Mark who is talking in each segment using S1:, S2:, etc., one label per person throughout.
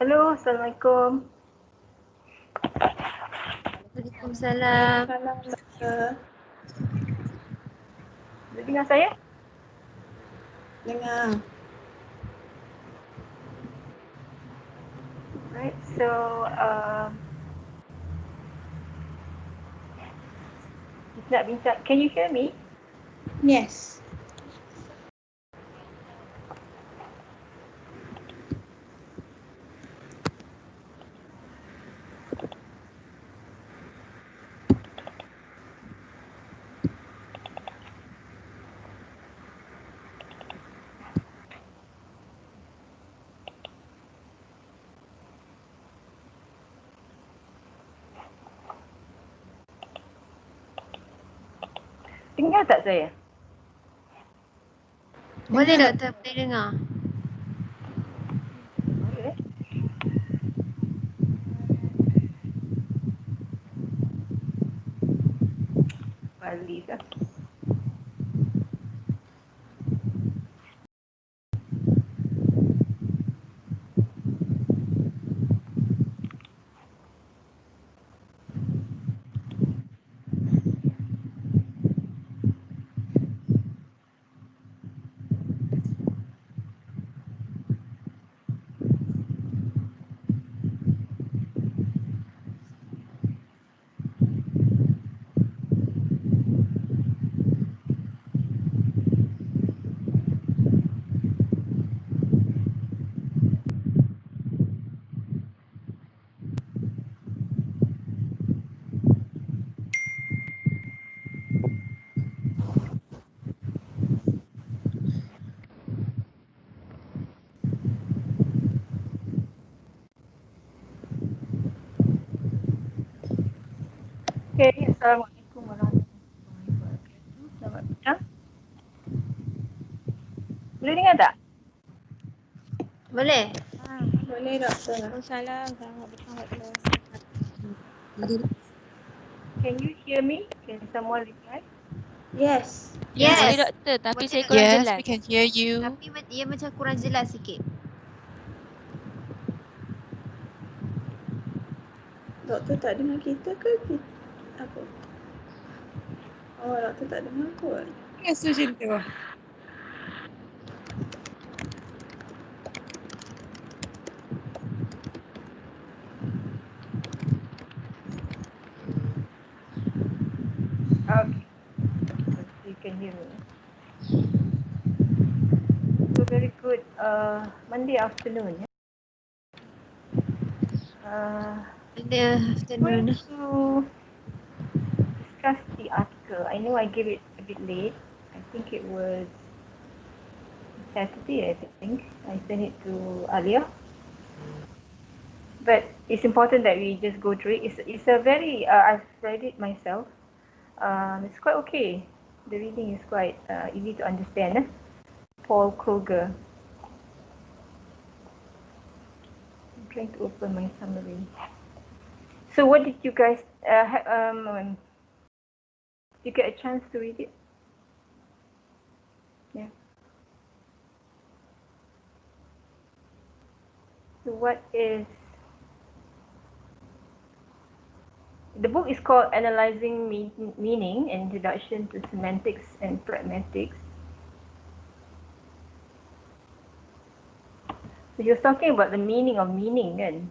S1: Hello, Assalamualaikum.
S2: Waalaikumsalam.
S1: Boleh dengar saya?
S3: Dengar.
S1: Right, so kita nak bincang. Can you hear me?
S3: Yes.
S1: Dengar tak saya?
S2: Boleh doktor, boleh dengar.
S1: Boleh. Bali ke? Okay, Assalamualaikum warahmatullahi wabarakatuh. Selamat petang. Boleh dengar tak?
S2: Boleh?
S3: Boleh doktor.
S4: Waalaikumsalam. Selamat petang doktor.
S1: Can you hear me? Can someone reply?
S3: Yes.
S2: Yes.
S4: Boleh doktor, tapi
S2: Boleh,
S4: saya
S2: doktor.
S4: kurang
S5: Yes,
S4: jelas.
S5: we can hear you.
S2: Tapi ia macam kurang jelas sikit.
S3: Doktor tak dengar kita ke? Apa? Oh, doktor tak dengar kot.
S5: Rasa macam tu.
S1: Okay. So you can hear me. So very good. Monday afternoon. Yeah?
S2: In the
S1: Going
S2: afternoon.
S1: to discuss the article. I know I gave it a bit late. I think it was Saturday, I think. I sent it to Alia. But it's important that we just go through it. It's a very, I've read it myself. It's quite okay. The reading is quite easy to understand. Paul Kruger. I'm trying to open my summary. So what did you guys, did you get a chance to read it? Yeah. So what is, the book is called Analyzing Meaning, an Introduction to Semantics and Pragmatics. So you're talking about the meaning of meaning, kan?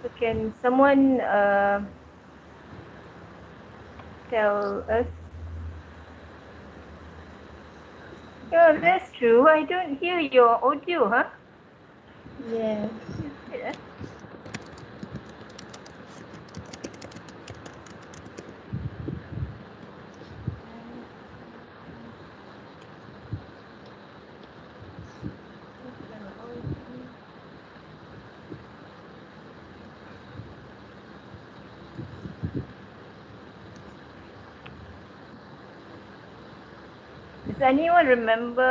S1: So can someone tell us? Yeah, that's true. I don't hear your audio, huh?
S3: Yes.
S1: Yeah. Does anyone remember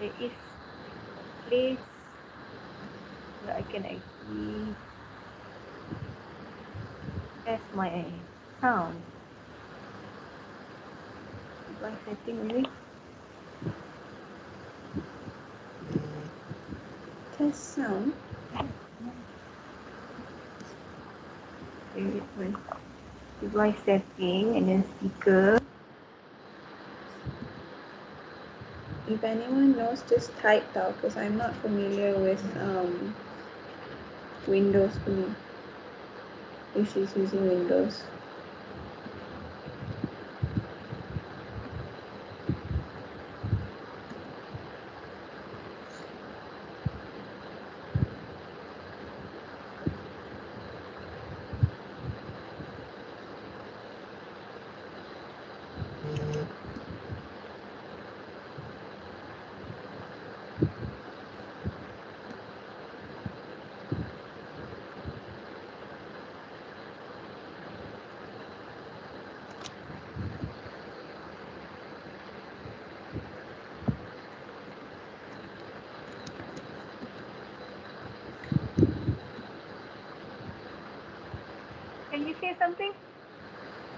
S1: there is a place where I can actually test my sound? Device setting only.
S3: Test sound.
S1: Okay, wait. Device setting and then speaker.
S3: If anyone knows, just type tau, because I'm not familiar with Windows punya. If she's using Windows.
S1: Can you say something?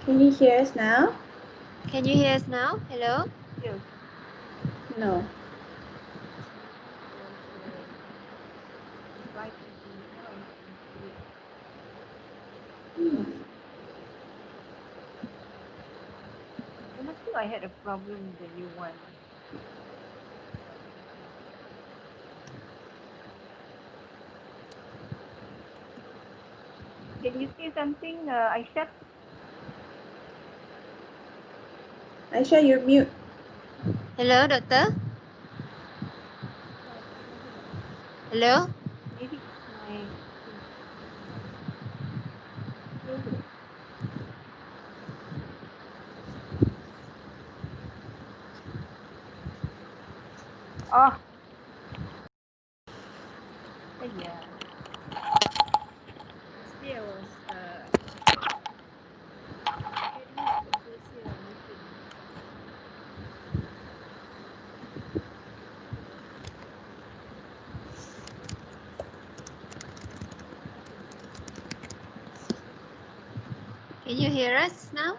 S3: Can you hear us now?
S2: Can you hear us now? Hello?
S1: Yes.
S3: No.
S1: Device setting. Now I can see it. I must think I had a problem with the new one. Can you say something, Aisha?
S3: Aisha, you're mute.
S2: Hello, doctor? Hello?
S1: Maybe it's my. Oh. Yeah. Yesterday I was at least the first year meeting.
S2: Can you hear us now?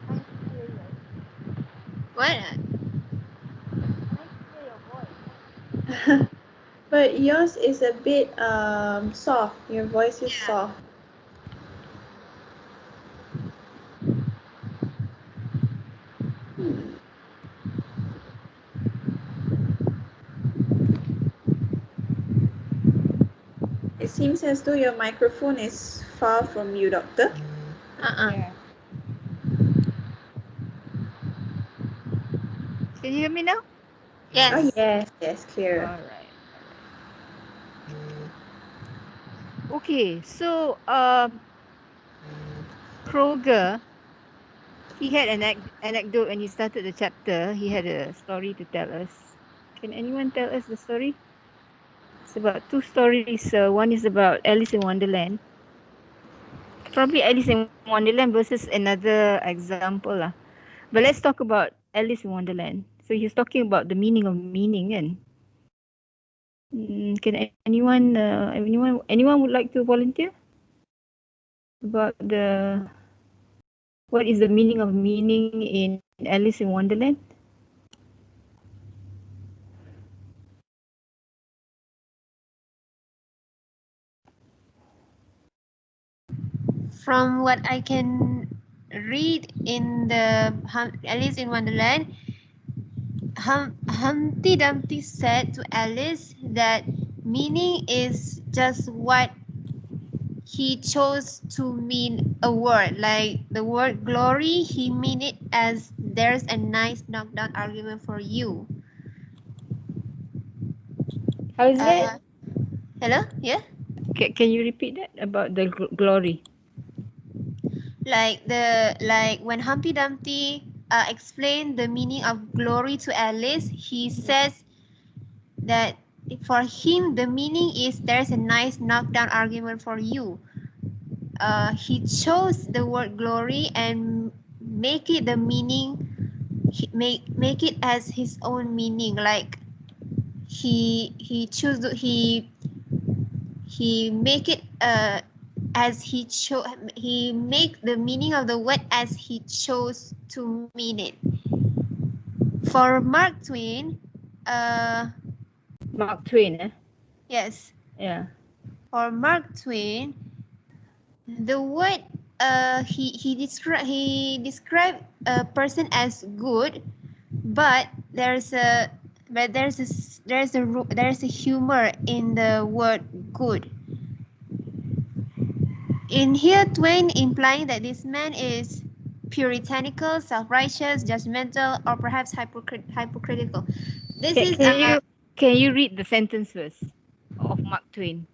S1: Nice to hear you.
S2: What?
S1: Nice to hear your voice.
S3: But yours is a bit soft. Your voice is
S2: Yeah.
S3: soft. It seems as though your microphone is far from you, doctor.
S1: Yeah. Can you hear me now?
S2: Yes.
S3: Oh yes, clear.
S1: All right. Okay, so Kroger, he had an anecdote when he started the chapter. He had a story to tell us. Can anyone tell us the story? It's about two stories. One is about Alice in Wonderland. Probably Alice in Wonderland versus another example lah. But let's talk about Alice in Wonderland. So he's talking about the meaning of meaning, and can anyone would like to volunteer about what is the meaning of meaning in Alice in Wonderland?
S2: From what I can read in the Alice in Wonderland, Humpty Dumpty said to Alice that meaning is just what he chose to mean a word. Like the word glory, he mean it as there's a nice knockdown argument for you.
S1: How is it?
S2: Hello? Yeah?
S1: Can you repeat that about the glory?
S2: Like when Humpty Dumpty explained the meaning of glory to Alice, he says that for him the meaning is there's a nice knockdown argument for you. He chose the word glory and make it the meaning, make it as his own meaning. Like he make it as he make the meaning of the word as he chose to mean it. For Mark Twain,
S1: Mark Twain,
S2: yes,
S1: Yeah.
S2: for Mark Twain, the word he described a person as good, but there's a there's a humor in the word good. In here, Twain implying that this man is puritanical, self-righteous, judgmental, or perhaps hypocritical. This is
S1: Can you read the sentence first of Mark Twain?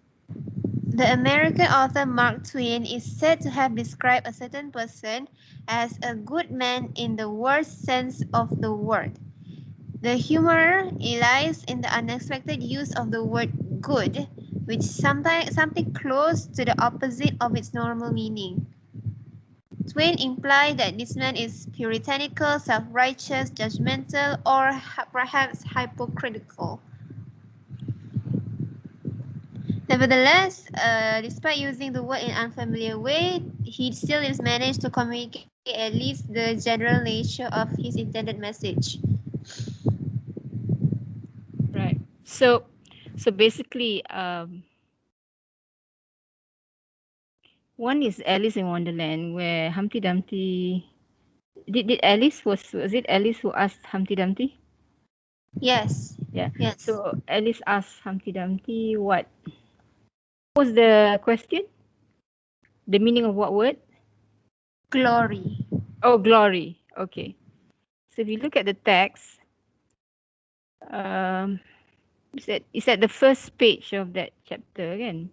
S2: the American author Mark Twain is said to have described a certain person as a good man in the worst sense of the word. The humor lies in the unexpected use of the word good, which sometimes something close to the opposite of its normal meaning. Twain implied that this man is puritanical, self-righteous, judgmental, or perhaps hypocritical. Nevertheless, despite using the word in an unfamiliar way, he still managed to communicate at least the general nature of his intended message.
S1: Right. So basically, one is Alice in Wonderland, where Humpty Dumpty. Did Alice was it Alice who asked Humpty Dumpty?
S2: Yes.
S1: Yeah.
S2: Yes.
S1: So Alice asked Humpty Dumpty what was the question? The meaning of what word?
S2: Glory.
S1: Oh, glory. Okay. So if you look at the text, it's at the first page of that chapter again.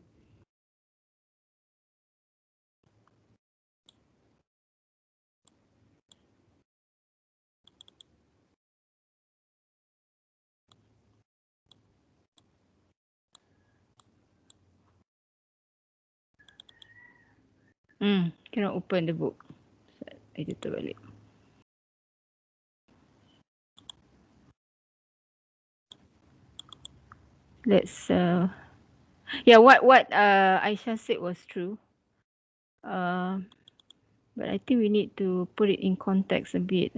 S1: Cannot open the book. I tutup balik. Let's yeah, what Aisha said was true. But I think we need to put it in context a bit.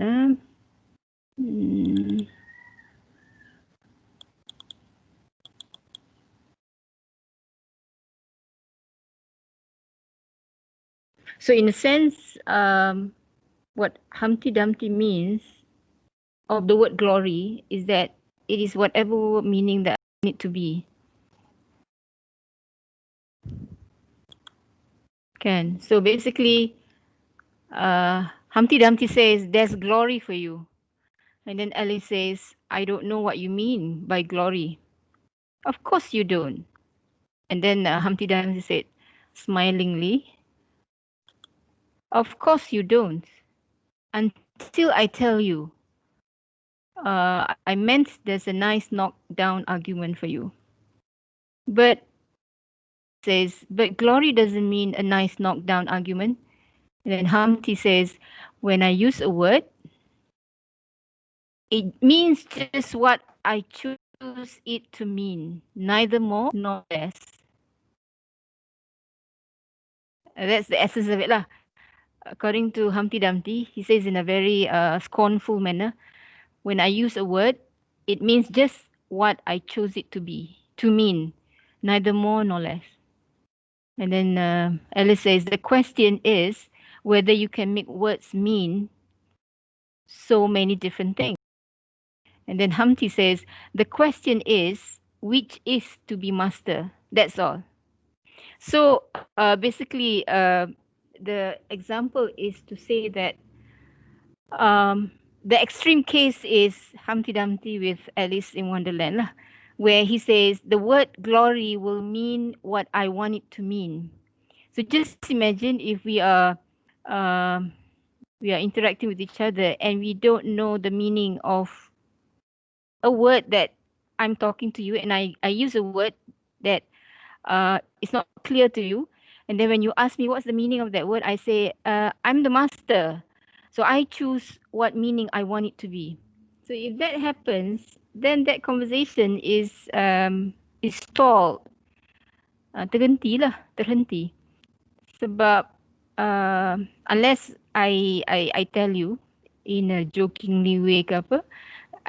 S1: So in a sense, what Humpty Dumpty means of the word glory is that it is whatever meaning that I need to be. Can. So basically, Humpty Dumpty says, there's glory for you. And then Alice says, I don't know what you mean by glory. Of course you don't. And then Humpty Dumpty said, smilingly, of course you don't. Until I tell you, I meant there's a nice knockdown argument for you. But says, but glory doesn't mean a nice knockdown argument. And then Humpty says, when I use a word, it means just what I choose it to mean, neither more nor less. That's the essence of it lah. According to Humpty Dumpty, he says in a very scornful manner, when I use a word, it means just what I chose it to be, to mean, neither more nor less. And then Alice says, the question is whether you can make words mean so many different things. And then Humpty says, the question is, which is to be master? That's all. So basically, the example is to say that the extreme case is Humpty Dumpty with Alice in Wonderland, lah, where he says the word glory will mean what I want it to mean. So just imagine if we are interacting with each other and we don't know the meaning of a word that I'm talking to you, and I use a word that is not clear to you. And then when you ask me what's the meaning of that word, I say, I'm the master. So I choose what meaning I want it to be. So if that happens, then that conversation is stalled. Terhenti. Sebab unless I tell you in a jokingly way ke apa,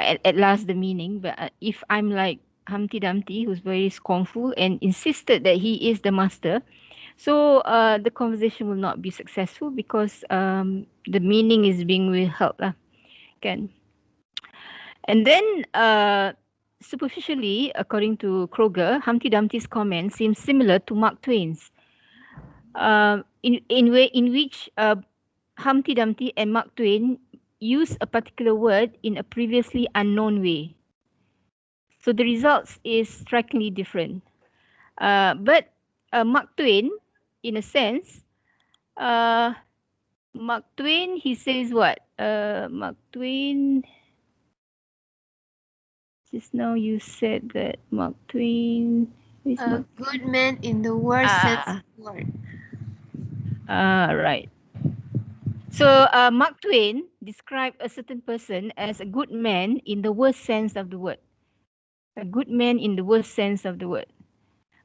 S1: at last the meaning. But if I'm like Humpty Dumpty, who's very scornful and insisted that he is the master, so the conversation will not be successful because the meaning is being withheld lah, kan? And then superficially, according to Kroger, Humpty Dumpty's comment seems similar to Mark Twain's. In which Humpty Dumpty and Mark Twain use a particular word in a previously unknown way. So the results is strikingly different. But Mark Twain, in a sense, Mark Twain, he says what? Mark Twain, just now you said that Mark Twain is
S2: A good man in the worst sense of the word.
S1: Right. So Mark Twain described a certain person as a good man in the worst sense of the word. A good man in the worst sense of the word.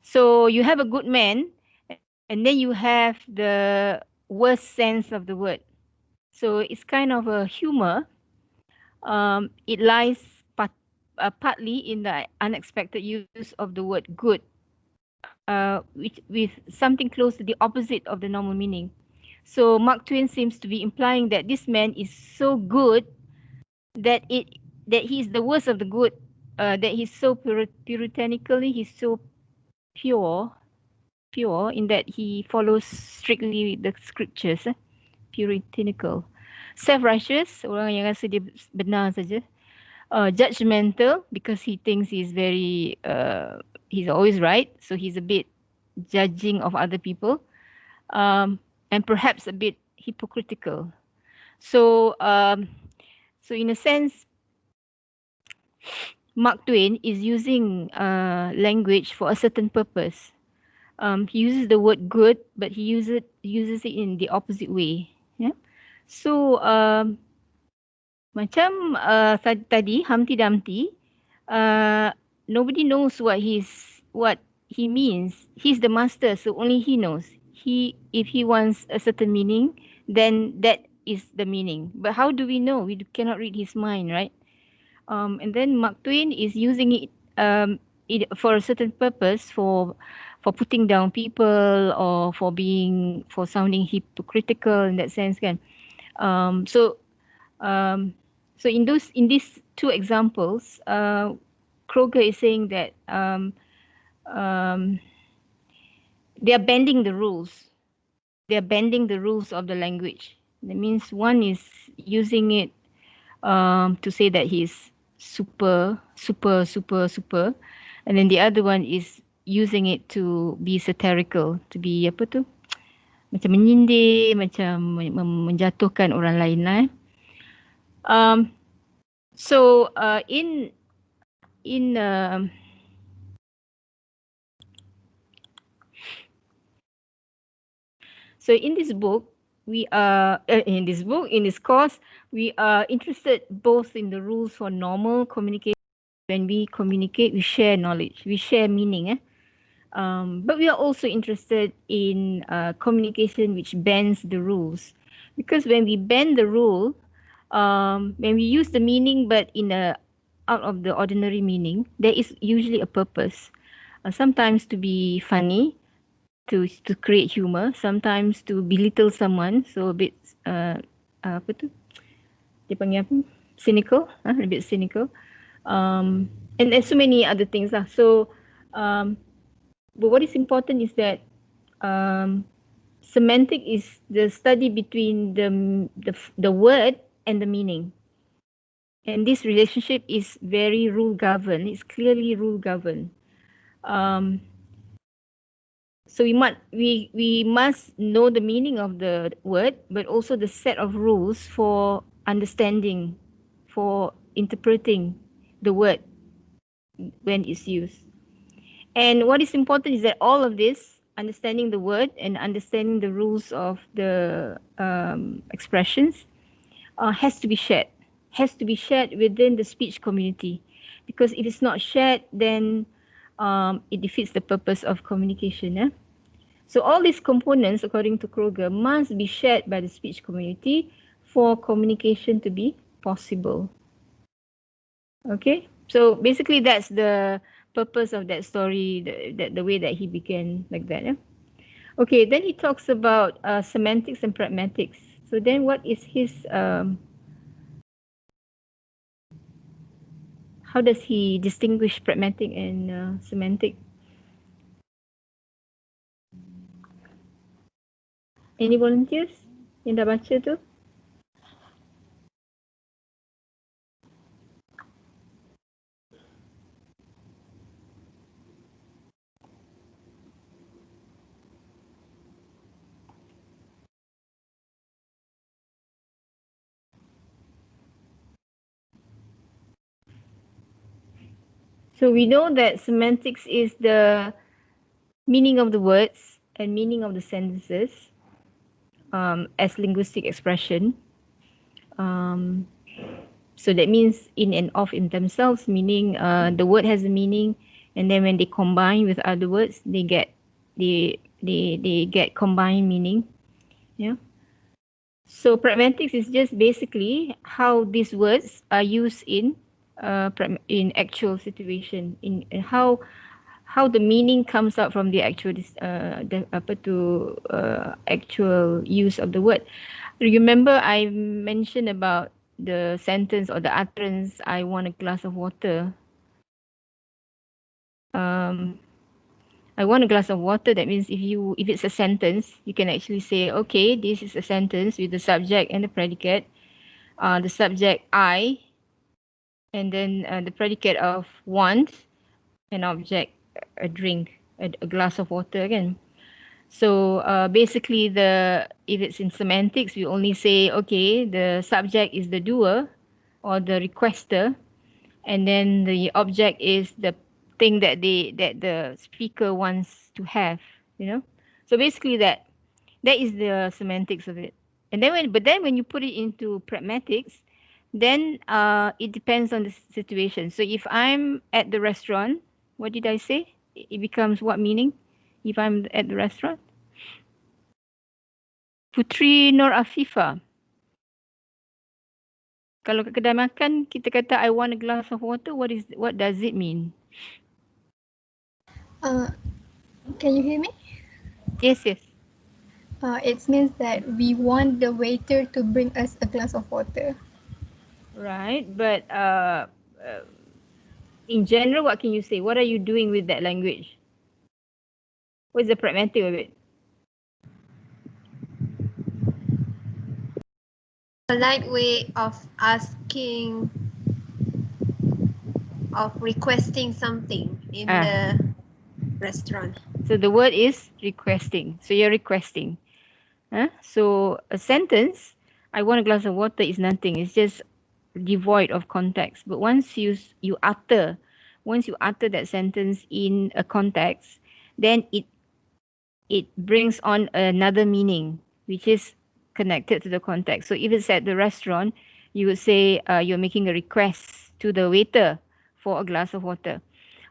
S1: So you have a good man, and then you have the worst sense of the word. So it's kind of a humor. It lies partly in the unexpected use of the word good, with something close to the opposite of the normal meaning. So Mark Twain seems to be implying that this man is so good that he's the worst of the good. That he's so puritanically, he's so pure in that he follows strictly the scriptures. Puritanical, self-righteous, orang yang rasa dia benar saja. Judgmental because he thinks he's he's always right, so he's a bit judging of other people, and perhaps a bit hypocritical. So in a sense, Mark Twain is using language for a certain purpose. He uses the word good, but he uses it in the opposite way. Yeah. So macam tadi Humpty Dumpty, nobody knows what he means. He's the master, so only he knows. If he wants a certain meaning, then that is the meaning. But how do we know? We cannot read his mind, right? And then Mark Twain is using it for a certain purpose, for putting down people or for sounding hypocritical in that sense, kan? So in these two examples, Kroger is saying that they are bending the rules. They are bending the rules of the language. That means one is using it to say that he's super, and then the other one is using it to be satirical, to be apa tu? Macam menyindir, macam menjatuhkan orang lain lah. So in this book, we are in this course, we are interested both in the rules for normal communication. When we communicate, we share knowledge, we share meaning. But we are also interested in communication which bends the rules, because when we bend the rule, when we use the meaning but in a out of the ordinary meaning, there is usually a purpose. Sometimes to be funny, to create humor, sometimes to belittle someone, so a bit apa tu? Dia panggil apa? Cynical, a bit cynical. And so many other things lah. So but what is important is that semantic is the study between the word and the meaning. And this relationship is very rule governed. It's clearly rule governed. So we must know the meaning of the word, but also the set of rules for understanding, for interpreting the word when it's used. And what is important is that all of this, understanding the word and understanding the rules of the expressions, has to be shared. Has to be shared within the speech community, because if it's not shared, then it defeats the purpose of communication. So all these components, according to Kroger, must be shared by the speech community for communication to be possible. Okay, so basically that's the purpose of that story, the way that he began like that. Yeah? Okay, then he talks about semantics and pragmatics. So then what is his, how does he distinguish pragmatic and semantic? Any volunteers yang dah baca tu? So we know that semantics is the meaning of the words and meaning of the sentences as linguistic expression. So that means in and of in themselves, meaning the word has a meaning, and then when they combine with other words, they get combined meaning. Yeah. So pragmatics is just basically how these words are used in actual situation, in how the meaning comes out from the actual actual use of the word. Remember I mentioned about the sentence or the utterance, I want a glass of water. I want a glass of water. That means if it's a sentence, you can actually say, okay, this is a sentence with the subject and the predicate. The subject I, and then the predicate of want, an object, a drink, a glass of water again. So basically, if it's in semantics, we only say, okay, the subject is the doer or the requester, and then the object is the thing that the speaker wants to have. So basically that is the semantics of it. And then when you put it into pragmatics, then it depends on the situation. So if I'm at the restaurant, what did I say? It becomes what meaning if I'm at the restaurant? Putri Nur Afifa. Kalau kat kedai makan kita kata I want a glass of water, what does it mean?
S5: Can you hear me?
S1: Yes.
S5: It means that we want the waiter to bring us a glass of water.
S1: Right, but in general, what can you say? What are you doing with that language? What's the pragmatic of it?
S2: Polite way of asking, of requesting something in the restaurant.
S1: So the word is requesting. So you're requesting. So a sentence, I want a glass of water, is nothing. It's just devoid of context. But once you utter that sentence in a context, then it brings on another meaning, which is connected to the context. So if it's at the restaurant, you would say you're making a request to the waiter for a glass of water.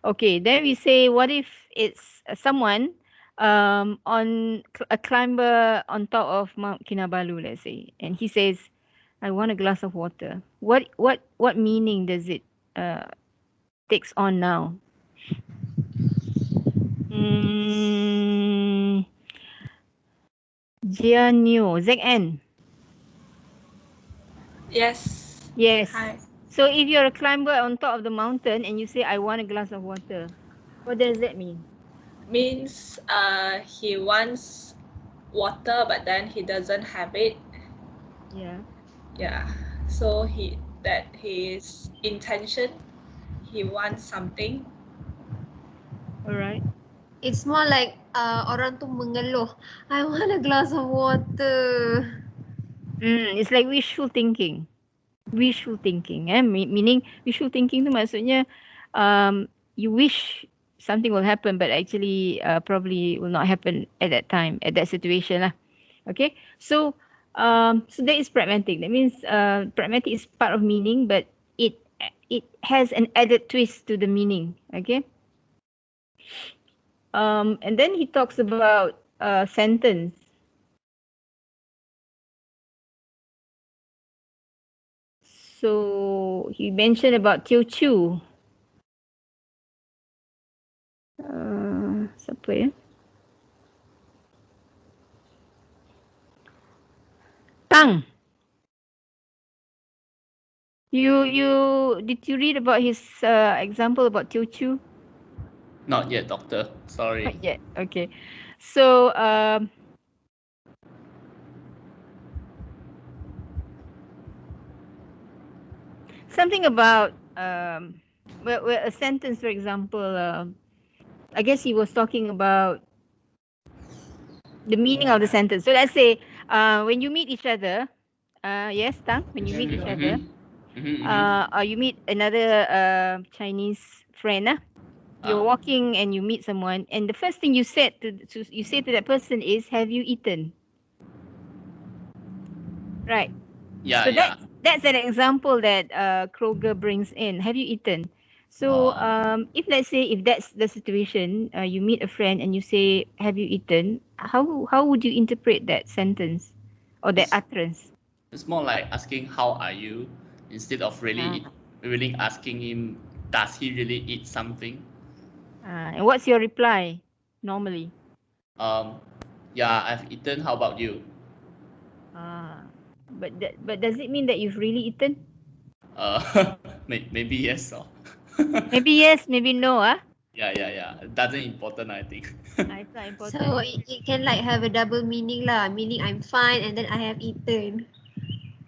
S1: Okay, then we say, what if it's someone on a climber on top of Mount Kinabalu, let's say, and he says, I want a glass of water. What meaning does it takes on now? Jianyo, ZN.
S3: Yes.
S1: Yes.
S3: Hi.
S1: So if you're a climber on top of the mountain and you say, I want a glass of water, what does that mean?
S3: Means he wants water, but then he doesn't have it.
S1: Yeah.
S3: Yeah. So his intention, he wants something.
S1: Alright.
S2: It's more like orang tu mengeluh, I want a glass of water.
S1: It's like wishful thinking. Meaning wishful thinking tu maksudnya you wish something will happen, but actually probably will not happen at that time, at that situation lah. Okay, so that is pragmatic. That means pragmatic is part of meaning, but it has an added twist to the meaning. Okay. And then he talks about sentence. So he mentioned about Teochew. Siapa ya? Tang. Did you read about his example about Teochew?
S6: Not yet, doctor. Sorry.
S1: Not yet. Okay. So something about well, a sentence, for example. I guess he was talking about the meaning of the sentence. So let's say when you meet each other, yes, Tang, when you meet each other, or you meet another Chinese friend, you're walking and you meet someone, and the first thing you said you say to that person is, "Have you eaten?" Right.
S6: Yeah,
S1: So
S6: yeah.
S1: that's an example that Kroger brings in. Have you eaten? So if let's say if that's the situation, you meet a friend and you say, "Have you eaten?" How would you interpret that sentence or that utterance?
S6: It's more like asking how are you instead of really asking him does he really eat something.
S1: And what's your reply normally?
S6: Yeah, I've eaten. How about you?
S1: But does it mean that you've really eaten?
S6: Maybe yes or
S1: Maybe yes, maybe no.
S6: yeah. Doesn't important, I think.
S1: It's not important.
S2: So it can like have a double meaning lah. Meaning I'm fine and then I have eaten.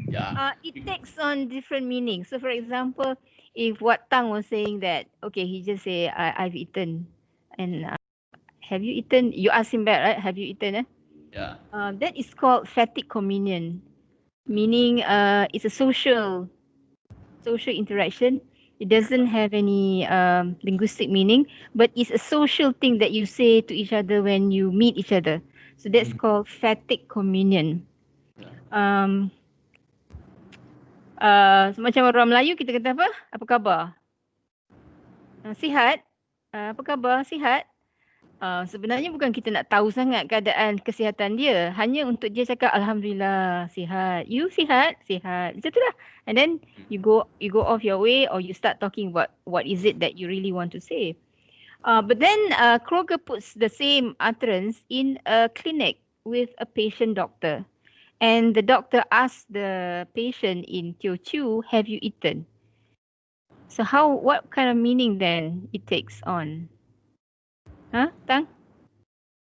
S6: Yeah.
S1: It takes on different meanings. So, for example, if what Tang was saying that, okay, he just say, I've eaten. And have you eaten? You ask him back, right? Have you eaten?
S6: Yeah.
S1: That is called fatigue communion, meaning it's a social interaction. It doesn't have any linguistic meaning, but it's a social thing that you say to each other when you meet each other. So that's called fatigue communion.
S6: Yeah.
S1: Macam orang Melayu kita kata apa? Apa khabar? Sihat? Apa khabar? Sihat? Sebenarnya bukan kita nak tahu sangat keadaan kesihatan dia. Hanya untuk dia cakap Alhamdulillah sihat. You sihat? Sihat. Macam tu lah. And then you go off your way or you start talking about what is it that you really want to say. But then Kroger puts the same utterance in a clinic with a patient doctor. And the doctor asks the patient in Teochew, have you eaten? So what kind of meaning then it takes on? Tang?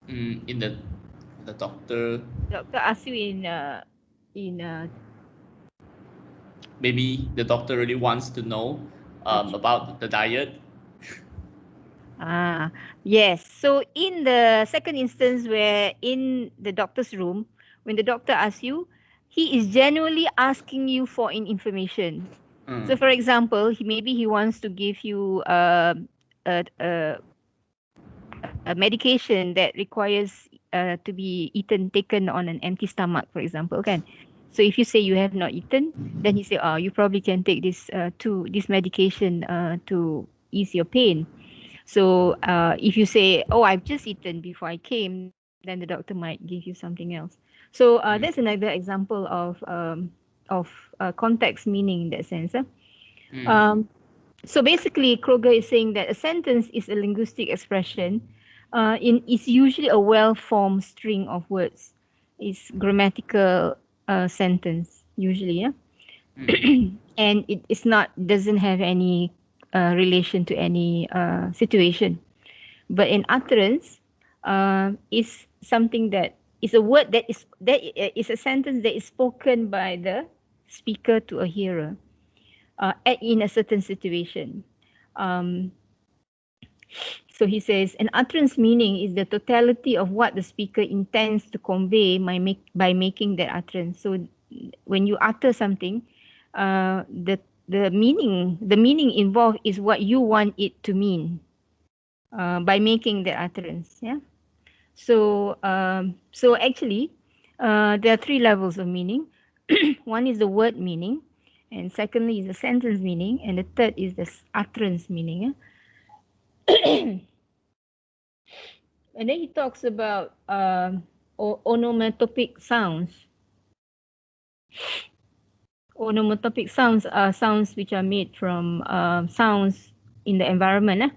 S6: In the doctor.
S1: Doctor asks you in
S6: Maybe the doctor really wants to know about the diet.
S1: Yes. So in the second instance where in the doctor's room, when the doctor asks you, he is genuinely asking you for information. So for example, maybe he wants to give you a medication that requires to be taken on an empty stomach, for example, kan? So if you say you have not eaten, then he say, you probably can take this medication to ease your pain. So if you say, I've just eaten before I came, then the doctor might give you something else. So that's another example of context meaning in that sense. So basically, Kroger is saying that a sentence is a linguistic expression. It's usually a well-formed string of words. It's grammatical sentence usually, and it is not doesn't have any relation to any situation. But in utterance, is something that is a word that is a sentence that is spoken by the speaker to a hearer in a certain situation. So he says, an utterance meaning is the totality of what the speaker intends to convey by making that utterance. So when you utter something, the meaning involved is what you want it to mean by making the utterance. Yeah. So actually, there are three levels of meaning. One is the word meaning, and secondly is the sentence meaning, and the third is the utterance meaning. And then he talks about onomatopic sounds. Onomatopic sounds are sounds which are made from sounds in the environment.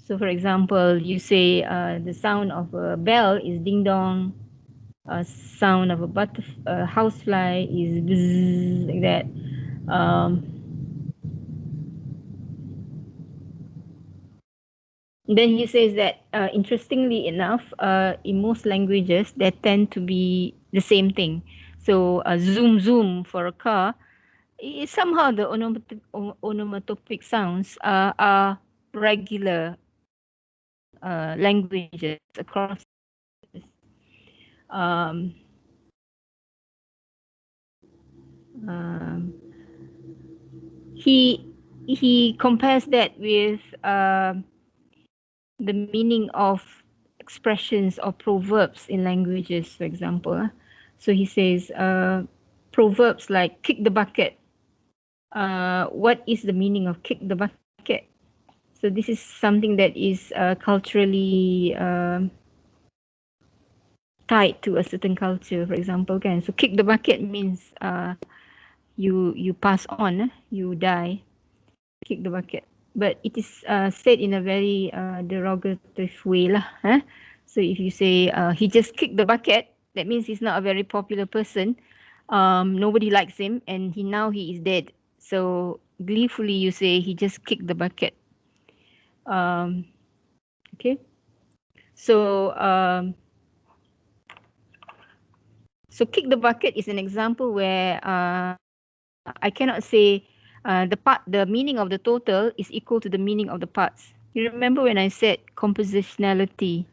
S1: So for example, you say the sound of a bell is ding dong, sound of a housefly is bzzz, like that. Then he says that interestingly enough, in most languages, they tend to be the same thing. So zoom zoom for a car, somehow the onomatopic sounds are regular in languages across. Um, um, he compares that with the meaning of expressions or proverbs in languages, for example. So he says proverbs like kick the bucket. What is the meaning of kick the bucket? So this is something that is culturally tied to a certain culture, for example. Kan? So kick the bucket means you pass on, you die. Kick the bucket. But it is said in a very derogative way lah. So if you say he just kicked the bucket, that means he's not a very popular person. Nobody likes him, and he is dead. So gleefully you say he just kicked the bucket. Okay. So so kick the bucket is an example where I cannot say the meaning of the total is equal to the meaning of the parts. You remember when I said compositionality?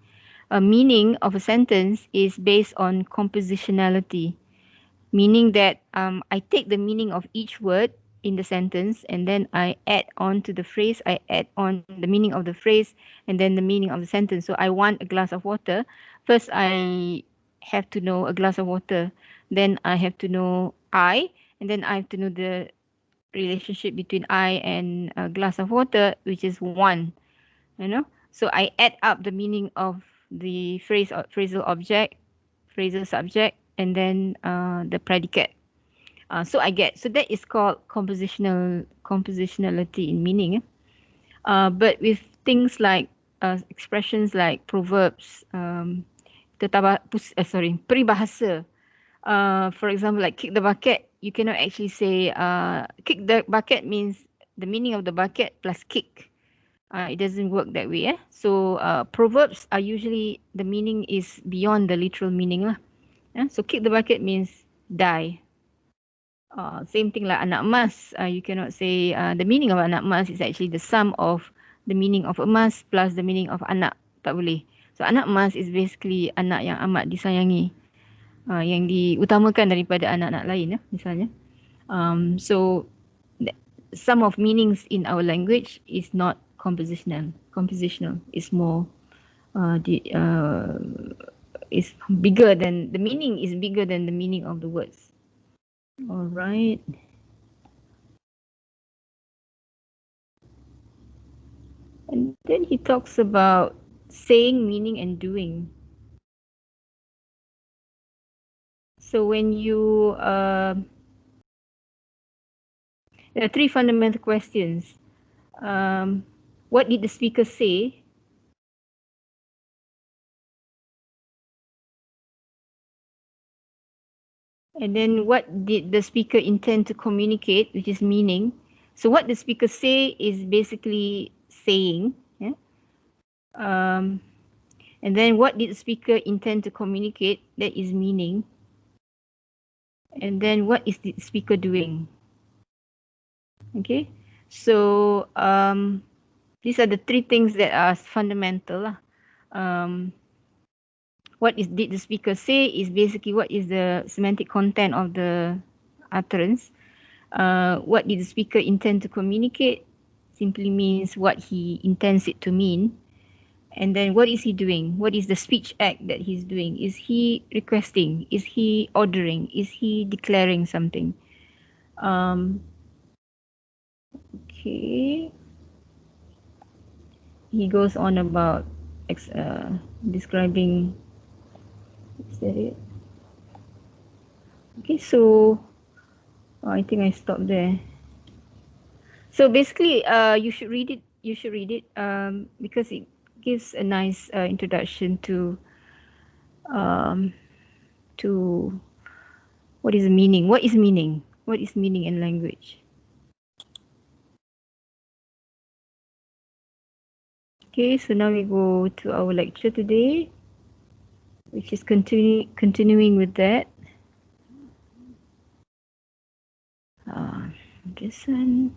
S1: A meaning of a sentence is based on compositionality, meaning that I take the meaning of each word in the sentence and then I add on to the phrase, I add on the meaning of the phrase and then the meaning of the sentence. So I want a glass of water. First, I have to know a glass of water. Then I have to know I, and then I have to know the relationship between I and a glass of water, which is one, you know. So I add up the meaning of the phrase or phrasal object, phrasal subject, and then the predicate. So I get, so that is called compositionality in meaning. But with things like expressions like proverbs, peribahasa. For example, like kick the bucket, you cannot actually say kick the bucket means the meaning of the bucket plus kick. It doesn't work that way. So proverbs are usually, the meaning is beyond the literal meaning lah. So kick the bucket means die. Same thing like anak emas. You cannot say the meaning of anak emas is actually the sum of the meaning of emas plus the meaning of anak. Tak boleh. So anak emas is basically anak yang amat disayangi, yang diutamakan daripada anak-anak lain, misalnya. So some of meanings in our language is not compositional. Compositional is more is bigger than the meaning, is bigger than the meaning of the words. All right. And then he talks about saying, meaning, and doing. So when you there are three fundamental questions. What did the speaker say? And then what did the speaker intend to communicate, which is meaning. So what the speaker say is basically saying. Yeah? And then what did the speaker intend to communicate, that is meaning. And then what is the speaker doing? Okay, so these are the three things that are fundamental. What did the speaker say is basically what is the semantic content of the utterance. What did the speaker intend to communicate simply means what he intends it to mean. And then what is he doing? What is the speech act that he's doing? Is he requesting? Is he ordering? Is he declaring something? Okay. He goes on about describing. Is that it? Okay, so I think I stopped there. So basically, you should read it. You should read it because it gives a nice introduction um, to what is meaning. What is meaning? What is meaning in language? Okay, so now we go to our lecture today, which is continuing with that. This one.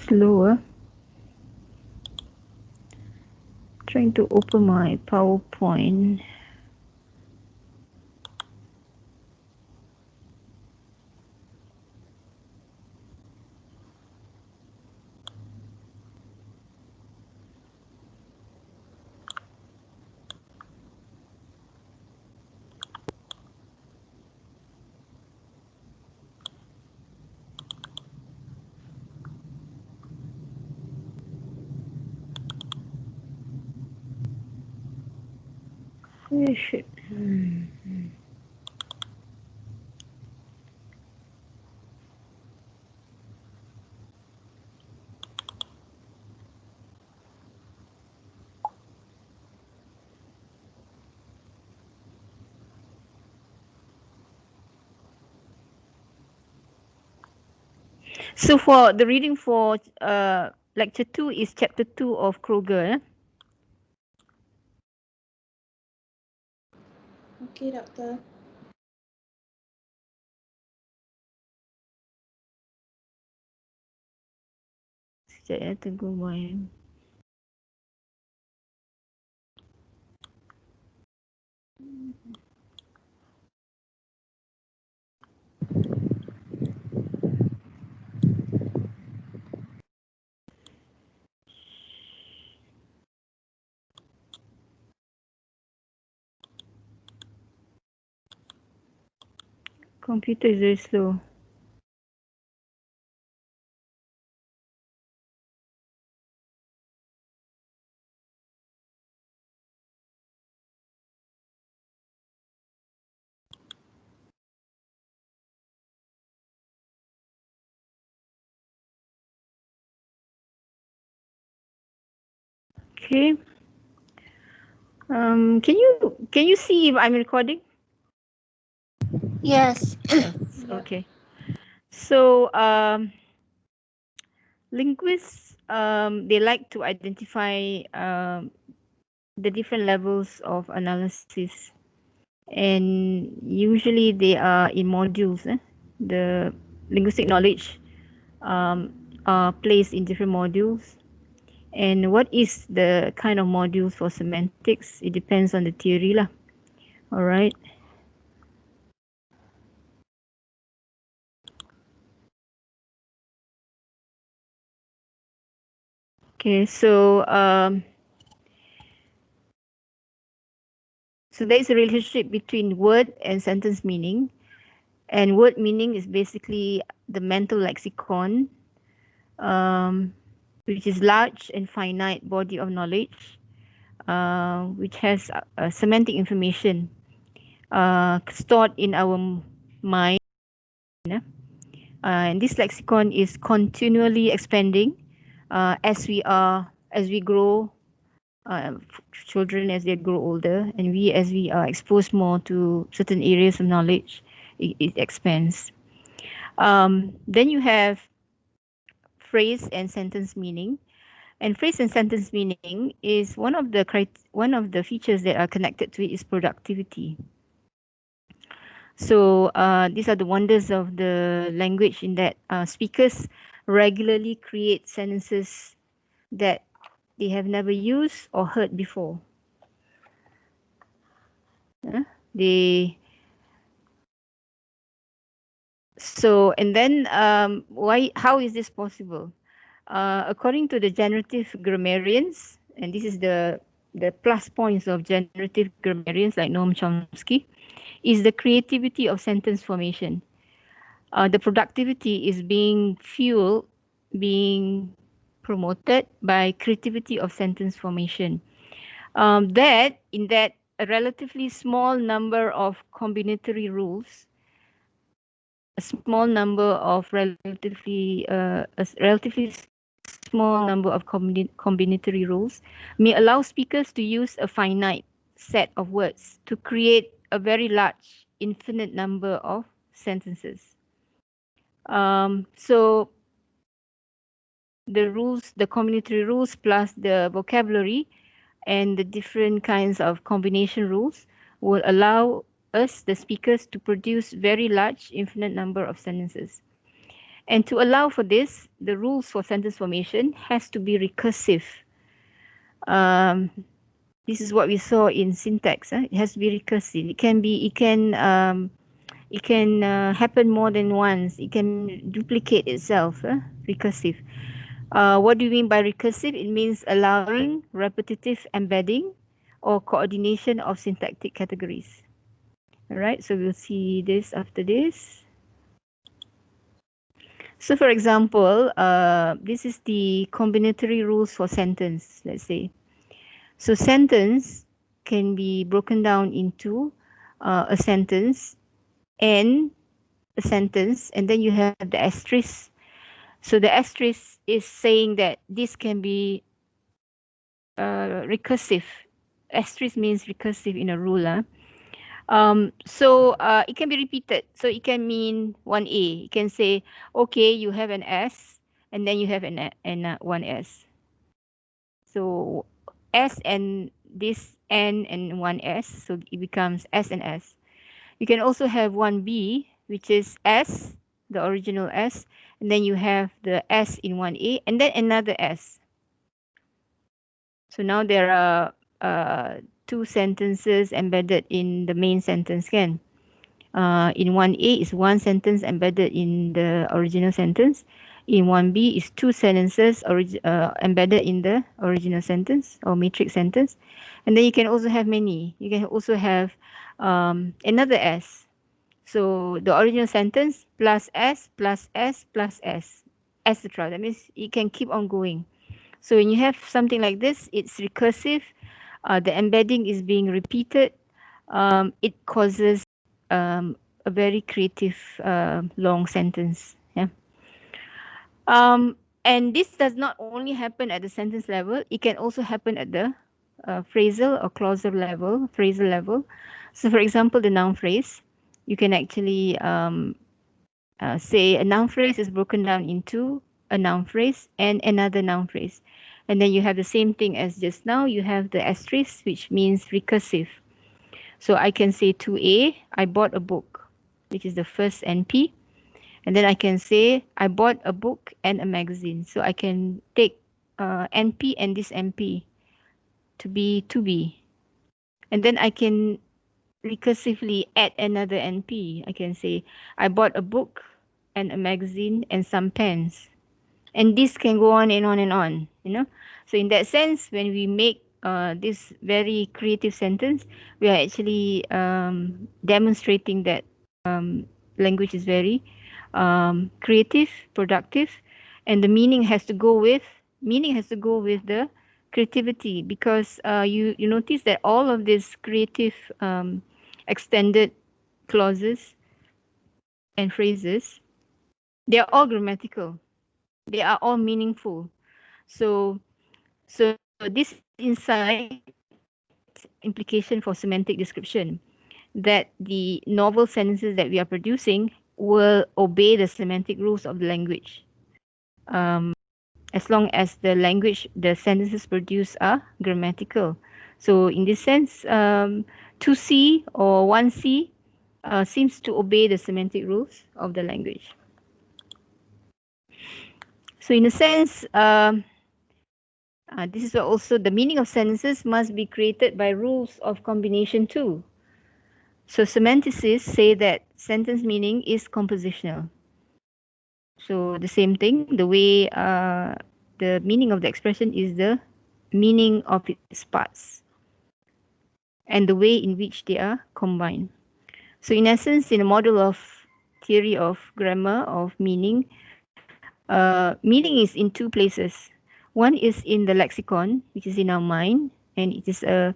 S1: Slower. Trying to open my PowerPoint. Where should So for the reading for lecture 2 is chapter 2 of Kroger.
S3: Okay, doktor.
S1: Sekejap ya, tunggu my. Computer is very slow. Okay. Can you see if I'm recording?
S2: Yes.
S1: Yes. Okay. So linguists they like to identify the different levels of analysis, and usually they are in modules. The linguistic knowledge are placed in different modules. And what is the kind of modules for semantics? It depends on the theory lah. All right. Okay, so there is a relationship between word and sentence meaning, and word meaning is basically the mental lexicon, which is large and finite body of knowledge, which has semantic information stored in our mind. And this lexicon is continually expanding as we grow, children as they grow older, and we as we are exposed more to certain areas of knowledge, it expands. Then you have phrase and sentence meaning. And phrase and sentence meaning is one of the features that are connected to it is productivity. So these are the wonders of the language in that speakers regularly create sentences that they have never used or heard before. They so and then why? How is this possible? According to the generative grammarians, and this is the plus points of generative grammarians like Noam Chomsky, is the creativity of sentence formation. The productivity is being fueled, being promoted by creativity of sentence formation. That in that a relatively small number of combinatory rules, a small number of relatively small number of combinatory rules may allow speakers to use a finite set of words to create a very large, infinite number of sentences. So the rules, the combinatory rules plus the vocabulary and the different kinds of combination rules will allow us, the speakers, to produce very large, infinite number of sentences. And to allow for this, the rules for sentence formation has to be recursive. This is what we saw in syntax. It has to be recursive. It can happen more than once. It can duplicate itself. Recursive. What do you mean by recursive? It means allowing repetitive embedding or coordination of syntactic categories. All right, so we'll see this after this. So for example, this is the combinatory rules for sentence, let's say. So sentence can be broken down into a sentence and a sentence, and then you have the asterisk. So the asterisk is saying that this can be recursive. Asterisk means recursive in a rule. So it can be repeated. So it can mean 1A. It can say, okay, you have an S, and then you have an one S. So S and this N and one S, so it becomes S and S. You can also have one B, which is S, the original S, and then you have the S in 1A, and then another S. So now there are two sentences embedded in the main sentence, can? In 1A is one sentence embedded in the original sentence. In 1B is two sentences embedded in the original sentence or matrix sentence. And then you can also have many. You can also have another S. So the original sentence plus S plus S plus S, etc. That means it can keep on going. So when you have something like this, it's recursive. The embedding is being repeated. It causes a very creative long sentence. Yeah. And this does not only happen at the sentence level. It can also happen at the phrasal or clausal level. Phrasal level. So, for example, the noun phrase, you can actually say a noun phrase is broken down into a noun phrase and another noun phrase. And then you have the same thing as just now. You have the asterisk, which means recursive. So I can say to A, I bought a book, which is the first NP. And then I can say I bought a book and a magazine. So I can take NP and this NP to be to B. And then I can recursively add another NP. I can say I bought a book and a magazine and some pens. And this can go on and on and on, you know. So in that sense, when we make this very creative sentence, we are actually demonstrating that language is very creative, productive, and the meaning has to go with the creativity, because you notice that all of these creative extended clauses and phrases, they are all grammatical. They are all meaningful. So this insight implication for semantic description, that the novel sentences that we are producing will obey the semantic rules of the language, as long as the sentences produced are grammatical. So in this sense, 2C or 1C seems to obey the semantic rules of the language. So in a sense, This is where also the meaning of sentences must be created by rules of combination too. So semanticists say that sentence meaning is compositional. So the same thing, the way the meaning of the expression is the meaning of its parts and the way in which they are combined. So in essence, in a model of theory of grammar of meaning, meaning is in two places. One is in the lexicon, which is in our mind, and it is a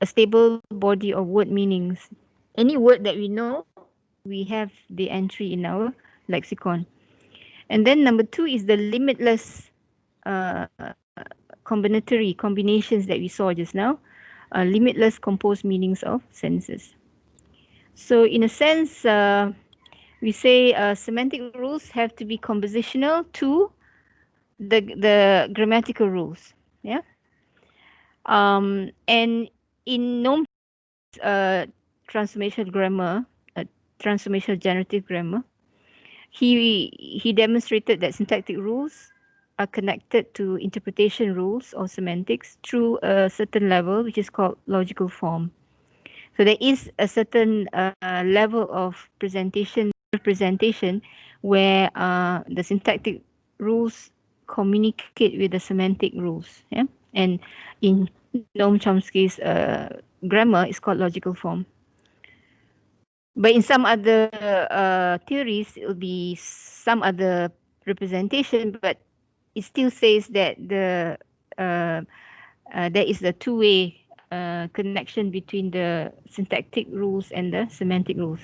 S1: stable body of word meanings. Any word that we know, we have the entry in our lexicon. And then number two is the limitless uh, combinatory combinations that we saw just now, limitless composed meanings of sentences. So in a sense, we say semantic rules have to be compositional to the grammatical rules. Yeah. And in Noam's transformational grammar, transformational generative grammar, he demonstrated that syntactic rules are connected to interpretation rules or semantics through a certain level, which is called logical form. So there is a certain level of representation where the syntactic rules communicate with the semantic rules. Yeah, and in Noam Chomsky's grammar, it's called logical form. But in some other theories, it will be some other representation, but it still says that there is a two-way connection between the syntactic rules and the semantic rules.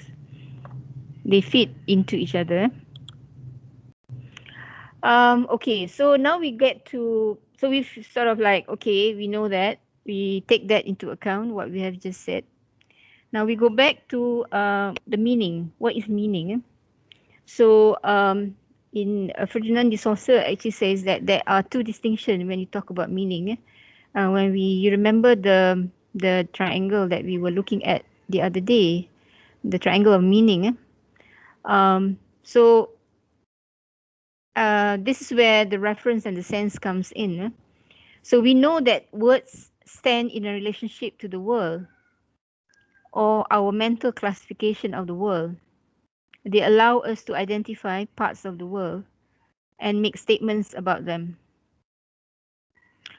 S1: They fit into each other. Okay, so now we get to, so we've sort of like, okay, we know that, we take that into account, what we have just said. Now we go back to the meaning. What is meaning? So in Ferdinand de Saussure actually says that there are two distinctions when you talk about meaning. When you remember the triangle that we were looking at the other day, the triangle of meaning. So this is where the reference and the sense comes in. So we know that words stand in a relationship to the world or our mental classification of the world. They allow us to identify parts of the world and make statements about them.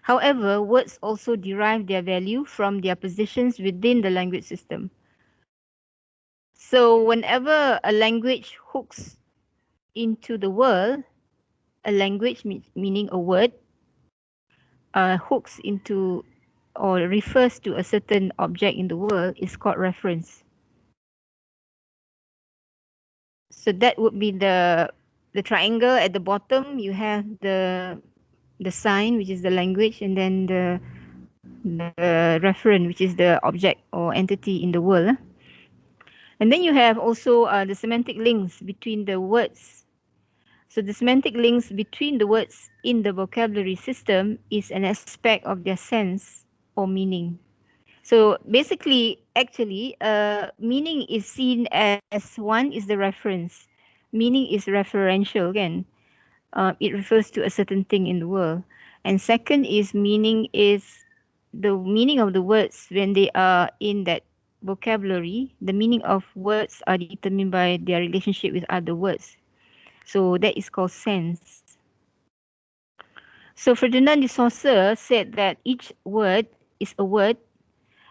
S1: However, words also derive their value from their positions within the language system. So whenever a language hooks into the world, a language meaning a word, hooks into or refers to a certain object in the world is called reference. So that would be the triangle at the bottom. You have the sign, which is the language, and then the referent, which is the object or entity in the world. And then you have also the semantic links between the words. So the semantic links between the words in the vocabulary system is an aspect of their sense or meaning. So basically, actually, meaning is seen as one is the reference. Meaning is referential again. It refers to a certain thing in the world. And second is meaning is the meaning of the words when they are in that vocabulary. The meaning of words are determined by their relationship with other words. So that is called sense. So Ferdinand de Saussure said that each word is a word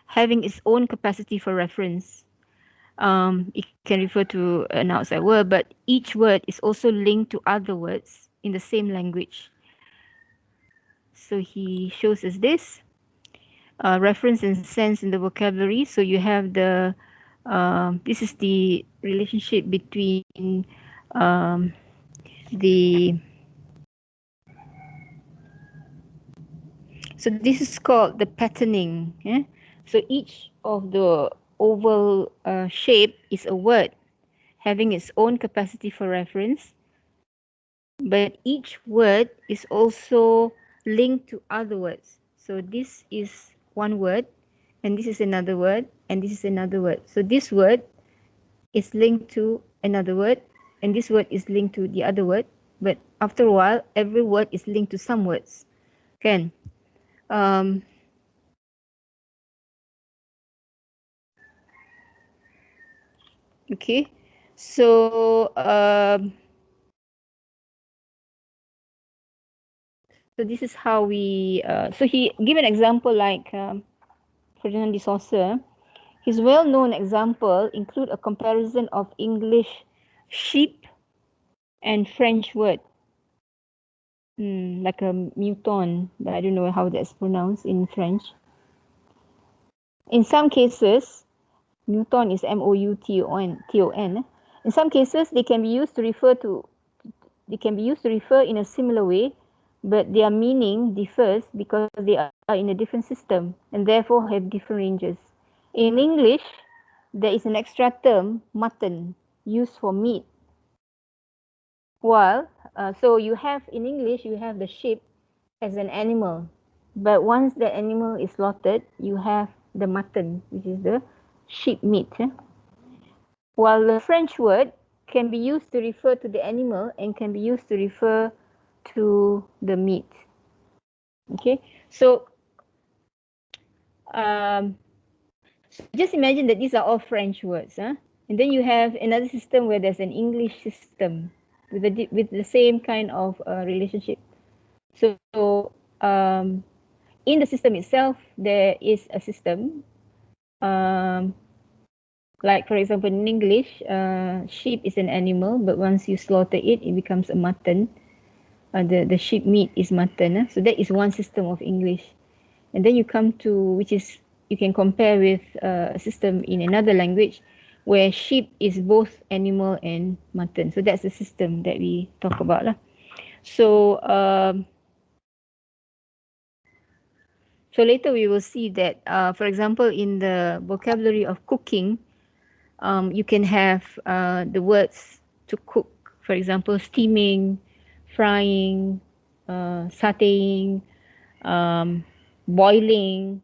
S1: having its own capacity for reference. It can refer to an outside word, but each word is also linked to other words in the same language. So he shows us this reference and sense in the vocabulary. So you have the this is the relationship between the so this is called the patterning. Yeah? So each of the oval shape is a word having its own capacity for reference, but each word is also linked to other words. So this is one word, and this is another word, and this is another word. So this word is linked to another word, and this word is linked to the other word. But after a while, every word is linked to some words. Kan? Okay. So so this is how we so he give an example like Ferdinand de Saussure. His well-known example include a comparison of English sheep and French word. Like a mouton, but I don't know how that's pronounced in French. In some cases, mouton is mouton. In some cases, they can be used to refer in a similar way, but their meaning differs because they are in a different system and therefore have different ranges. In English, there is an extra term, mutton, used for meat. While, so you have in English, you have the sheep as an animal, but once the animal is slaughtered, you have the mutton, which is the sheep meat. While the French word can be used to refer to the animal and can be used to refer to the meat. Okay, so just imagine that these are all French words, and then you have another system where there's an English system with the same kind of relationship. So in the system itself, there is a system. Like for example, in English, sheep is an animal, but once you slaughter it, it becomes a mutton. The sheep meat is mutton. So that is one system of English. And then you come to, which is, you can compare with a system in another language where sheep is both animal and mutton. So that's the system that we talk about. So, so later we will see that, for example, in the vocabulary of cooking, you can have the words to cook. For example, steaming, frying, sautéing, boiling.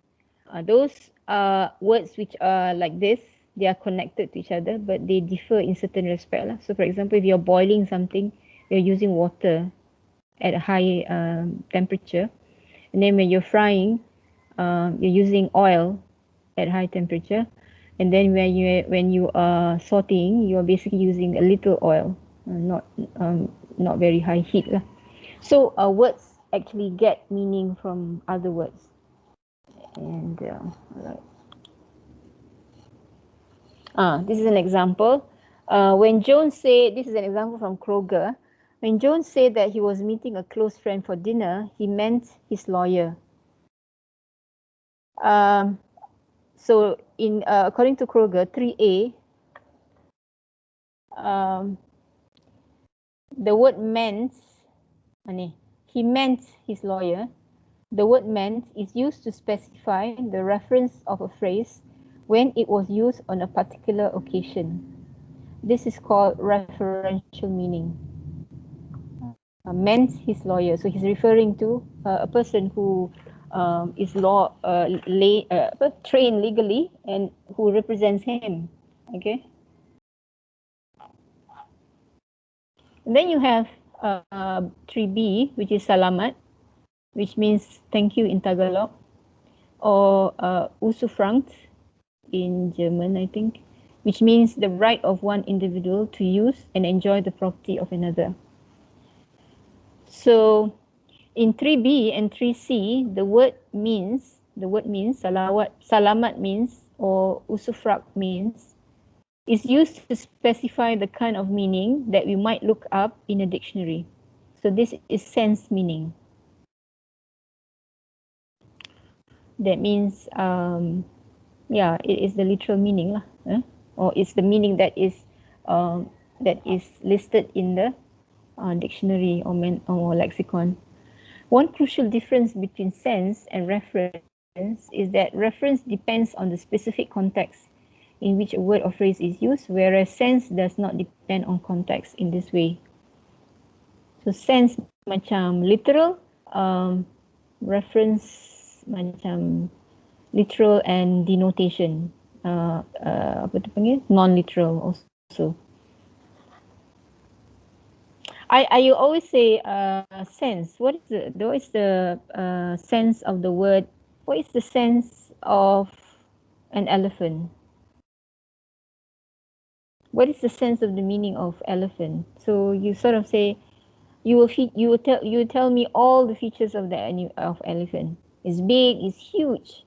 S1: Those are words which are like this. They are connected to each other, but they differ in certain respect. So for example, if you're boiling something, you're using water at a high temperature. And then when you're frying, you're using oil at high temperature. And then when you are sauteing, you are basically using a little oil, not very high heat. So words actually get meaning from other words. And this is an example. When Jones said, this is an example from Kroger. When Jones said that he was meeting a close friend for dinner, he meant his lawyer. So in according to Kroger 3A, the word meant, he meant his lawyer. The word meant is used to specify the reference of a phrase when it was used on a particular occasion. This is called referential meaning. Meant his lawyer. So he's referring to a person who is trained legally and who represents him. Okay. And then you have 3B, which is salamat, which means thank you in Tagalog, or usufruct in German, I think, which means the right of one individual to use and enjoy the property of another. So in 3B and 3C, the word means salamat means, or usufruct means, is used to specify the kind of meaning that we might look up in a dictionary. So this is sense meaning. That means, it is the literal meaning, or it's the meaning that is listed in the dictionary or lexicon. One crucial difference between sense and reference is that reference depends on the specific context in which a word or phrase is used, whereas sense does not depend on context in this way. So sense macam literal, reference macam literal and denotation. Apa tu panggil? Non-literal also. I you always say sense. What is the sense of the word? What is the sense of an elephant? What is the sense of the meaning of elephant? So you sort of say you will tell me all the features of of elephant. It's big, it's huge.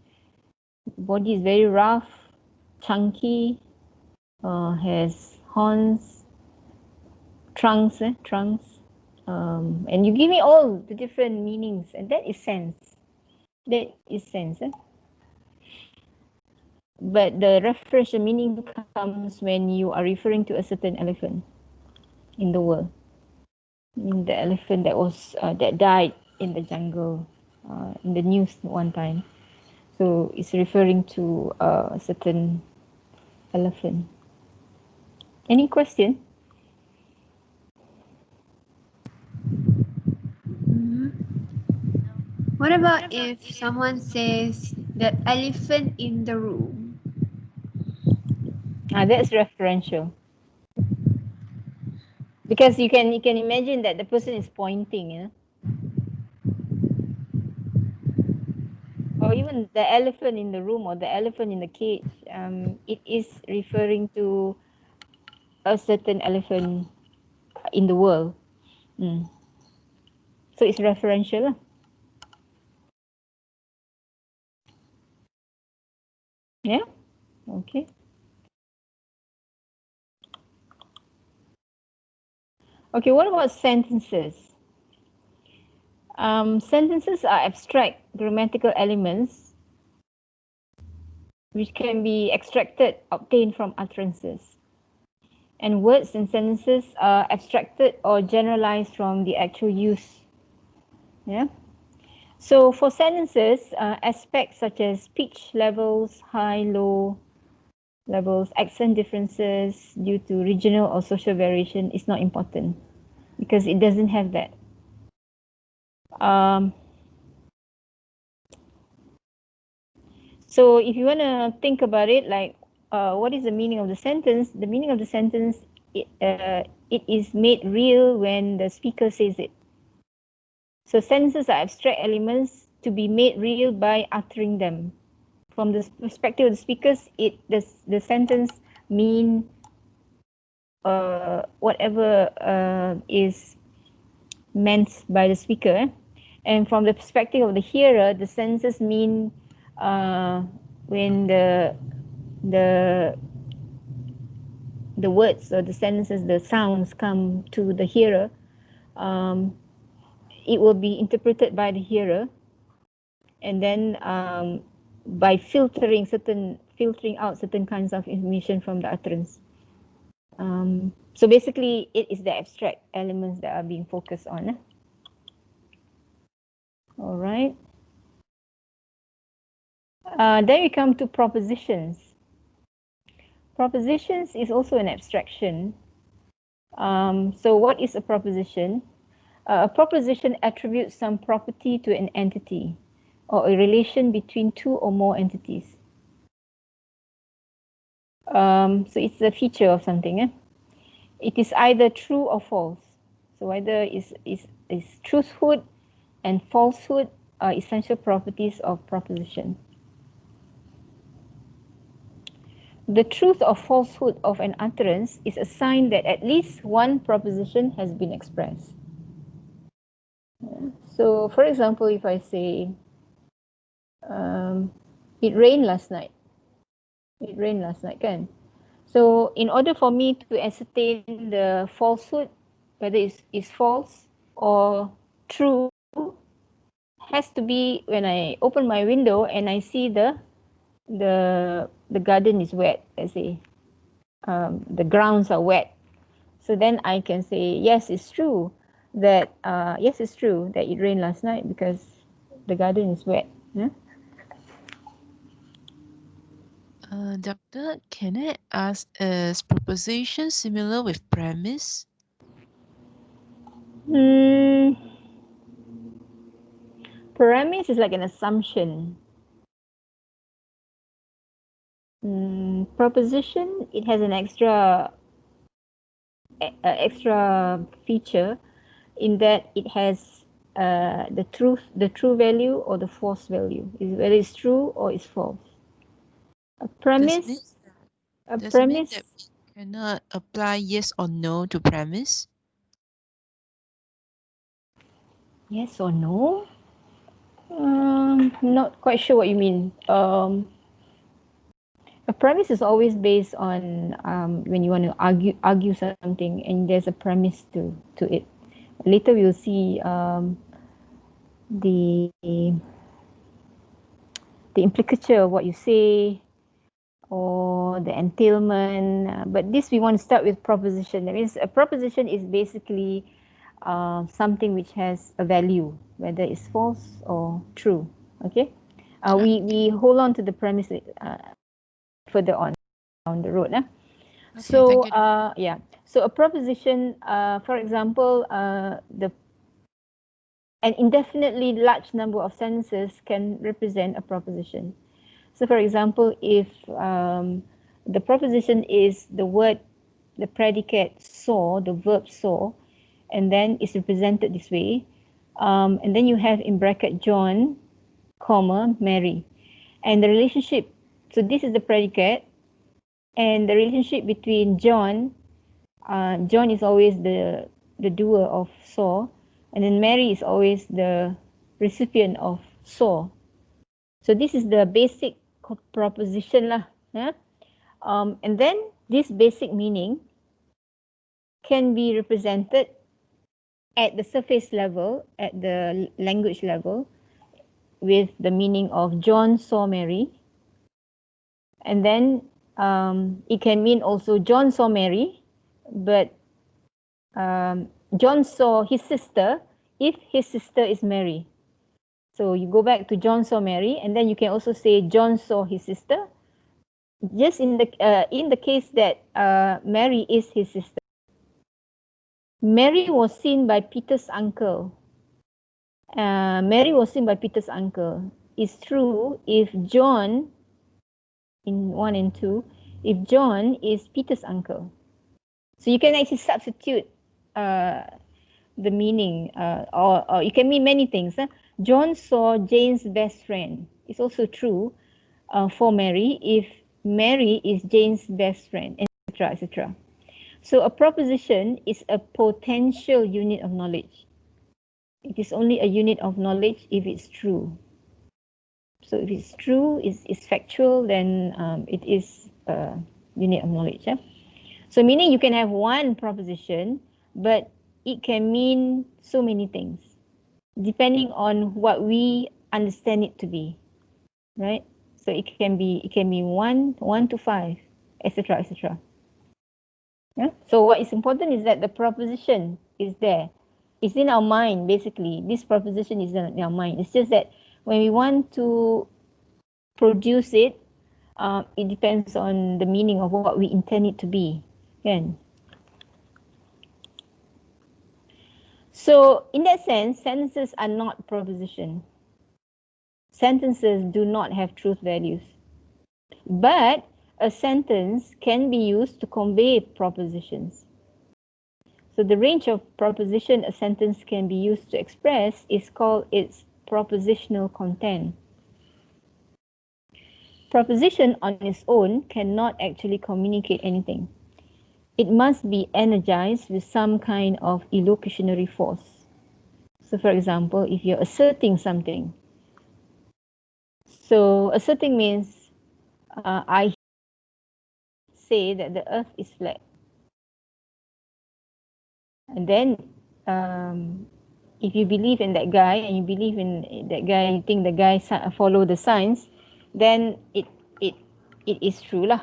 S1: Body is very rough, chunky, has horns, trunks. And you give me all the different meanings, and that is sense. That is sense. But the referential meaning comes when you are referring to a certain elephant in the world. The elephant that died in the jungle, in the news one time. So it's referring to a certain elephant. Any question?
S2: What about if someone says the elephant in the room?
S1: That's referential. Because you can imagine that the person is pointing, or even the elephant in the room or the elephant in the cage. It is referring to a certain elephant in the world. So it's referential. Yeah. Okay. Okay. What about sentences? Sentences are abstract grammatical elements which can be obtained from utterances. And words and sentences are abstracted or generalized from the actual use. Yeah. So for sentences, aspects such as pitch levels, high, low levels, accent differences due to regional or social variation is not important because it doesn't have that. So if you want to think about it, like what is the meaning of the sentence? The meaning of the sentence, it is made real when the speaker says it. So sentences are abstract elements to be made real by uttering them. From the perspective of the speakers, the sentence mean whatever is meant by the speaker. And from the perspective of the hearer, the sentences mean when the words or the sentences, the sounds come to the hearer, it will be interpreted by the hearer, and then by filtering out certain kinds of information from the utterance. So basically, it is the abstract elements that are being focused on. All right. Then we come to propositions. Propositions is also an abstraction. So what is a proposition? A proposition attributes some property to an entity or a relation between two or more entities. So it's a feature of something. It is either true or false. So either is truthhood and falsehood are essential properties of proposition. The truth or falsehood of an utterance is a sign that at least one proposition has been expressed. So, for example, if I say, it rained last night. It rained last night, kan? So, in order for me to ascertain the falsehood, whether it's false or true, has to be when I open my window and I see the garden is wet. Let's say the grounds are wet. So then I can say yes, it's true that it rained last night because the garden is wet. Yeah?
S7: Doctor, can I ask, is proposition similar with premise?
S1: Premise is like an assumption. Proposition, it has an extra feature in that it has the true value or the false value, is whether it's true or it's false. A
S7: Does
S1: premise,
S7: mean
S1: a
S7: does it mean
S1: premise,
S7: that we cannot apply yes or no to premise?
S1: yes or no? Not quite sure what you mean. A premise is always based on when you want to argue something, and there's a premise to it. Later we will see the implicature of what you say or the entailment. But this we want to start with proposition. That means a proposition is basically something which has a value, whether it's false or true. Okay. We hold on to the premise further on down the road.
S7: Okay, thank you.
S1: Yeah. So a proposition, for example, an indefinitely large number of sentences can represent a proposition. So, for example, if the proposition is the word, the predicate saw, the verb saw, and then it's represented this way, and then you have in bracket John, comma, Mary, and the relationship. So this is the predicate, and the relationship between John is always the doer of saw, and then Mary is always the recipient of saw. So this is the basic proposition lah. Yeah? And then this basic meaning can be represented at the surface level, at the language level, with the meaning of John saw Mary. And then it can mean also John saw Mary, but John saw his sister if his sister is Mary. So you go back to John saw Mary, and then you can also say John saw his sister, just in the case that Mary is his sister. Mary was seen by Peter's uncle. Mary was seen by Peter's uncle. It's true if John, in 1 and 2, if John is Peter's uncle. So you can actually substitute the meaning, or it can mean many things. John saw Jane's best friend. It's also true for Mary if Mary is Jane's best friend, etc., etc. So a proposition is a potential unit of knowledge. It is only a unit of knowledge if it's true. So if it's true, it's factual, then it is a unit of knowledge. Yeah? So meaning you can have one proposition, but it can mean so many things, depending on what we understand it to be, right? So it can be 1 to 5, etc., etc. Yeah? So what is important is that the proposition is there. It's in our mind, basically. This proposition is in our mind. It's just that when we want to produce it, it depends on the meaning of what we intend it to be. Kan? So in that sense, sentences are not proposition. Sentences do not have truth values. But a sentence can be used to convey propositions. So the range of proposition a sentence can be used to express is called its propositional content. Proposition on its own cannot actually communicate anything. It must be energized with some kind of elocutionary force. So for example, if you're asserting something, so asserting means I say that the earth is flat. And then if you believe in that guy and you believe in that guy, you think the guy follow the science, then it is true lah.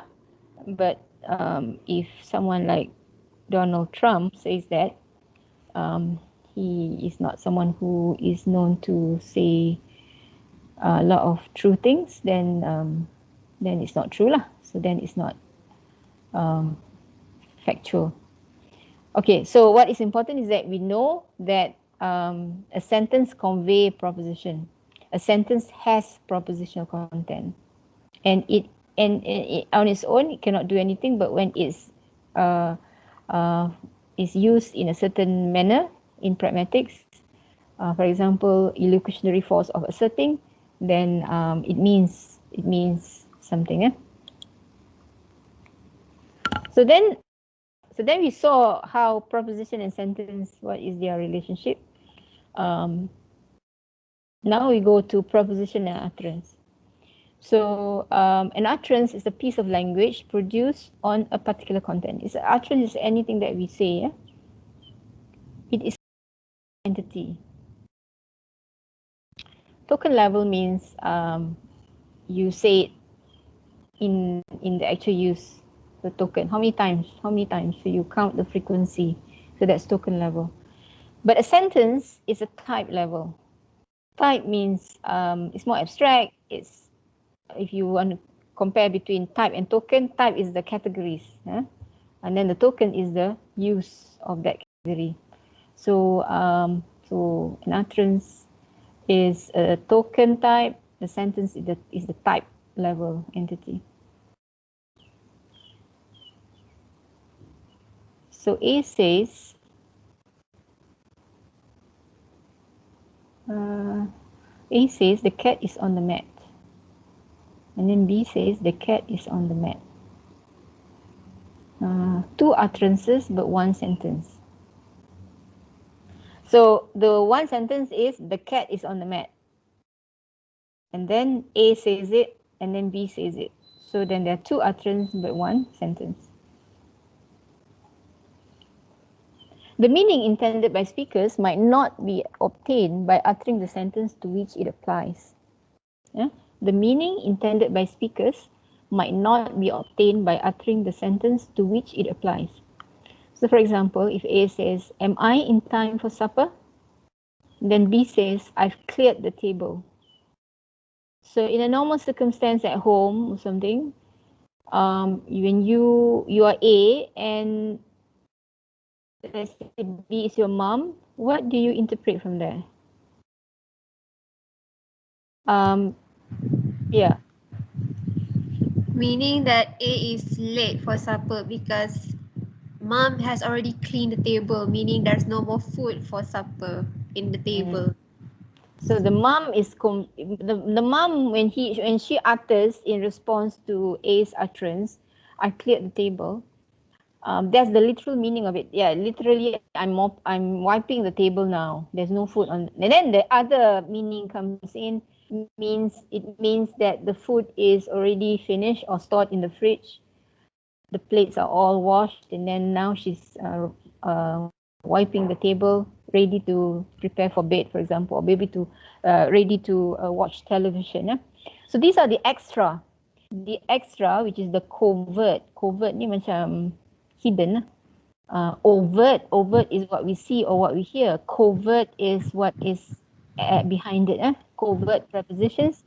S1: But if someone like Donald Trump says that, he is not someone who is known to say a lot of true things, then it's not true lah. So then it's not factual. Okay, so what is important is that we know that a sentence convey proposition. A sentence has propositional content, and it on its own it cannot do anything. But when it's is used in a certain manner, in pragmatics. For example, illocutionary force of asserting, then it means something. So then we saw how proposition and sentence, what is their relationship. Now we go to proposition and utterance. So an utterance is a piece of language produced on a particular content. Utterance is anything that we say. It is entity. Token level means you say it in the actual use. The token. How many times? So you count the frequency. So that's token level. But a sentence is a type level. Type means it's more abstract. It's, if you want to compare between type and token, type is the categories, and then the token is the use of that category. So so an utterance is a token type. The sentence is the type level entity. So A says, the cat is on the mat. And then B says the cat is on the mat. Two utterances but one sentence. So the one sentence is the cat is on the mat. And then A says it and then B says it. So then there are two utterances but one sentence. The meaning intended by speakers might not be obtained by uttering the sentence to which it applies. The meaning intended by speakers might not be obtained by uttering the sentence to which it applies. So for example, if A says, am I in time for supper? Then B says, I've cleared the table. So in a normal circumstance at home or something, when you are A and let's say B is your mom, what do you interpret from there? Yeah.
S2: Meaning that A is late for supper because mom has already cleaned the table, meaning there's no more food for supper in the table.
S1: So the mom is the mom when she utters in response to A's utterance, I cleared the table. That's the literal meaning of it. Yeah, literally, I'm wiping the table now. There's no food on. And then the other meaning comes in. It means that the food is already finished or stored in the fridge. The plates are all washed, and then now she's wiping the table, ready to prepare for bed, for example, or maybe to ready to watch television. So these are the extra. The extra, which is the covert. Covert ni macam hidden. Overt is what we see or what we hear. Covert is what is behind it. Covert prepositions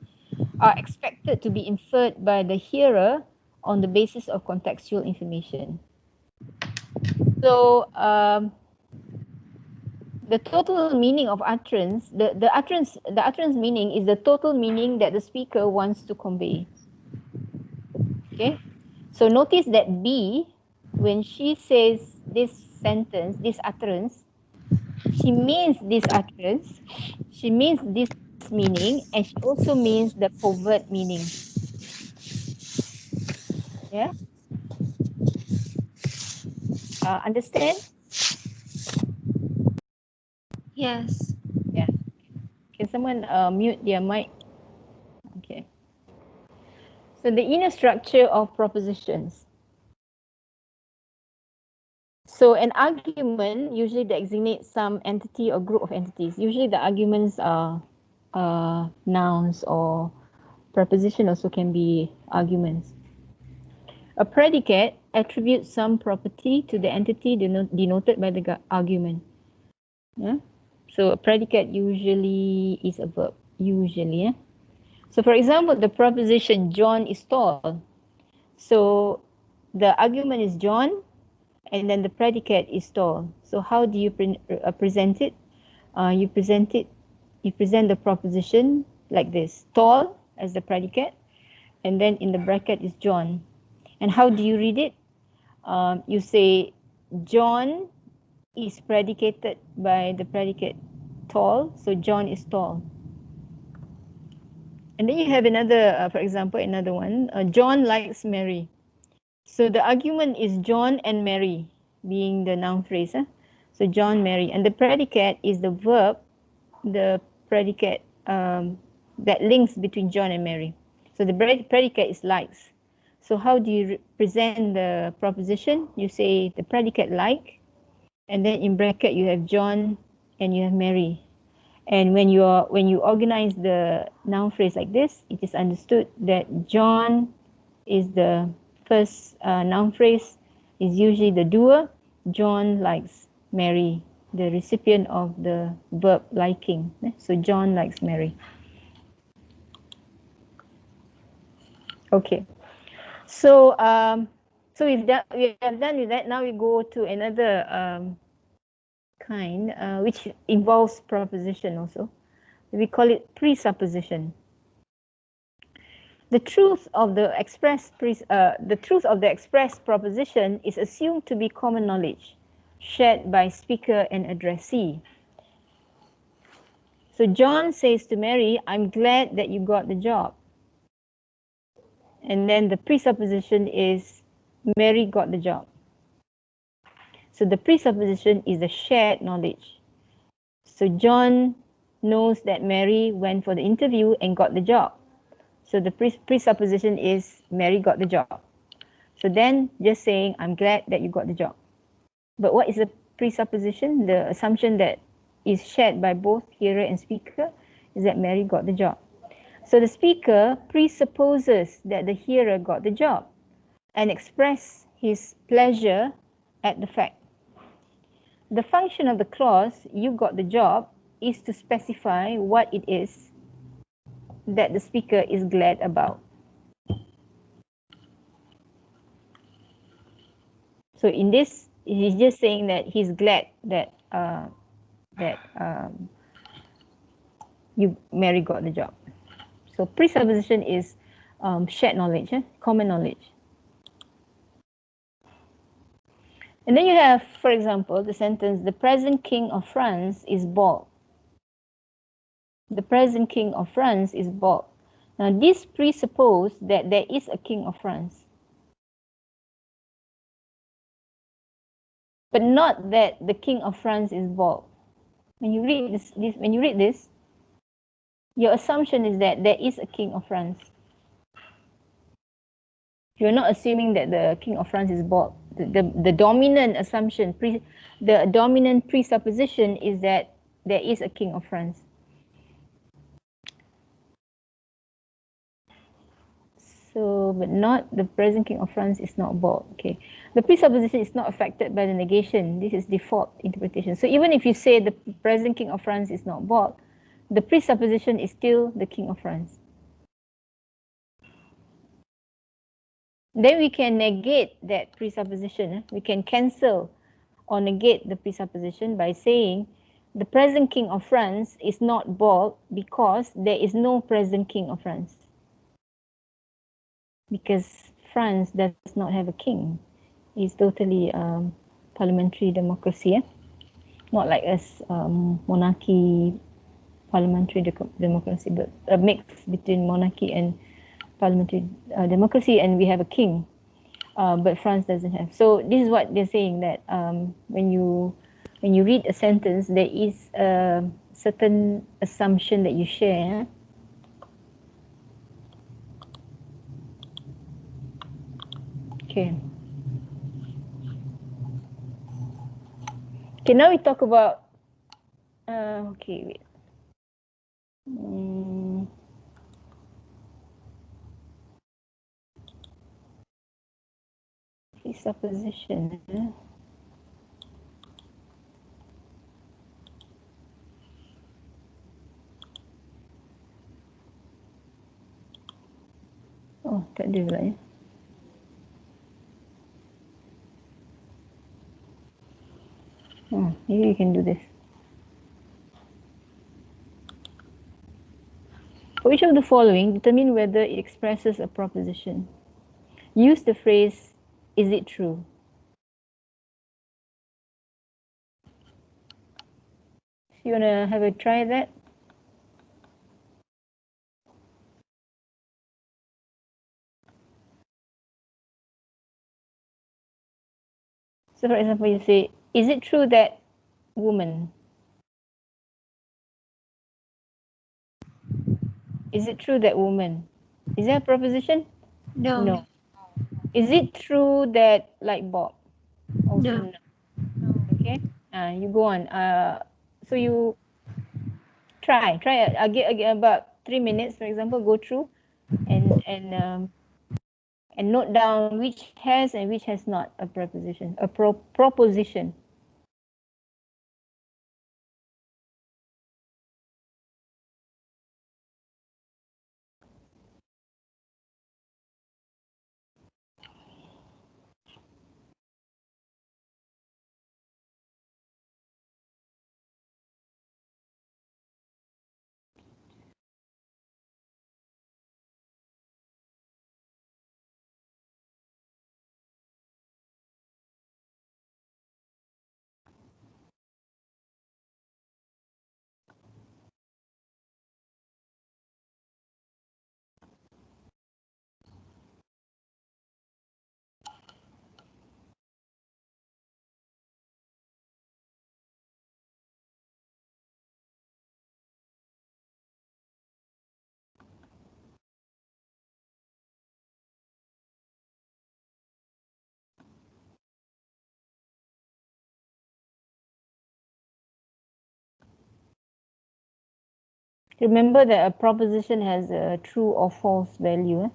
S1: are expected to be inferred by the hearer on the basis of contextual information. So the total meaning of utterance, the utterance meaning is the total meaning that the speaker wants to convey. Okay, so notice that B, when she says this sentence, this utterance, she means this utterance, she means this meaning, and she also means the covert meaning. Yeah. Understand?
S2: Yes.
S1: Yeah. Can someone mute their mic? Okay. So the inner structure of propositions. So an argument usually designates some entity or group of entities. Usually the arguments are nouns, or preposition also can be arguments. A predicate attributes some property to the entity denoted by the argument. Yeah? So a predicate usually is a verb. Usually. Yeah? So for example, the proposition John is tall. So the argument is John, and then the predicate is tall. So how do you present it? You present the proposition like this: tall as the predicate, and then in the bracket is John. And how do you read it? You say John is predicated by the predicate tall, so John is tall. And then you have another, for example, another one, John likes Mary. So the argument is John and Mary being the noun phrase. So John, Mary, and the predicate is the verb, the predicate that links between John and Mary. So the predicate is likes. So how do you present the proposition? You say the predicate like, and then in bracket you have John and you have Mary. And when you organize the noun phrase like this, it is understood that John is the first noun phrase, is usually the doer. John likes Mary, the recipient of the verb liking. So John likes Mary. Okay. So we have done with that. Now we go to another kind which involves proposition also. We call it presupposition. The truth of the express proposition is assumed to be common knowledge, shared by speaker and addressee. So John says to Mary, "I'm glad that you got the job." And then the presupposition is Mary got the job. So the presupposition is the shared knowledge. So John knows that Mary went for the interview and got the job. So the presupposition is Mary got the job. So then just saying, "I'm glad that you got the job." But what is the presupposition? The assumption that is shared by both hearer and speaker is that Mary got the job. So the speaker presupposes that the hearer got the job and express his pleasure at the fact. The function of the clause, "you got the job," is to specify what it is that the speaker is glad about. So in this, he's just saying that he's glad that Mary got the job. So presupposition is shared knowledge, common knowledge. And then you have, for example, the sentence, "The present king of France is bald." The present king of France is bald. Now this presupposes that there is a king of France, but not that the king of France is bald. When you read this, your assumption is that there is a king of France. You're not assuming that the king of France is bald. The dominant assumption, the dominant presupposition is that there is a king of France. So, but not the present king of France is not bald. Okay, the presupposition is not affected by the negation. This is default interpretation. So even if you say the present king of France is not bald, the presupposition is still the king of France. Then we can negate that presupposition. We can cancel or negate the presupposition by saying the present king of France is not bald because there is no present king of France. Because France does not have a king. It's totally parliamentary democracy. Not like us, monarchy, parliamentary democracy, but a mix between monarchy and parliamentary democracy, and we have a king. But France doesn't have. So this is what they're saying, that when you read a sentence, there is a certain assumption that you share. Okay. Okay, now we talk about. Okay, wait. Presupposition. Oh, tak ada pula ya. Oh, maybe you can do this. For each of the following, determine whether it expresses a proposition. Use the phrase, "Is it true?" You wanna have a try at that? So for example, you say, is it true that woman? Is it true that woman? Is that a proposition?
S2: No.
S1: Is it true that light bulb? Also
S2: No.
S1: Okay. You go on. So you try. I'll get about 3 minutes, for example, go through and note down which has and which has not a preposition, a proposition. Remember that a proposition has a true or false value.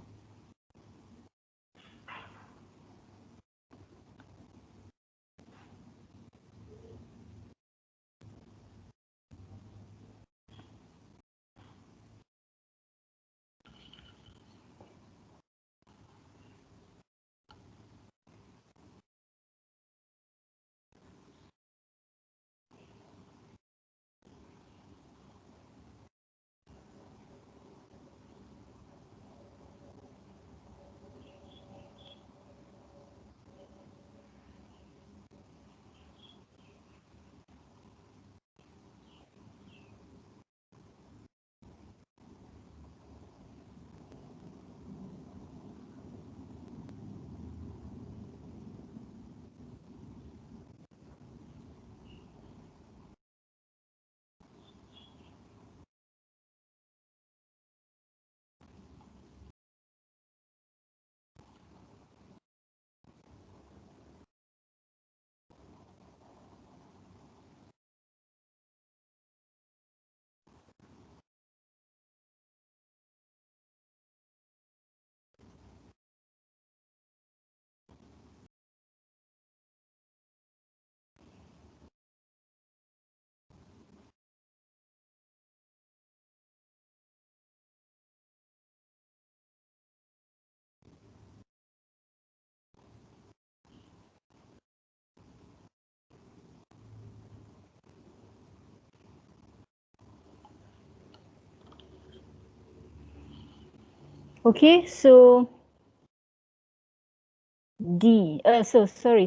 S1: Okay, so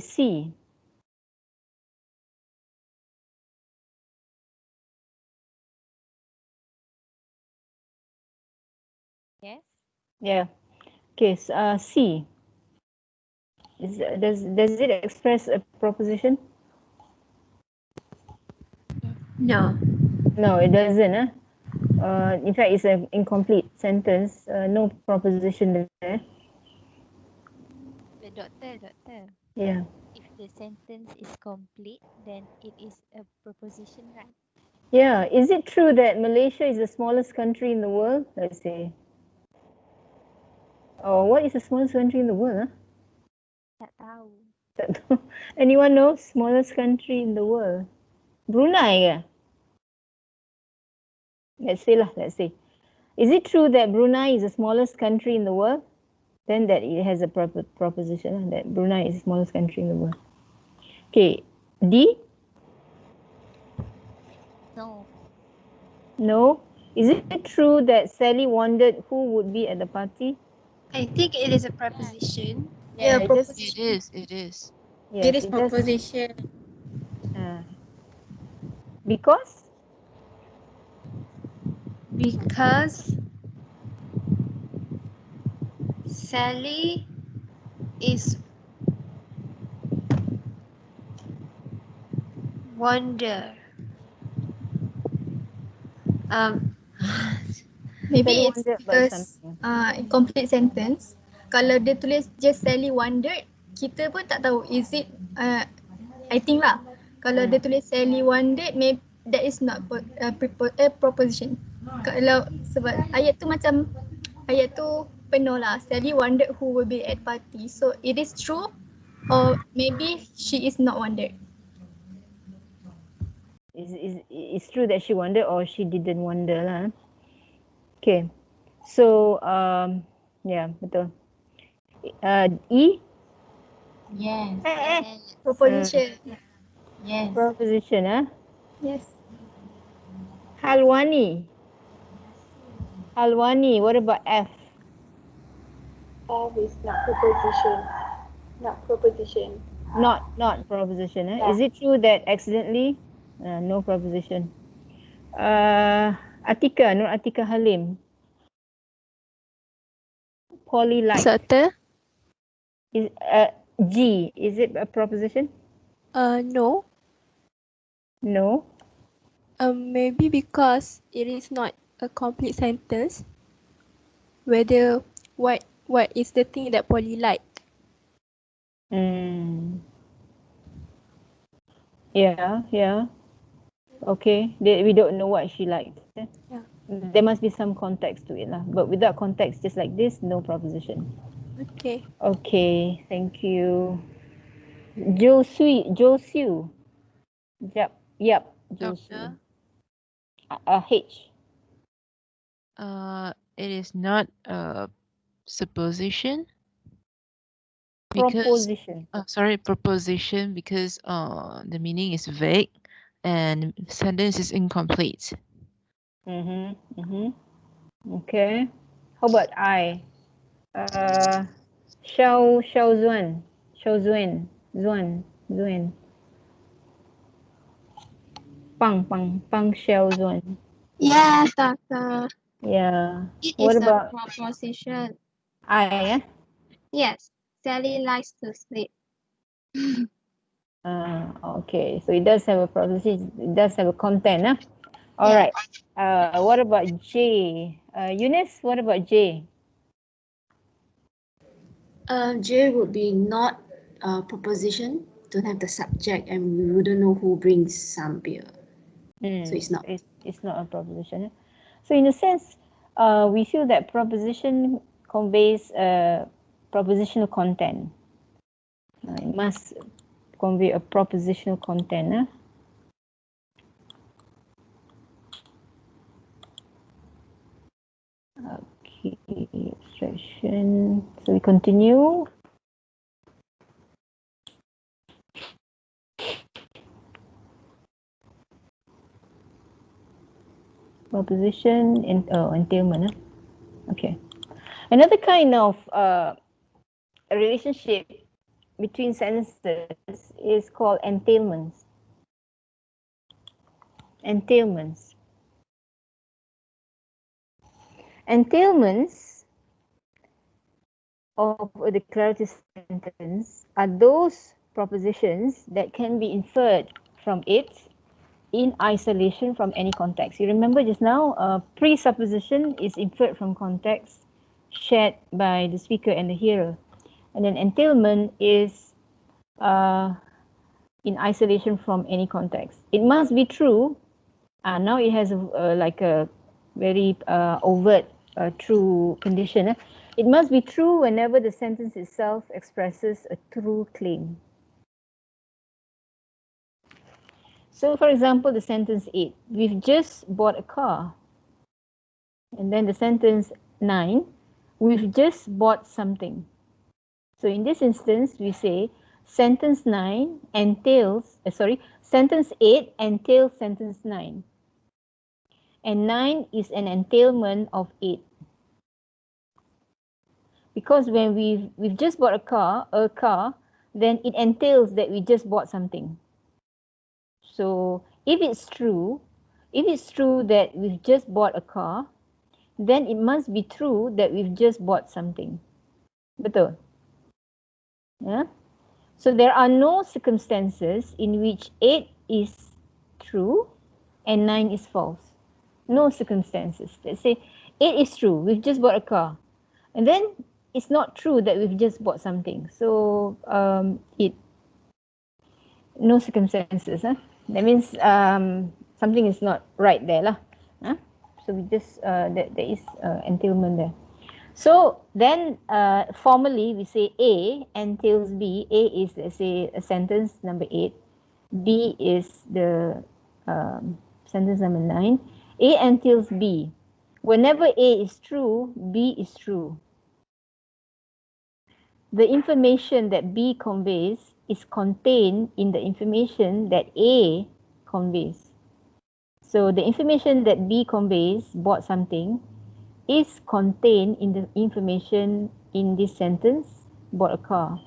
S1: C.
S4: Yes.
S1: Yeah. Okay, so, C. Does it express a proposition?
S2: No.
S1: No, it doesn't. In fact, it's an incomplete sentence. No proposition there.
S4: But doctor,
S1: Yeah.
S4: if the sentence is complete, then it is a proposition, right?
S1: Yeah. Is it true that Malaysia is the smallest country in the world? Let's say. Oh, what is the smallest country in the world?
S4: Tak tahu.
S1: Anyone know smallest country in the world? Brunei ke? Let's say. Is it true that Brunei is the smallest country in the world? Then that it has a proposition that Brunei is the smallest country in the world. Okay. D?
S4: No.
S1: No. Is it true that Sally wondered who would be at the party?
S2: I think it is a preposition.
S5: Yeah,
S1: it does.
S7: It is. It is.
S1: Yes,
S5: it is
S1: it does.
S5: proposition.
S1: Because?
S2: Because Sally is wonder.
S5: Maybe
S1: Sally
S5: it's
S1: wondered about
S5: because
S1: something.
S5: complete sentence. Kalau dia tulis just Sally wondered, kita pun tak tahu is it I think lah. Kalau dia tulis Sally wondered, maybe that is not a proposition. Kalau sebab ayat tu macam ayat tu penuh lah. Sally wondered who will be at party. So it is true or maybe she is not wondered.
S1: It's true that she wondered or she didn't wonder lah. Okay. So yeah, betul. E
S4: Yes.
S5: Proposition.
S4: Yes.
S1: proposition
S5: Yes.
S1: Halwani. Halwani, what about F?
S3: F is not proposition. Not proposition.
S1: Not proposition.
S3: Yeah.
S1: Is it true that accidentally? No proposition. Atika, Nur Atika Halim. Polylite.
S8: Serta?
S1: Is G, is it a proposition?
S8: No.
S1: No.
S8: Maybe because it is not a complete sentence. Whether what is the thing that Polly like?
S1: Yeah. Okay. We don't know what she liked.
S8: Yeah.
S1: There must be some context to it lah. But without context, just like this, no proposition.
S8: Okay.
S1: Okay. Thank you. Josiu. Yep. Josiu. H.
S7: It is not a supposition.
S1: Proposition.
S7: Proposition because the meaning is vague and sentence is incomplete.
S1: Okay. How about I? Zuan. Pang Xiao Zuan.
S2: Yes, doctor.
S1: Yeah.
S2: It
S1: What
S2: is
S1: about
S2: a proposition.
S1: I?
S2: Yes, Sally likes to sleep.
S1: Okay. So it does have a proposition. It does have a content. All
S2: Yeah.
S1: right. What about J? Eunice, what about J?
S9: J would be not a proposition, don't have the subject, and we wouldn't know who brings some beer. So it's not.
S1: It's not a proposition. So in a sense, we feel that proposition conveys propositional content. It must convey a propositional content. Okay, abstraction. So we continue. Proposition and entailment. Okay. Another kind of relationship between sentences is called entailments. Entailments of a declarative sentence are those propositions that can be inferred from it in isolation from any context. You remember just now, presupposition is inferred from context shared by the speaker and the hearer. And then entailment is in isolation from any context. It must be true. Now it has like a very overt true condition. It must be true whenever the sentence itself expresses a true claim. So for example, the sentence 8, we've just bought a car. And then the sentence 9, we've just bought something. So in this instance, we say sentence 9 entails, sentence 8 entails sentence 9. And 9 is an entailment of 8. Because when we've just bought a car, then it entails that we just bought something. So if it's true, if it's true that we've just bought a car, then it must be true that we've just bought something. Betul? Yeah? So there are no circumstances in which 8 is true and 9 is false. No circumstances. Let's say 8 is true, we've just bought a car. And then it's not true that we've just bought something. So no circumstances. That means something is not right there lah. So we just there is entailment there. So then formally we say A entails B. A is, let's say, a sentence number 8. B is the sentence number 9. A entails B. Whenever A is true, B is true. The information that B conveys is contained in the information that A conveys. So the information that B conveys, bought something, is contained in the information in this sentence, bought a car.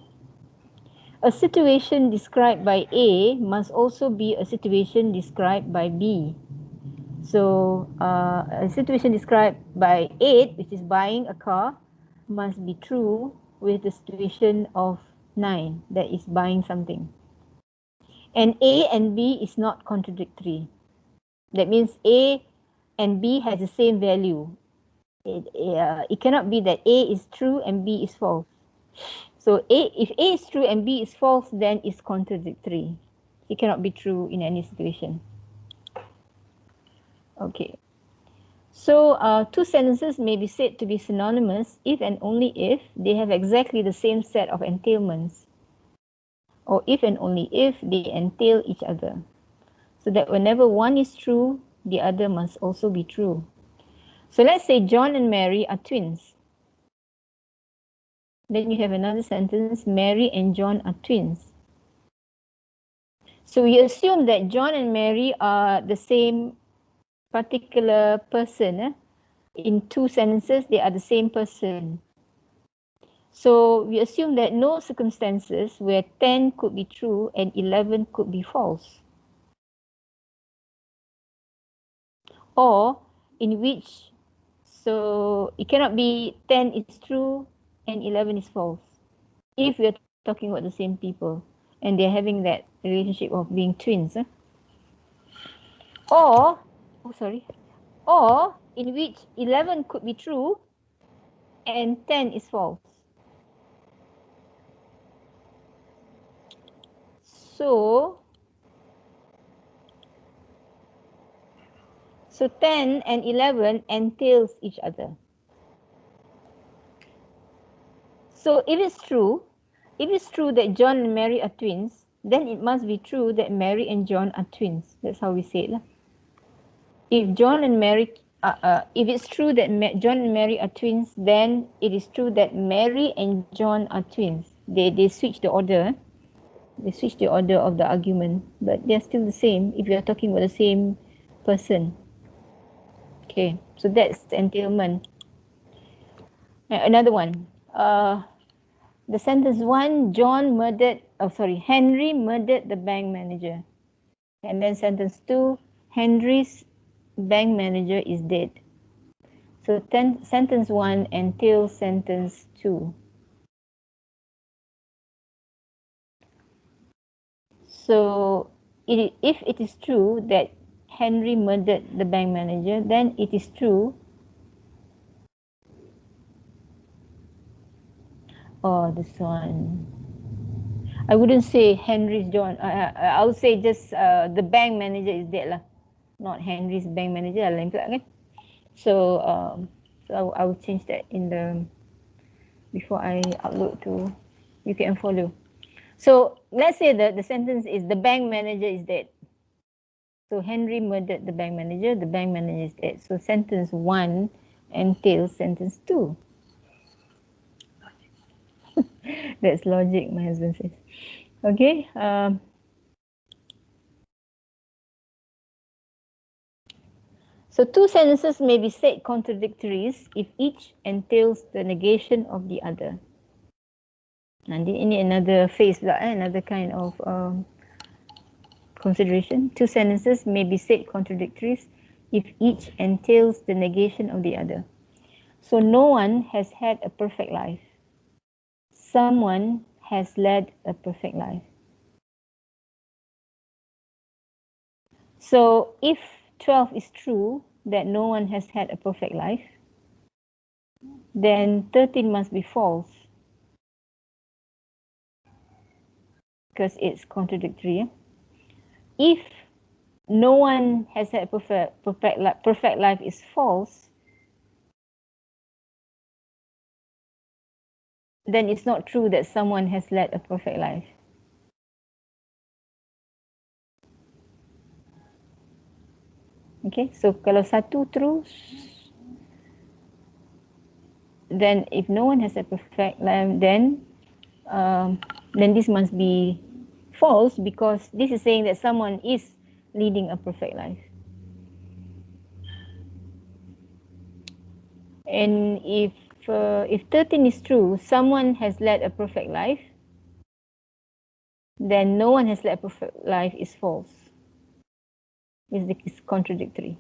S1: A situation described by A must also be a situation described by B. So a situation described by 8, which is buying a car, must be true with the situation of 9, that is buying something. And A and B is not contradictory. That means A and B has the same value. It cannot be that A is true and B is false. So if A is true and B is false, then it's contradictory. It cannot be true in any situation. Okay. So two sentences may be said to be synonymous if and only if they have exactly the same set of entailments, or if and only if they entail each other. So that whenever one is true, the other must also be true. So let's say John and Mary are twins. Then you have another sentence, Mary and John are twins. So we assume that John and Mary are the same particular person. In two sentences, they are the same person. So we assume that no circumstances where 10 could be true and 11 could be false. Or in which, so it cannot be 10 is true and 11 is false. If we are talking about the same people and they're having that relationship of being twins. Or in which 11 could be true and 10 is false. So 10 and 11 entails each other. So if it's true that John and Mary are twins, then it must be true that Mary and John are twins. That's how we say it. If John and Mary, if it's true that John and Mary are twins, then it is true that Mary and John are twins. They switch the order. They switch the order of the argument, but they're still the same if you're talking about the same person. Okay, so that's entailment. Another one. The sentence 1, Henry murdered the bank manager. And then sentence 2, Henry's bank manager is dead. So sentence 1 entails sentence 2. So if it is true that Henry murdered the bank manager, then it is true. Oh, this one. I wouldn't say Henry's John. I would say just the bank manager is dead lah. Not Henry's bank manager. Lain pula kan? So I will change that in the before I upload to you can follow. So let's say the sentence is the bank manager is dead. So Henry murdered the bank manager. The bank manager is dead. So sentence 1 entails sentence 2. That's logic, my husband says. Okay. So two sentences may be said contradictories if each entails the negation of the other. Nanti ini another phase pula, another kind of consideration. Two sentences may be said contradictories if each entails the negation of the other. So no one has had a perfect life. Someone has led a perfect life. So if 12 is true, that no one has had a perfect life, then 13 must be false, because it's contradictory. If no one has had a perfect life is false, then it's not true that someone has led a perfect life. Okay, so kalau satu true, then if no one has a perfect life, then this must be false, because this is saying that someone is leading a perfect life. And if 13 is true, someone has led a perfect life, then no one has led a perfect life is false. It's contradictory.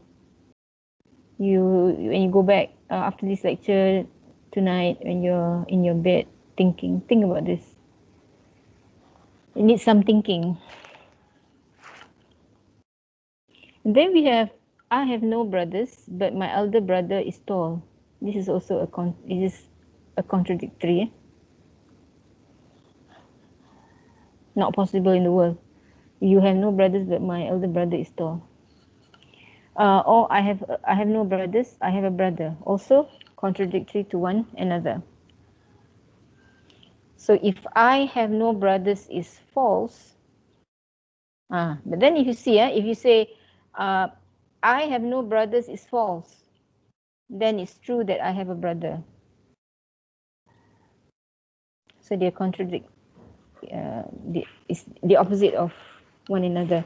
S1: When you go back after this lecture tonight, when you're in your bed think about this. It needs some thinking. And then we have, I have no brothers, but my elder brother is tall. This is also a contradictory. Not possible in the world. You have no brothers, but my elder brother is tall. Or I have no brothers, I have a brother. Also contradictory to one another. So if I have no brothers is false. But then if you say I have no brothers is false, then it's true that I have a brother. So they contradict. It's the opposite of one another.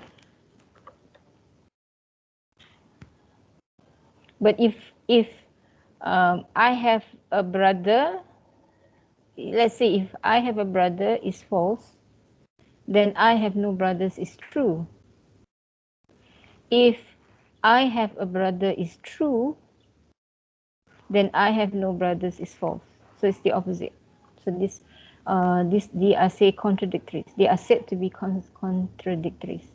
S1: But if I have a brother, let's say if I have a brother is false, then I have no brothers is true. If I have a brother is true, then I have no brothers is false. So it's the opposite. So they are say contradictories. They are said to be contradictories,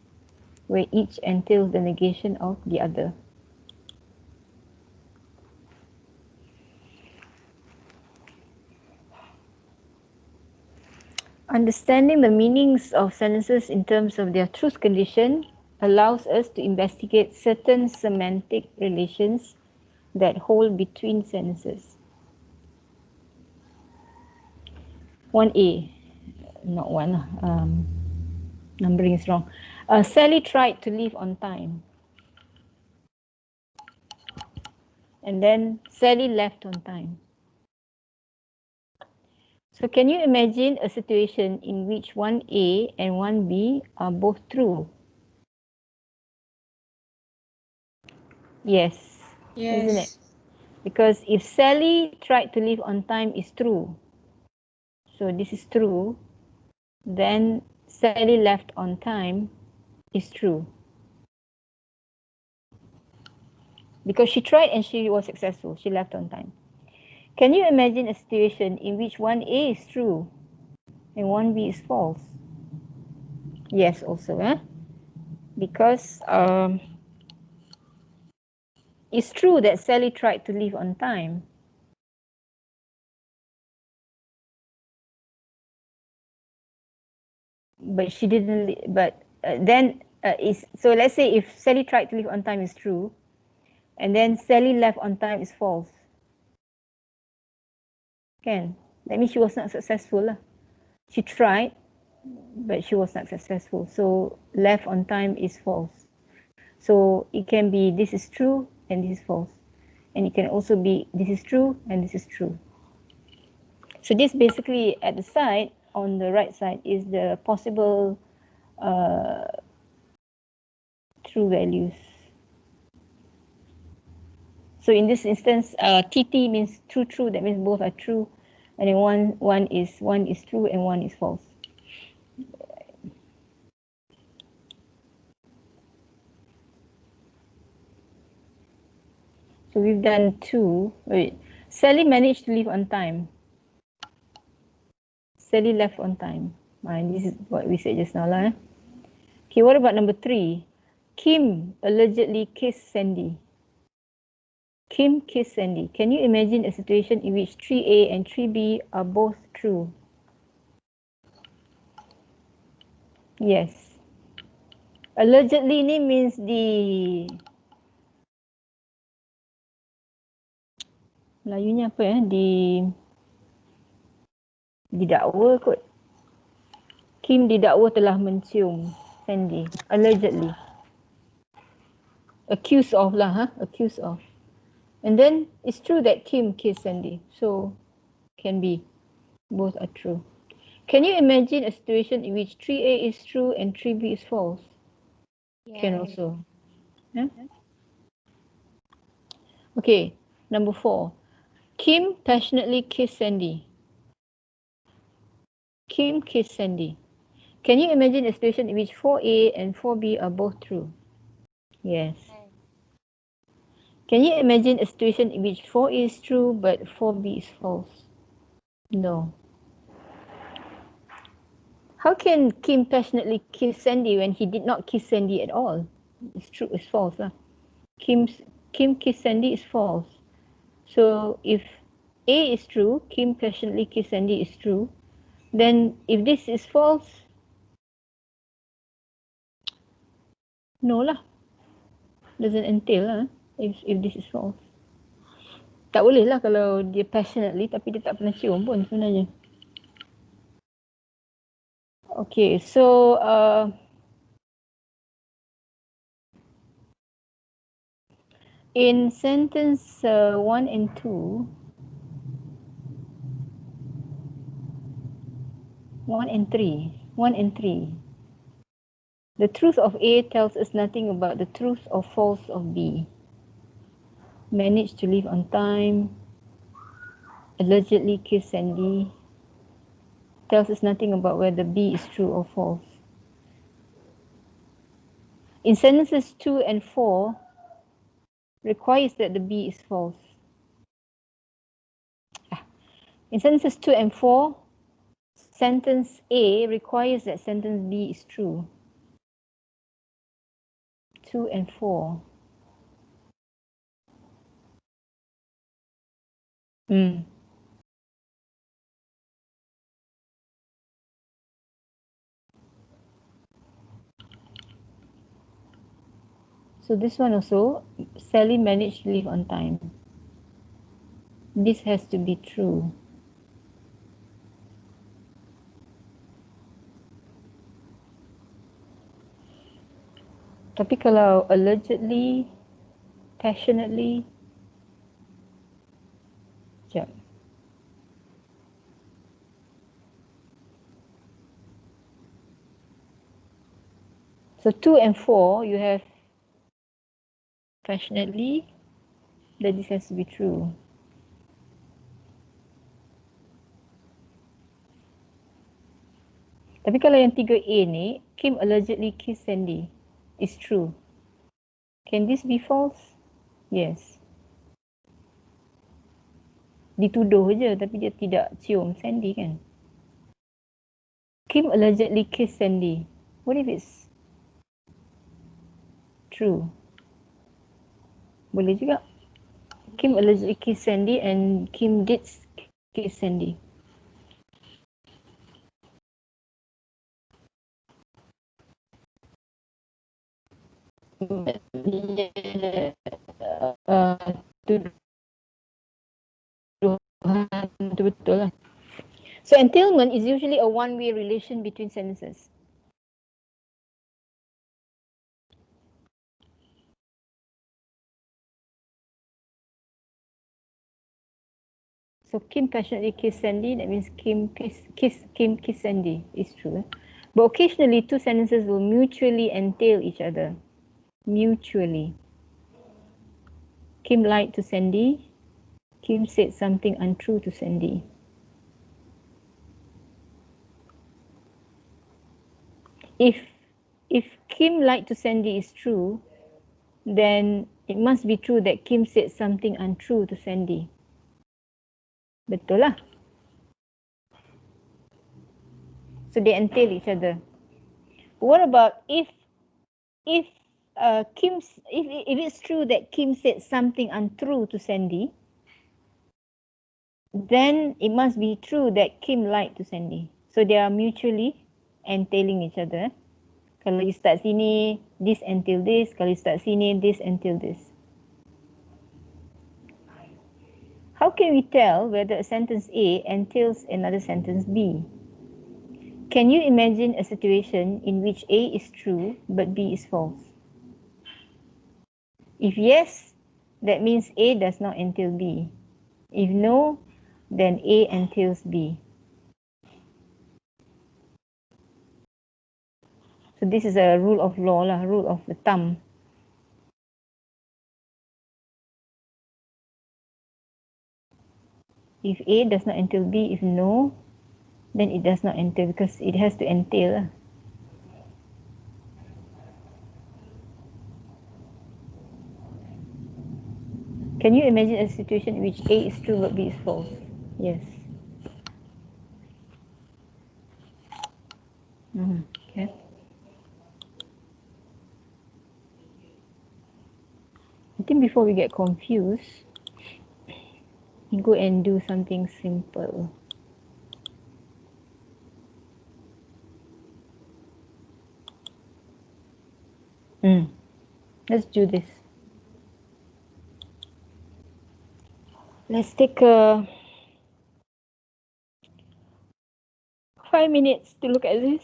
S1: where each entails the negation of the other. Understanding the meanings of sentences in terms of their truth condition allows us to investigate certain semantic relations that hold between sentences. 1A, not one, numbering is wrong. Sally tried to leave on time. And then Sally left on time. So can you imagine a situation in which 1A and 1B are both true? Yes, isn't it? Because if Sally tried to leave on time is true, so this is true, then Sally left on time is true. Because she tried and she was successful, she left on time. Can you imagine a situation in which 1A is true and 1B is false? Yes, also, because it's true that Sally tried to leave on time. But she didn't, but so let's say if Sally tried to leave on time is true, and then Sally left on time is false. Can? That means she was not successful. She tried, but she was not successful. So left on time is false. So it can be this is true and this is false. And it can also be this is true and this is true. So this basically at the side, on the right side, is the possible true values. So in this instance, TT means true. That means both are true, and then one is true and one is false. So we've done 2. Wait, Sally managed to leave on time. Sally left on time. This is what we said just now lah. Okay, what about number 3? Kim allegedly kissed Sandy. Kim kissed Sandy. Can you imagine a situation in which 3A and 3B are both true? Yes. Allegedly ni means Melayunya apa didakwa kot. Kim didakwa telah mencium Sandy. Allegedly. Accused of lah, accused of. And then it's true that Kim kissed Sandy. So can be. Both are true. Can you imagine a situation in which 3A is true and 3B is false?
S4: Yeah.
S1: Can also. Yeah? Okay, number 4. Kim passionately kissed Sandy. Kim kissed Sandy. Can you imagine a situation in which 4A and 4B are both true? Yes. Can you imagine a situation in which 4A is true but 4B is false? No. How can Kim passionately kiss Sandy when he did not kiss Sandy at all? It's true, it's false. Kim kissed Sandy is false. So if A is true, Kim passionately kissed Sandy is true, then if this is false, no lah. Doesn't entail lah if this is false. Tak boleh lah kalau dia passionately tapi dia tak pernah cium pun sebenarnya. Okay, so in sentence 1 and 2, 1 and 3, the truth of A tells us nothing about the truth or false of B. Managed to leave on time, allegedly kissed Sandy, tells us nothing about whether B is true or false. In sentences 2 and 4, requires that the B is false. In sentences 2 and 4, sentence A requires that sentence B is true. 2 and 4. So this one also, Sally managed to leave on time. This has to be true. Tapi kalau allegedly, passionately, sekejap. So 2 and 4, you have passionately, then this has to be true. Tapi kalau yang 3A ni, Kim allegedly kissed Sandy, is true. Can this be false? Yes. Dituduh je tapi dia tidak cium Sandy kan. Kim allegedly kissed Sandy. What if it's true? Boleh juga. Kim allegedly kissed Sandy and Kim did kiss Sandy. Betul lah. So entailment is usually a one-way relation between sentences. So Kim passionately kissed Sandy, that means Kim kissed Sandy, is true. But occasionally two sentences will mutually entail each other. Mutually. Kim lied to Sandy. Kim said something untrue to Sandy. If Kim lied to Sandy is true, then it must be true that Kim said something untrue to Sandy. Betul lah. So they entail each other. What about if if it's true that Kim said something untrue to Sandy, then it must be true that Kim lied to Sandy. So they are mutually entailing each other. Kalau you start sini, this entail this. Kalau you start sini, this entail this. How can we tell whether a sentence A entails another sentence B? Can you imagine a situation in which A is true but B is false? If yes, that means A does not entail B. If no, then A entails B. So this is a rule of law lah, rule of the thumb. If A does not entail B, if no, then it does not entail because it has to entail. Can you imagine a situation in which A is true but B is false? Yes. Okay. I think before we get confused, we go and do something simple. Let's do this. Let's take 5 minutes to look at this.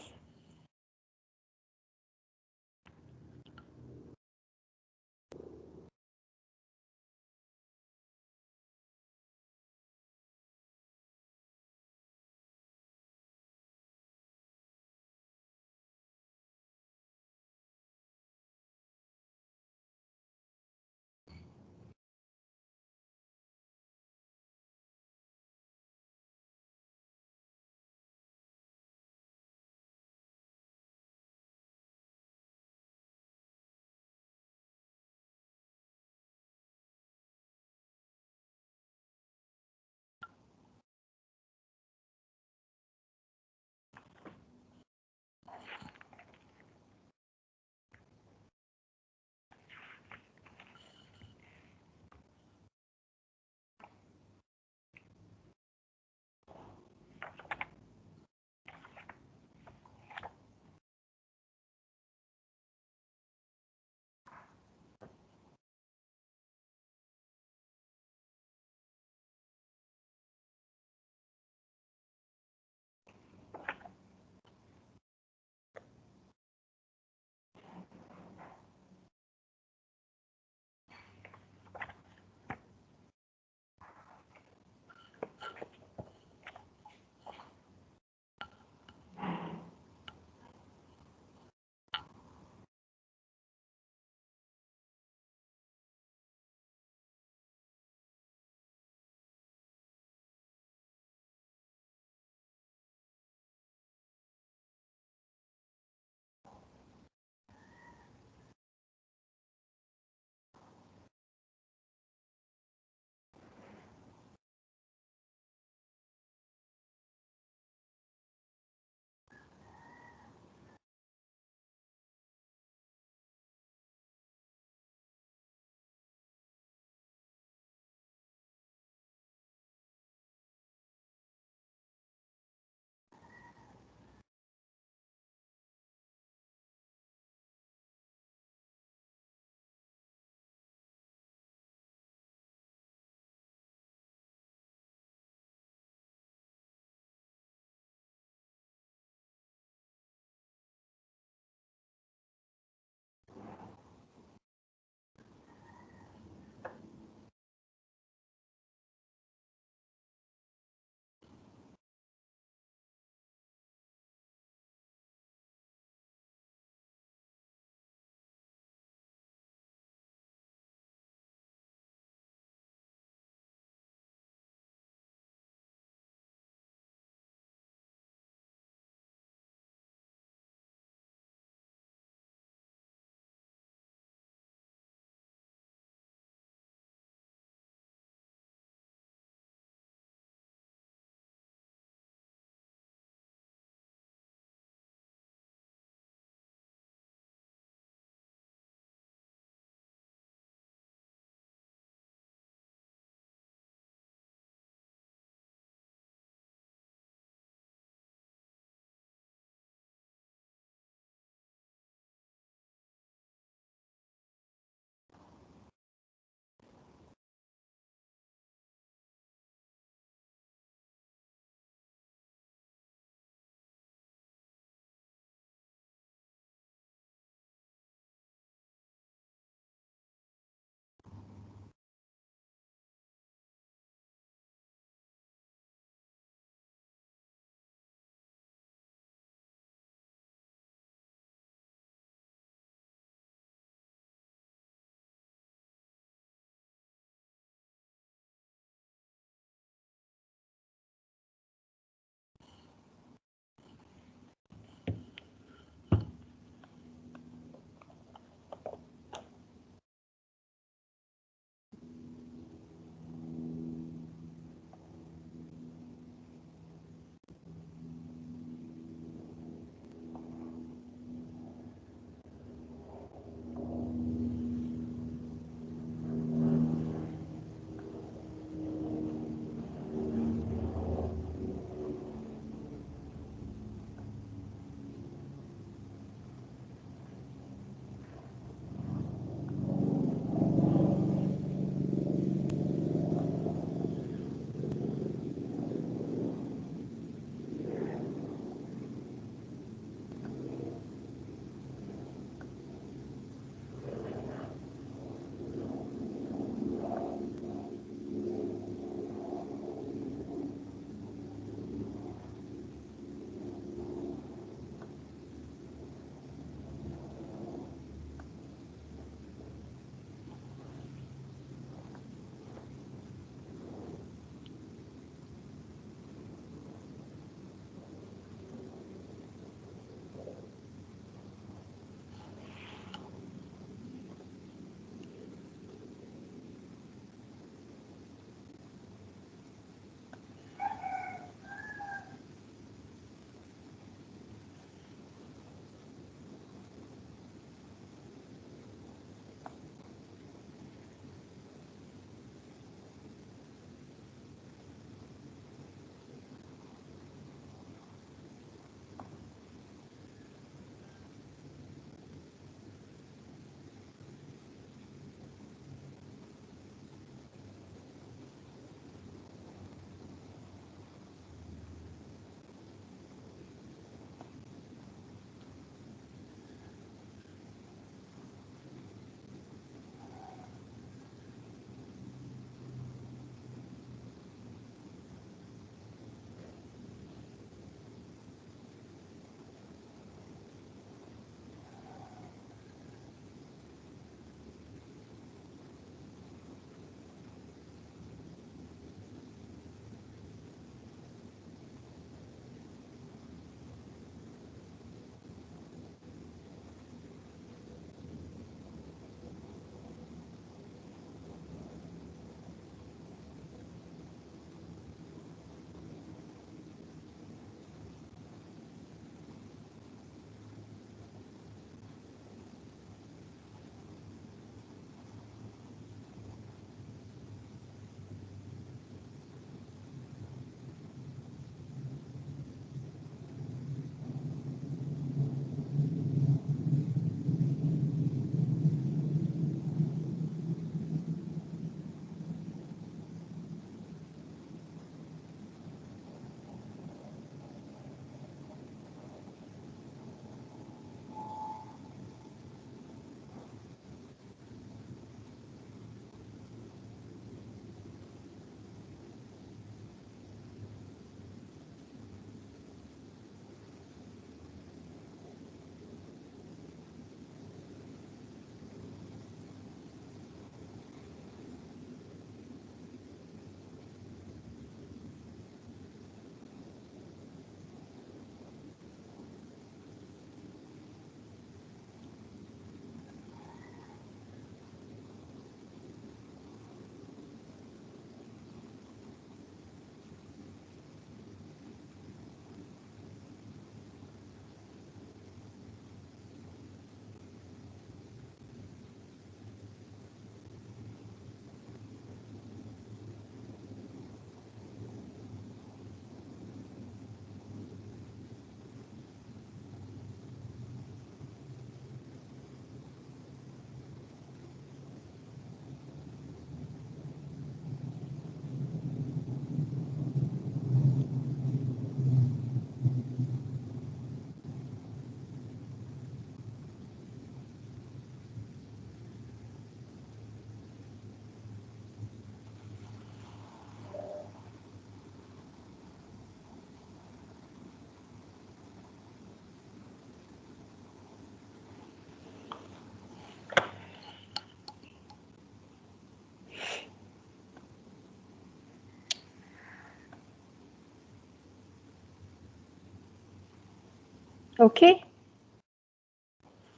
S1: Okay.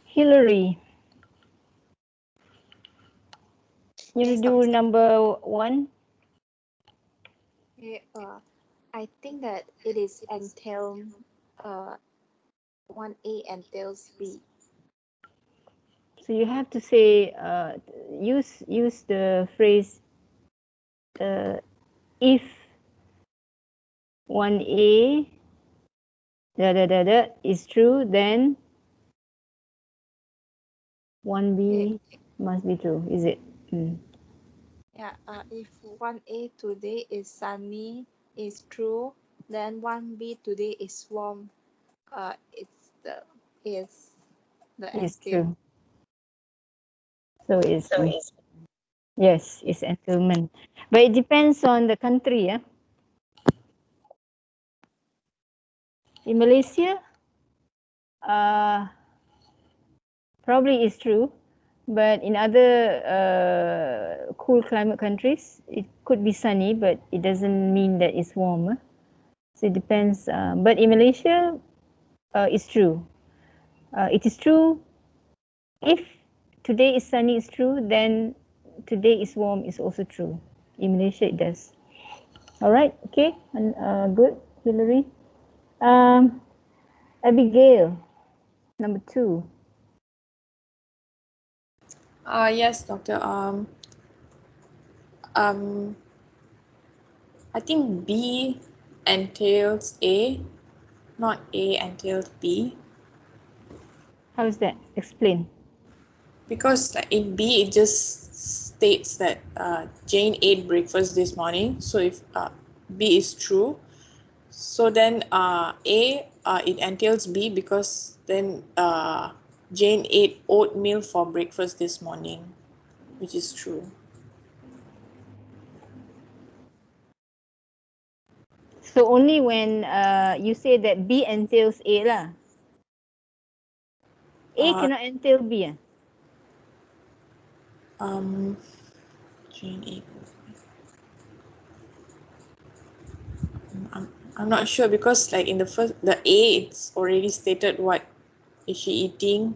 S1: Hillary, you
S10: Yes,
S1: do
S10: Doctor.
S1: number 1.
S10: Okay, I think that it is entail, uh, 1A entails B.
S1: So you have to say, use the phrase, if 1A is true, then 1B must be true, is it?
S10: Yeah, if 1A today is sunny is true, then 1B today is warm. It's the
S1: It's
S10: entail.
S1: true. So it's yes, it's entailment. But it depends on the country, yeah. In Malaysia, probably it's true, but in other cool climate countries, it could be sunny, but it doesn't mean that it's warm. So it depends. But in Malaysia, it's true. It is true. If today is sunny, it's true. Then today is warm is also true. In Malaysia, it does. All right. Okay. And good, Hillary. Abigail, number 2.
S3: Yes, Doctor. I think B entails A, not A entails B.
S1: How is that? Explain.
S3: Because like in B, it just states that Jane ate breakfast this morning. So if B is true, so then A, it entails B because then Jane ate oatmeal for breakfast this morning, which is true.
S1: So only when you say that B entails A lah. A cannot entail B.
S3: Jane ate. I'm not sure because like in the A, it's already stated what is she eating.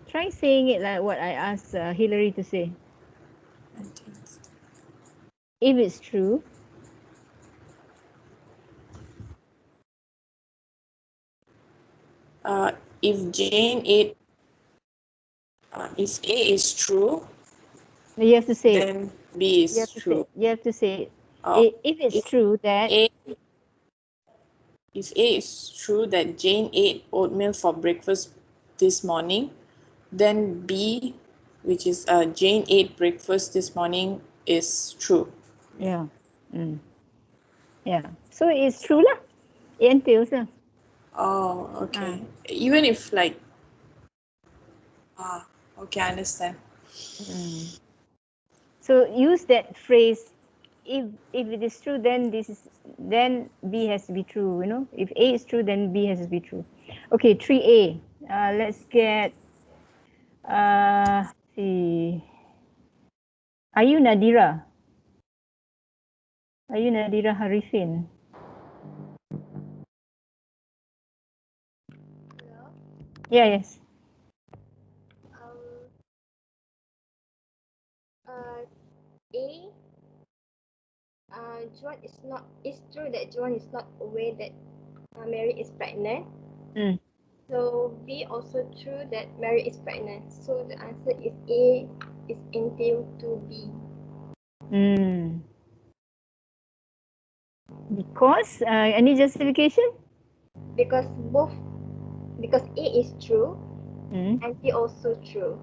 S1: Try saying it like what I asked Hillary to say. If it's true,
S3: If Jane ate, if A is true,
S1: you have to say
S3: then B
S1: you
S3: is
S1: have to
S3: true.
S1: say you have to say
S3: Uh,
S1: if it's
S3: if
S1: true that
S3: A, if A is true that Jane ate oatmeal for breakfast this morning, then B, which is Jane ate breakfast this morning, is true.
S1: yeah. Yeah. So it's true lah. It entails lah.
S3: Oh, okay. Even if like, okay, I understand.
S1: So use that phrase. If it is true, then B has to be true. You know, if A is true, then B has to be true. Okay, 3A. Let's get. See. Are you Nadira? Are you Nadira Harifin?
S5: Hello.
S1: Yeah. Yes.
S5: A. John is not. It's true that John is not aware that Mary is pregnant. So B also true that Mary is pregnant. So the answer is A is entailed to B.
S1: Because any justification?
S5: Because A is true and B also true.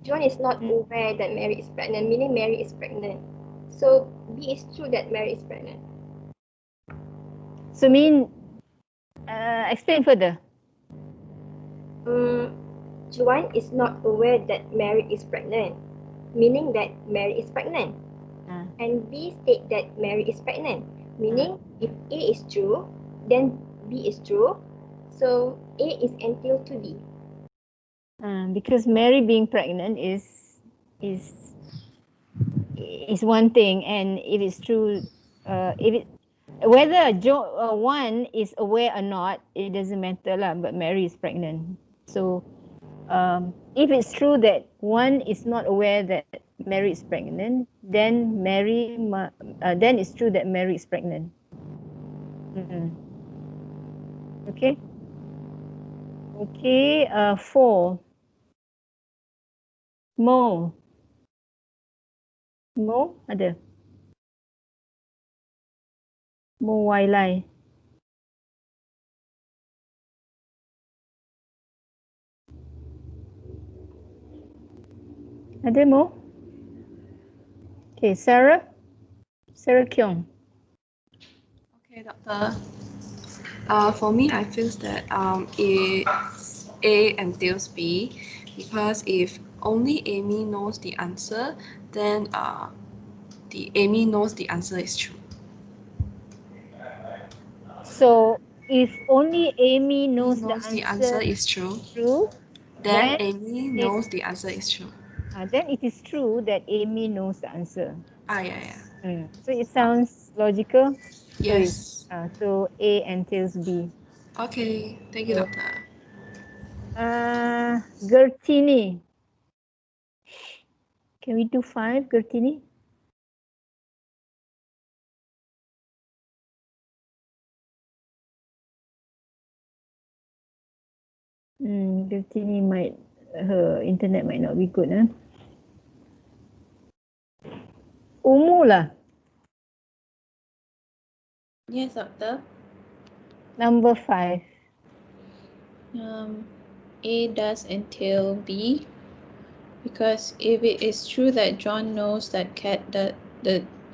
S5: John is not aware that Mary is pregnant, meaning Mary is pregnant. So B is true that Mary is pregnant.
S1: So explain further.
S5: Joan is not aware that Mary is pregnant, meaning that Mary is pregnant. And B state that Mary is pregnant, meaning if A is true, then B is true. So A is entailed to B.
S1: Because Mary being pregnant is one thing, and if it's true, whether one is aware or not, it doesn't matter lah. But Mary is pregnant, so if it's true that one is not aware that Mary is pregnant, then then it's true that Mary is pregnant. Okay. Okay. 4. Mo ada. Mo Wailai. Ada Mo? Okay, Sarah Kyong.
S11: Okay, doctor. For me, I feel that A entails B, because if only Amy knows the answer, then Amy knows the answer is true.
S1: So if only Amy knows
S11: the answer is true, then Amy knows the answer is true.
S1: Then it is true that Amy knows the answer.
S11: Yeah.
S1: So it sounds logical.
S11: Yes.
S1: So A entails B.
S11: Okay, thank you, doctor.
S1: Gertini. Can we do 5, Gertini? Gertini her internet might not be good. Umu lah.
S12: Yes, doctor.
S1: Number 5.
S12: A does entail B, because if it is true that John knows that the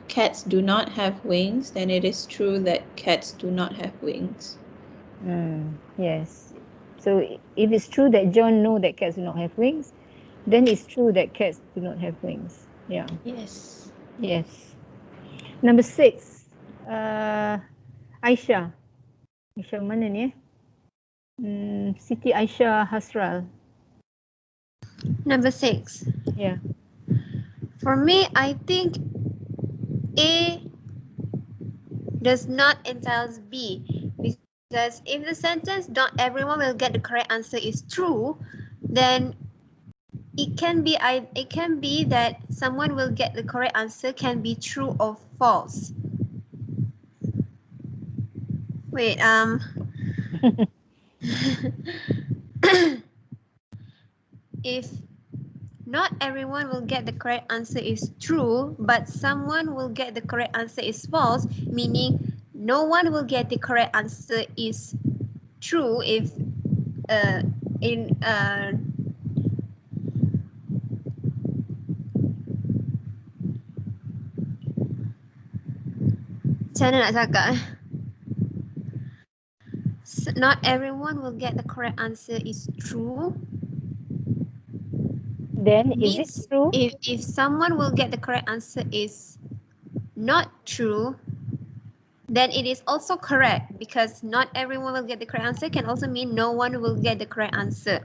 S12: cats do not have wings, then it is true that cats do not have wings.
S1: Yes. So if it's true that John knows that cats do not have wings, then it's true that cats do not have wings. Yeah.
S12: Yes.
S1: Yes. Number 6. Aisyah. Aisyah mana ni? Siti Aisyah Hasral.
S2: Number 6.
S1: Yeah.
S2: For me, I think A does not entails B, because if the sentence "not everyone will get the correct answer" is true, then it can be that someone will get the correct answer can be true or false. Wait, if not everyone will get the correct answer is true, but someone will get the correct answer is false, meaning no one will get the correct answer is true if macam mana nak cakap not everyone will get the correct answer is true.
S1: Then is it true?
S2: If someone will get the correct answer is not true, then it is also correct, because not everyone will get the correct answer can also mean no one will get the correct answer.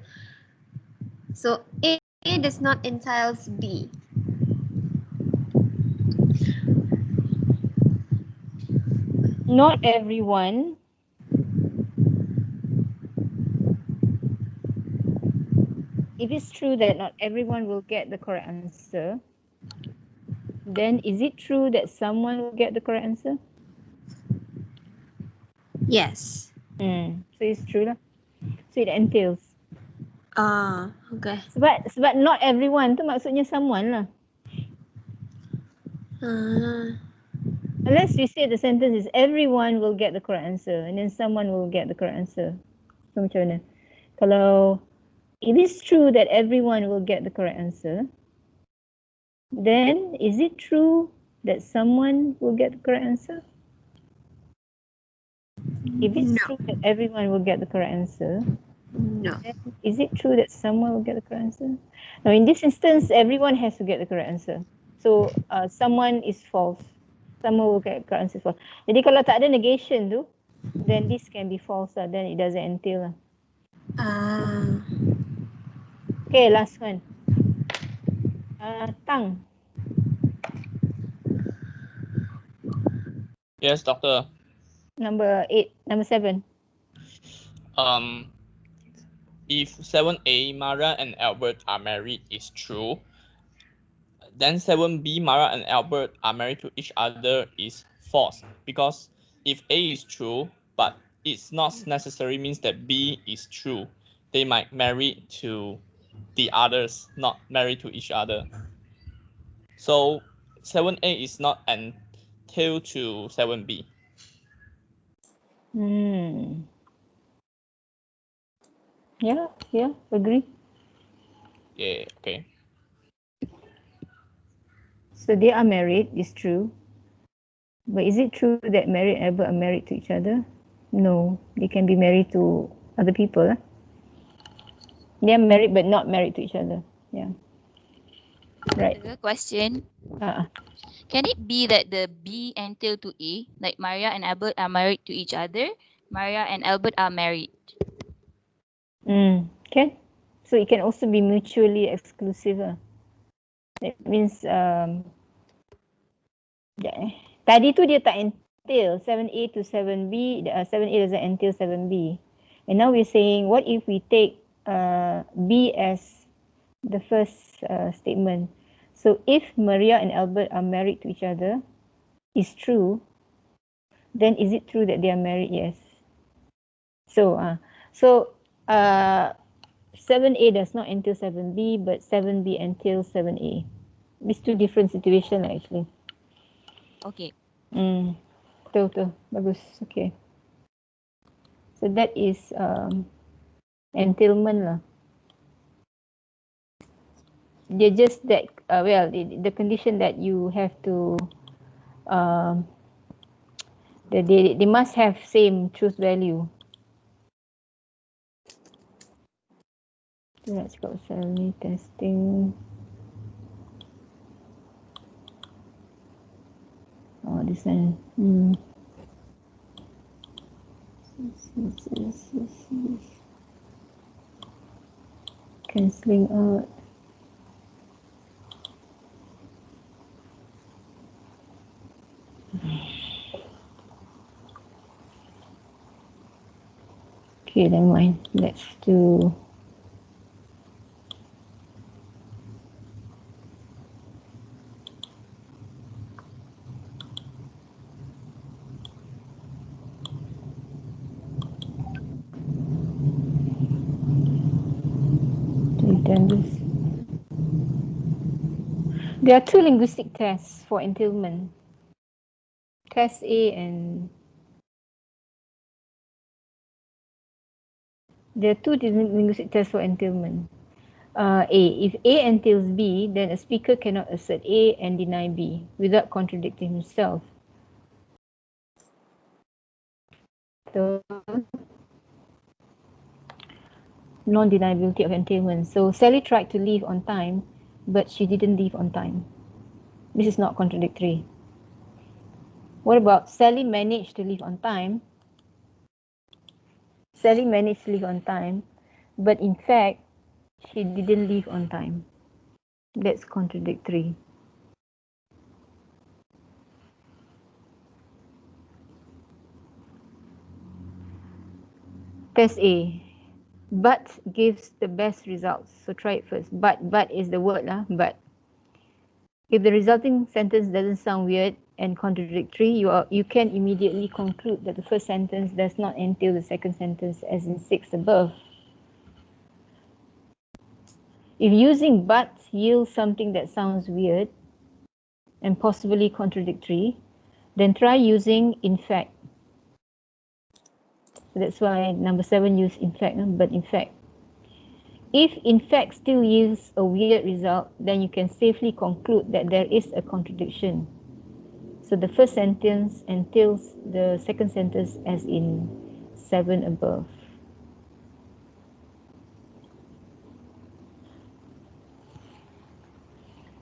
S2: So A does not entails B.
S1: Not everyone. If it's true that not everyone will get the correct answer, then is it true that someone will get the correct answer?
S2: Yes.
S1: So it's true lah. So it entails.
S2: Okay.
S1: Sebab not everyone tu maksudnya someone lah. Unless you say the sentence is everyone will get the correct answer and then someone will get the correct answer. So macam mana? Kalau it is true that everyone will get the correct answer, then is it true that someone will get the correct answer? If it's true that everyone will get the correct answer,
S2: no.
S1: Then is it true that someone will get the correct answer? Now, in this instance, everyone has to get the correct answer. So, someone is false. Someone will get the correct answer false. Jadi, kalau tak ada negation tu, then this can be false lah. Then it doesn't entail lah. Okay, last one. Tang.
S13: Yes, doctor.
S1: Number 7.
S13: If 7A, Maria and Albert are married is true, then 7B, Maria and Albert are married to each other is false. Because if A is true, but it's not necessarily means that B is true. They might marry to the others, not married to each other. So 7A is not entailed to 7B.
S1: Yeah, agree.
S13: Yeah, okay.
S1: So they are married, it's true. But is it true that Mary and Albert are married to each other? No, they can be married to other people. They are married but not married to each other. Yeah. Right.
S14: The question.
S1: Uh-uh.
S14: Can it be that the B entail to A, like Maria and Albert are married to each other, Maria and Albert are married?
S1: Can. So it can also be mutually exclusive. That means tadi tu dia tak entail 7A to 7B, 7A doesn't entail 7B. And now we're saying, what if we take B as the first statement? So if Maria and Albert are married to each other, is true, then is it true that they are married? Yes. So 7A does not entail 7B, but 7B entails 7A. These two different situations actually.
S14: Okay.
S1: Betul. Bagus. Okay. So that is entailment lah. They're just that, the condition that you have to, they must have same truth value. Let's go cell testing. Oh, this one. Cancelling out. Okay, never mind. Let's do this. There are two linguistic tests for entailment. Test A and there are two linguistic tests for entailment. A, if A entails B, then a speaker cannot assert A and deny B without contradicting himself. So, non-deniability of entailment. So Sally tried to leave on time, but she didn't leave on time. This is not contradictory. What about Sally managed to leave on time? Sally managed to leave on time, but in fact, she didn't leave on time. That's contradictory. Test A. But gives the best results. So try it first. But is the word lah. But if the resulting sentence doesn't sound weird and contradictory, you can immediately conclude that the first sentence does not entail the second sentence, as in 6 above. If using but yields something that sounds weird and possibly contradictory, then try using in fact. So that's why number 7 used in fact, but in fact. If in fact still yields a weird result, then you can safely conclude that there is a contradiction. So the first sentence entails the second sentence, as in 7 above.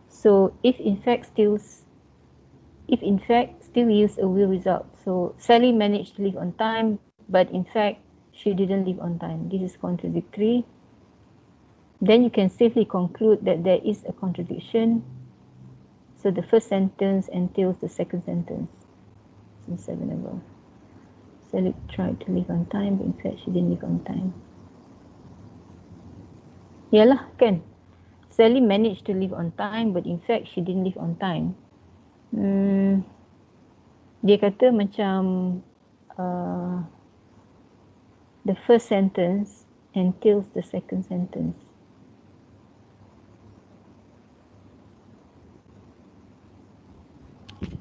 S1: So if in fact still yields a weird result. So Sally managed to leave on time, but in fact she didn't leave on time. This is contradictory. Then you can safely conclude that there is a contradiction. So the first sentence entails the second sentence. So 7 above. Sally tried to leave on time, but in fact she didn't leave on time. Yalah, kan? Sally managed to leave on time, but in fact she didn't leave on time. Dia kata macam the first sentence entails the second sentence.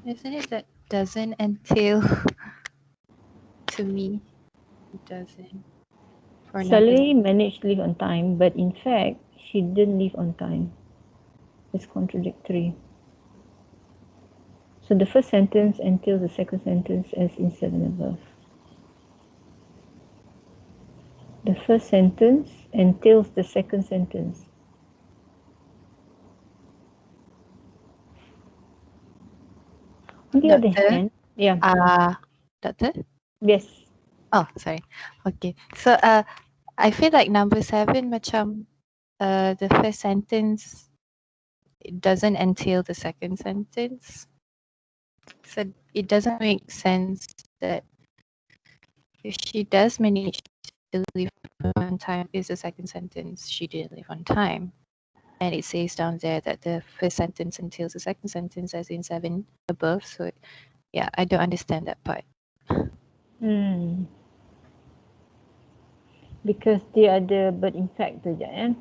S15: Isn't it that doesn't entail? To me, it doesn't. For
S1: Sally managed to leave on time, but in fact she didn't leave on time. It's contradictory. So the first sentence entails the second sentence as in 7 above. The first sentence entails the second sentence. On the other hand, yeah.
S15: Doctor?
S1: Yes.
S15: Oh, sorry. Okay. So I feel like number 7 macam the first sentence it doesn't entail the second sentence. So it doesn't make sense that if she does manage to leave on time, is the second sentence she didn't leave on time. And it says down there that the first sentence entails the second sentence as in 7 above. So yeah, I don't understand that part.
S1: Because dia ada but in fact tu je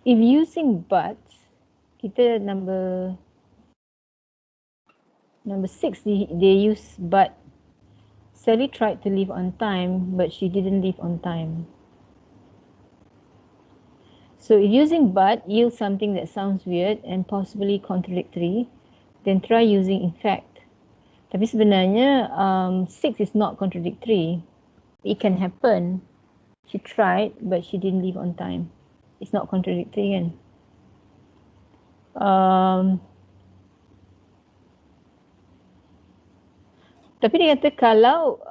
S1: If using but, kita number 6 they use but. Sally tried to leave on time, but she didn't leave on time. So if using but yields something that sounds weird and possibly contradictory, then try using in fact. Tapi sebenarnya 6 is not contradictory. It can happen. She tried, but she didn't leave on time. It's not contradictory kan? Tapi dia kata kalau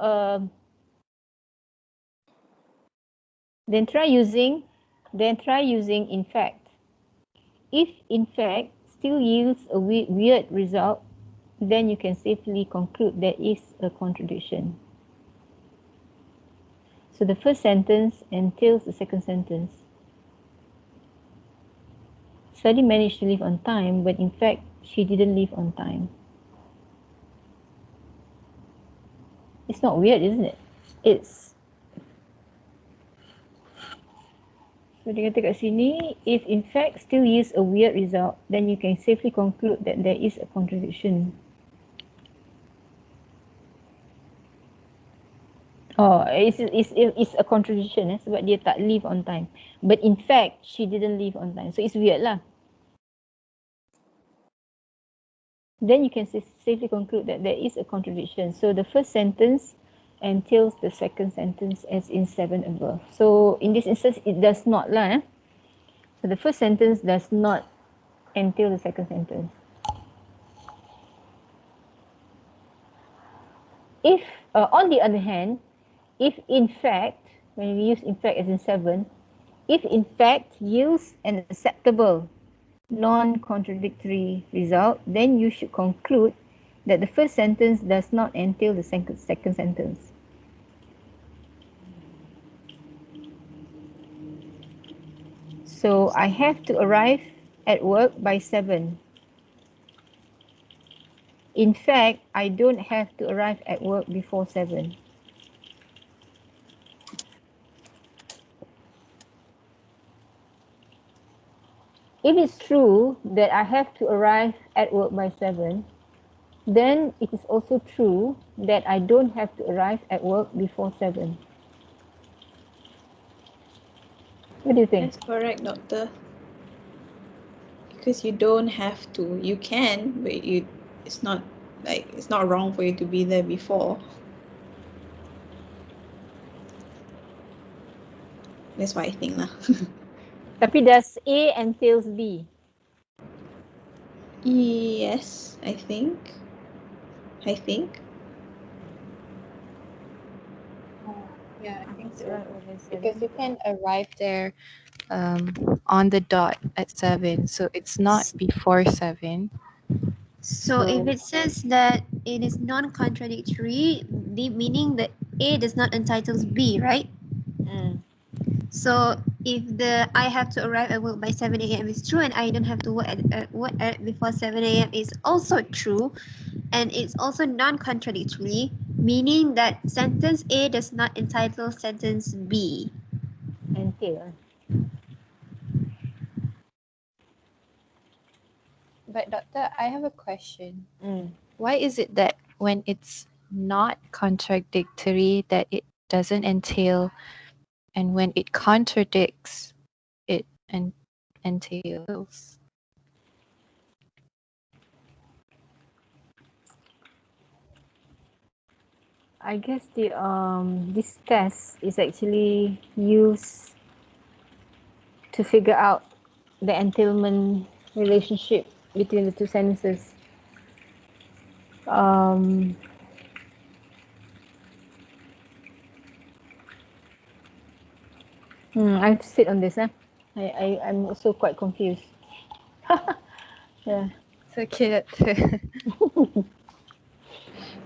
S1: then try using in fact. If in fact still yields a weird result, then you can safely conclude there is a contradiction. So the first sentence entails the second sentence. Sally managed to leave on time, but in fact she didn't leave on time. It's not weird, isn't it? It's. So dia kata kat sini, if in fact still yields a weird result, then you can safely conclude that there is a contradiction. Oh, it's a contradiction sebab dia tak leave on time. But in fact, she didn't leave on time. So it's weird lah. Then you can safely conclude that there is a contradiction. So the first sentence entails the second sentence as in 7 above. So in this instance, it does not lah. So the first sentence does not entail the second sentence. If, on the other hand, if in fact, when we use in fact as in 7, if in fact yields an acceptable non-contradictory result, then you should conclude that the first sentence does not entail the second sentence. So I have to arrive at work by 7. In fact, I don't have to arrive at work before 7. If it's true that I have to arrive at work by 7, then it is also true that I don't have to arrive at work before 7. What do you think?
S12: That's correct, doctor. Because you don't have to. You can, but it's not wrong for you to be there before. That's what I think lah.
S1: Tapi does A entails B?
S12: Yes, I think.
S15: Yeah, I think so. Because you can arrive there on the dot at 7, so it's not before 7.
S2: So if it says that it is non-contradictory, meaning that A does not entitles B, right? So if the I have to arrive at work by 7 a.m. is true and I don't have to work at before 7 a.m. is also true, and it's also non-contradictory, meaning that sentence A does not entitle sentence B.
S1: Entail.
S15: But doctor, I have a question. Why is it that when it's not contradictory that it doesn't entail, and when it contradicts, it entails?
S1: I guess the this test is actually used to figure out the entailment relationship between the two sentences. I have to sit on this. I'm also quite confused. Yeah.
S15: It's okay, doctor.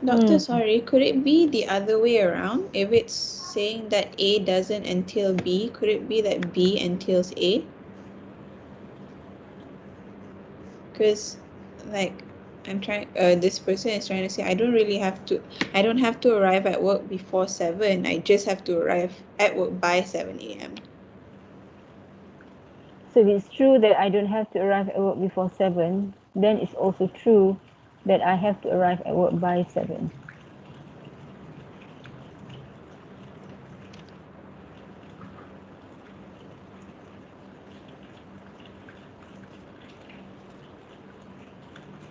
S12: Doctor, sorry, could it be the other way around? If it's saying that A doesn't entail B, could it be that B entails A? Because, like, this person is trying to say, I don't have to arrive at work before 7. I just have to arrive at work by 7 a.m.
S1: So if it's true that I don't have to arrive at work before 7, then it's also true that I have to arrive at work by 7.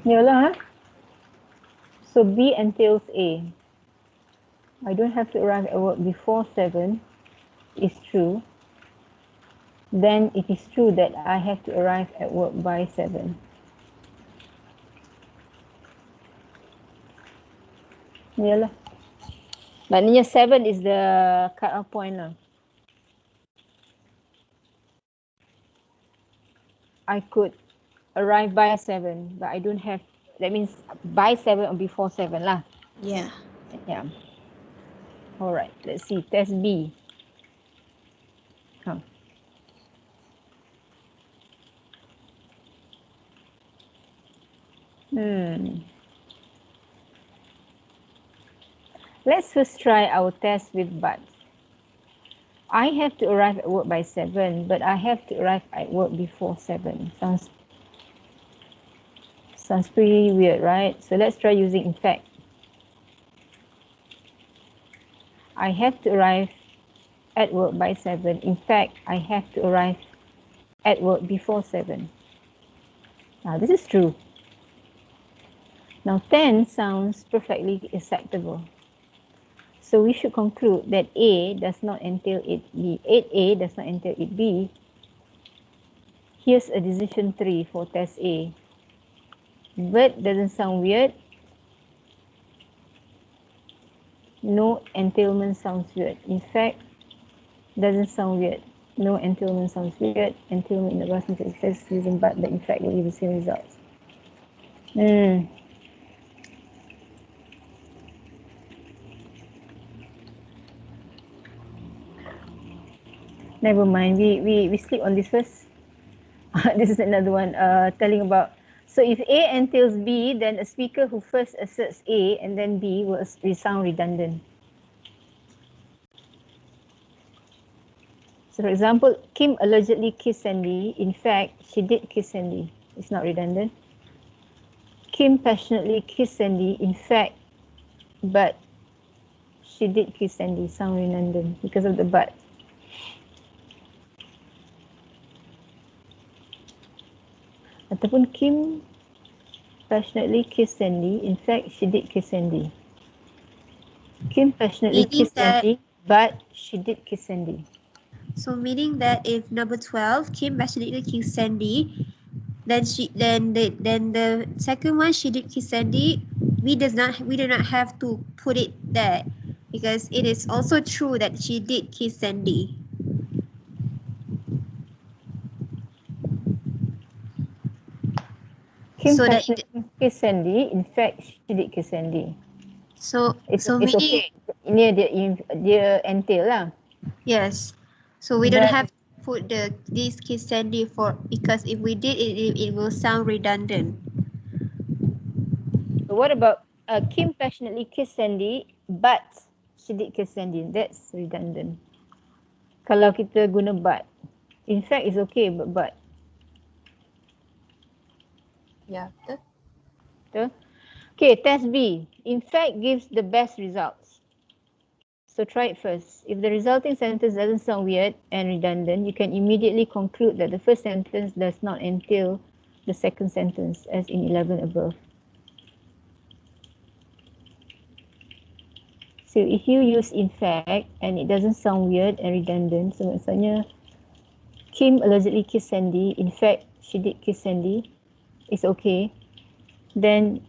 S1: Yalah. So B entails A. I don't have to arrive at work before 7 is true. Then it is true that I have to arrive at work by 7. Yalah. Maknanya 7 is the cut-off point lah. I could arrive by 7, but I don't have, that means by 7 or before 7 lah.
S12: Yeah.
S1: Yeah. Alright, let's see. Test B. Come. Let's first try our test with but. I have to arrive at work by 7, but I have to arrive at work before 7. Sounds pretty weird, right? So let's try using in fact. I have to arrive at work by 7. In fact, I have to arrive at work before 7. Now, this is true. Now, 10 sounds perfectly acceptable. So we should conclude that A does not entail it B. 8A does not entail it B. Here's a decision tree for test A. But doesn't sound weird. No entailment sounds weird. In fact, doesn't sound weird. No entailment sounds weird. Entailment in the past tense exists using but in fact will give the same results. Never mind. We sleep on this first. This is another one telling about. So if A entails B, then a speaker who first asserts A and then B will sound redundant. So for example, Kim allegedly kissed Sandy. In fact, she did kiss Sandy. It's not redundant. Kim passionately kissed Sandy. In fact, but she did kiss Sandy. Sound redundant because of the but. Ataupun Kim passionately kissed Sandy. In fact, she did kiss Sandy. Kim passionately kissed Sandy, but she did kiss Sandy.
S2: So meaning that if number 12, Kim passionately kissed Sandy, then the second one, she did kiss Sandy, we do not have to put it there because it is also true that she did kiss Sandy.
S1: Kim
S2: So that
S1: passionately kissed Sandy. In fact, she did kiss Sandy. It's
S2: meaning
S1: okay. Ini dia entail lah.
S2: yes. So we don't
S1: But
S2: have to put this case study for, because if we did it will sound redundant.
S1: what about Kim passionately kissed Sandy, but she did kiss Sandy? That's redundant. Kalau kita guna but, in fact it's okay, but.
S15: Yeah, betul.
S1: Betul? Okay, test B. In fact gives the best results. So try it first. If the resulting sentence doesn't sound weird and redundant, you can immediately conclude that the first sentence does not entail the second sentence, as in 11 above. So if you use in fact and it doesn't sound weird and redundant, so maksudnya Kim allegedly kissed Sandy, in fact she did kiss Sandy, it's okay, then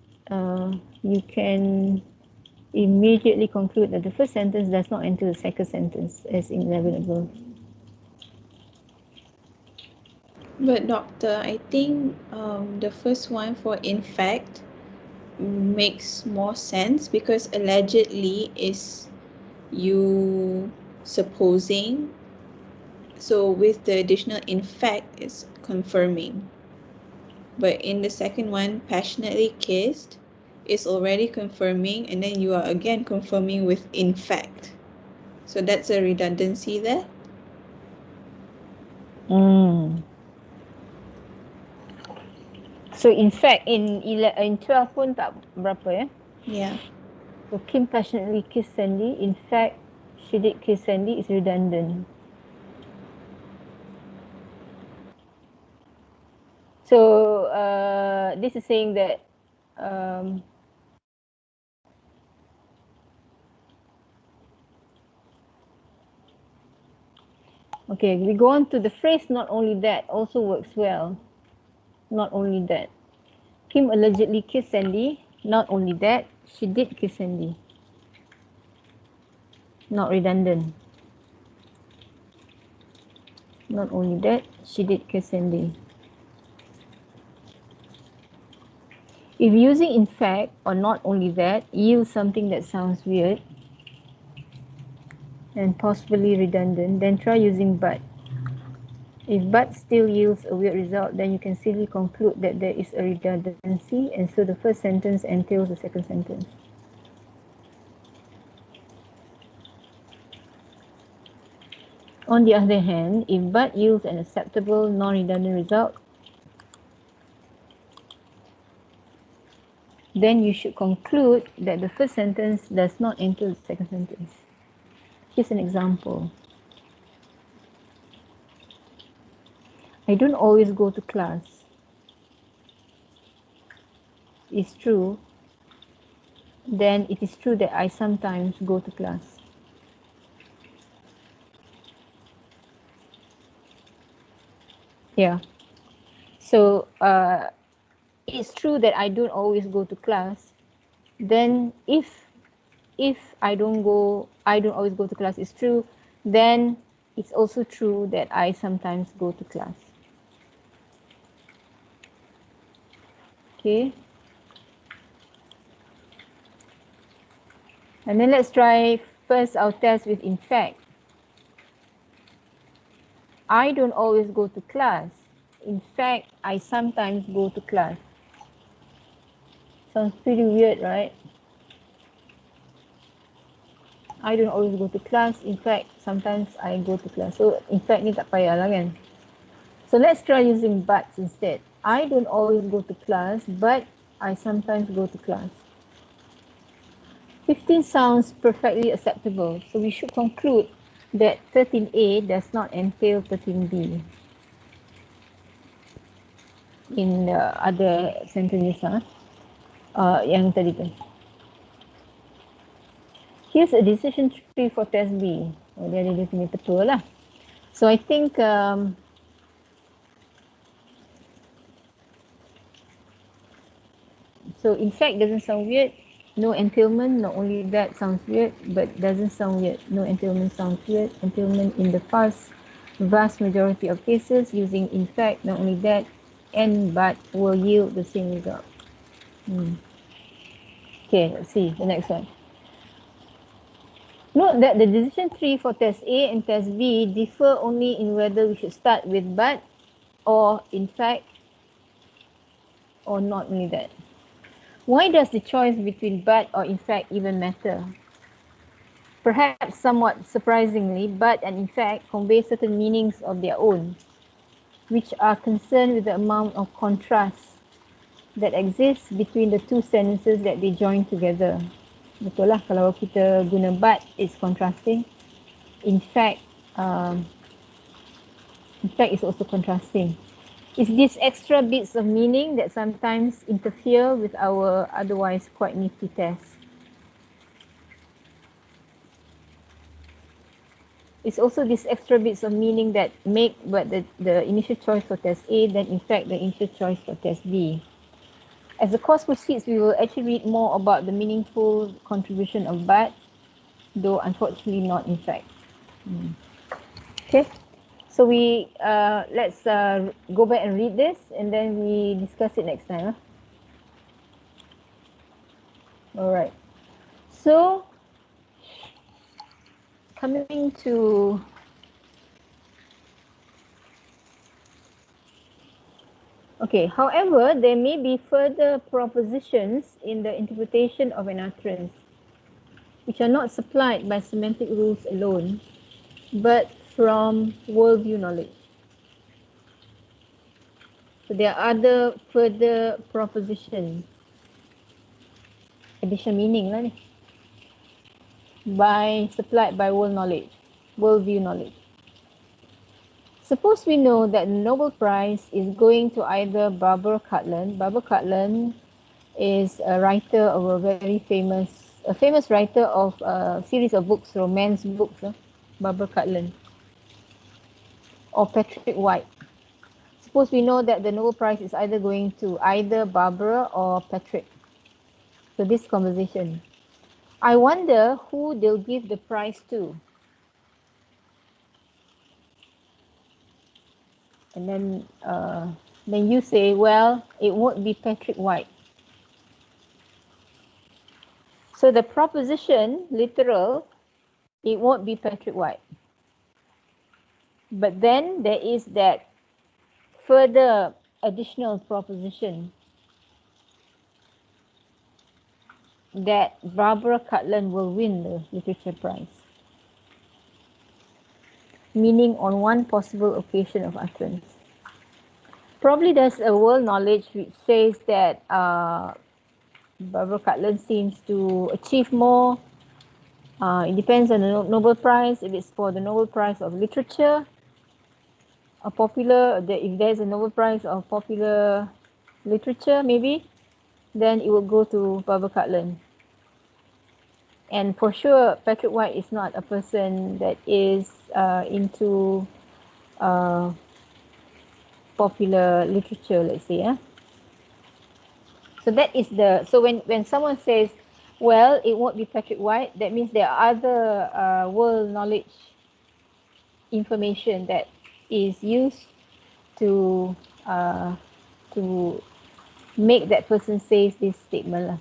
S1: you can immediately conclude that the first sentence does not entail the second sentence, as in 11 above.
S12: But doctor, I think the first one for in fact makes more sense, because allegedly is you supposing, so with the additional in fact it's confirming. But in the second one, passionately kissed is already confirming, and then you are again confirming with in fact. So that's a redundancy there.
S1: So in fact in 12 pun tak berapa ya.
S12: Yeah.
S1: So Kim passionately kissed Sandy, in fact she did kiss Sandy is redundant. So this is saying that okay, we go on to the phrase not only that also works well. Not only that. Kim allegedly kissed Sandy. Not only that, she did kiss Sandy. Not redundant. Not only that, she did kiss Sandy. If using in fact or not only that yields something that sounds weird and possibly redundant, then try using but. If but still yields a weird result, then you can simply conclude that there is a redundancy, and so the first sentence entails the second sentence. On the other hand, if but yields an acceptable non-redundant result, then you should conclude that the first sentence does not entail the second sentence. Here's an example. I don't always go to class. It's true. Then it is true that I sometimes go to class. Yeah. So it's true that I don't always go to class. Then if I don't always go to class, it's true, then it's also true that I sometimes go to class. Okay. And then let's try first our test with in fact. I don't always go to class. In fact, I sometimes go to class. Sounds pretty weird, right? I don't always go to class. In fact, sometimes I go to class. So, in fact ni tak payah lah kan? So, let's try using buts instead. I don't always go to class, but I sometimes go to class. 15 sounds perfectly acceptable. So, we should conclude that 13A does not entail 13B. In the other sentences, yang tadi tu. Here's a decision tree for test B. Oh, dia ada dia punya petua lah. So I think so in fact doesn't sound weird. No entailment, not only that sounds weird, but doesn't sound weird. No entailment sounds weird. Entailment in the vast majority of cases using in fact, not only that, and but will yield the same result. Okay, let's see the next one. Note that the decision tree for test A and test B differ only in whether we should start with but or in fact or not only that. Why does the choice between but or in fact even matter? Perhaps somewhat surprisingly, but and in fact convey certain meanings of their own, which are concerned with the amount of contrast that exists between the two sentences that they join together. Betul lah, kalau kita guna but, it's contrasting. In fact, is also contrasting. It's these extra bits of meaning that sometimes interfere with our otherwise quite nifty test. It's also these extra bits of meaning that make but the initial choice for test A than in fact the initial choice for test B. As the course proceeds, we will actually read more about the meaningful contribution of but, though unfortunately not in fact. Okay, so we let's go back and read this and then we discuss it next time. All right. So coming to okay, however, there may be further propositions in the interpretation of an utterance which are not supplied by semantic rules alone, but from worldview knowledge. So there are other further propositions, additional meaning lah ni, supplied by worldview knowledge. Suppose we know that the Nobel Prize is going to either Barbara Cartland. Barbara Cartland is a writer of a famous writer of a series of books, romance books, Barbara Cartland, or Patrick White. Suppose we know that the Nobel Prize is either going to either Barbara or Patrick. So this conversation, I wonder who they'll give the prize to. And then you say, well, it won't be Patrick White. So the proposition, literal, it won't be Patrick White. But then there is that further additional proposition that Barbara Cartland will win the literature prize. Meaning on one possible occasion of utterance. Probably there's a world knowledge which says that Barbara Cartland seems to achieve more. It depends on the Nobel Prize. If it's for the Nobel Prize of Literature, if there's a Nobel Prize of Popular Literature, maybe, then it will go to Barbara Cartland. And for sure, Patrick White is not a person that is into popular literature, let's say. So that is so when someone says, well, it won't be Patrick White, that means there are other world knowledge information that is used to make that person say this statement.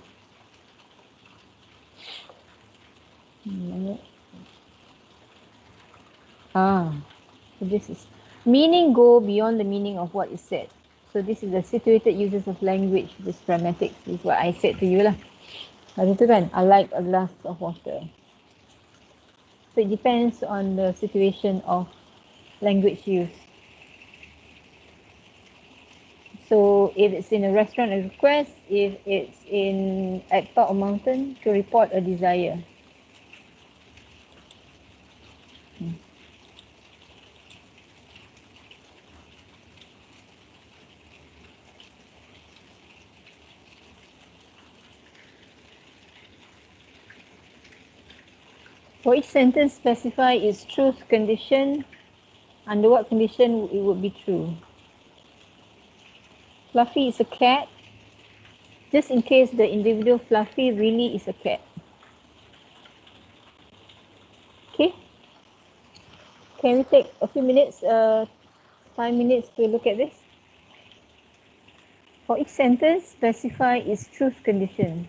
S1: So this is meaning go beyond the meaning of what is said. So this is the situated uses of language, this grammatics, is what I said to you lah. Hari tu kan, I like a glass of water. So it depends on the situation of language use. So if it's in a restaurant, a request. If it's at top of mountain, to report a desire. For each sentence, specify its truth condition. Under what condition it would be true. Fluffy is a cat. Just in case the individual Fluffy really is a cat. Okay. Can we take a few minutes, 5 minutes to look at this? For each sentence, specify its truth condition.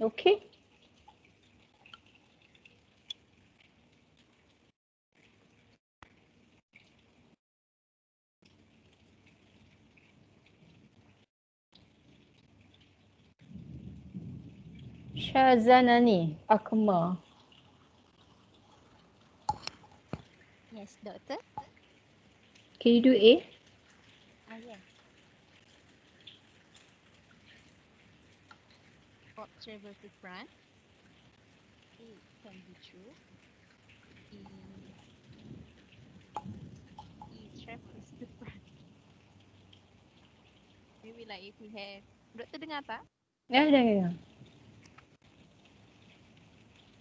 S1: Okay. Shazanani Akmal.
S4: Yes, doctor.
S1: Can you do A?
S4: Yes. Bob traveled to France. It can be true. He he travels to France. Maybe like if he has. Doktor dengar tak?
S1: Ya, ya, ya.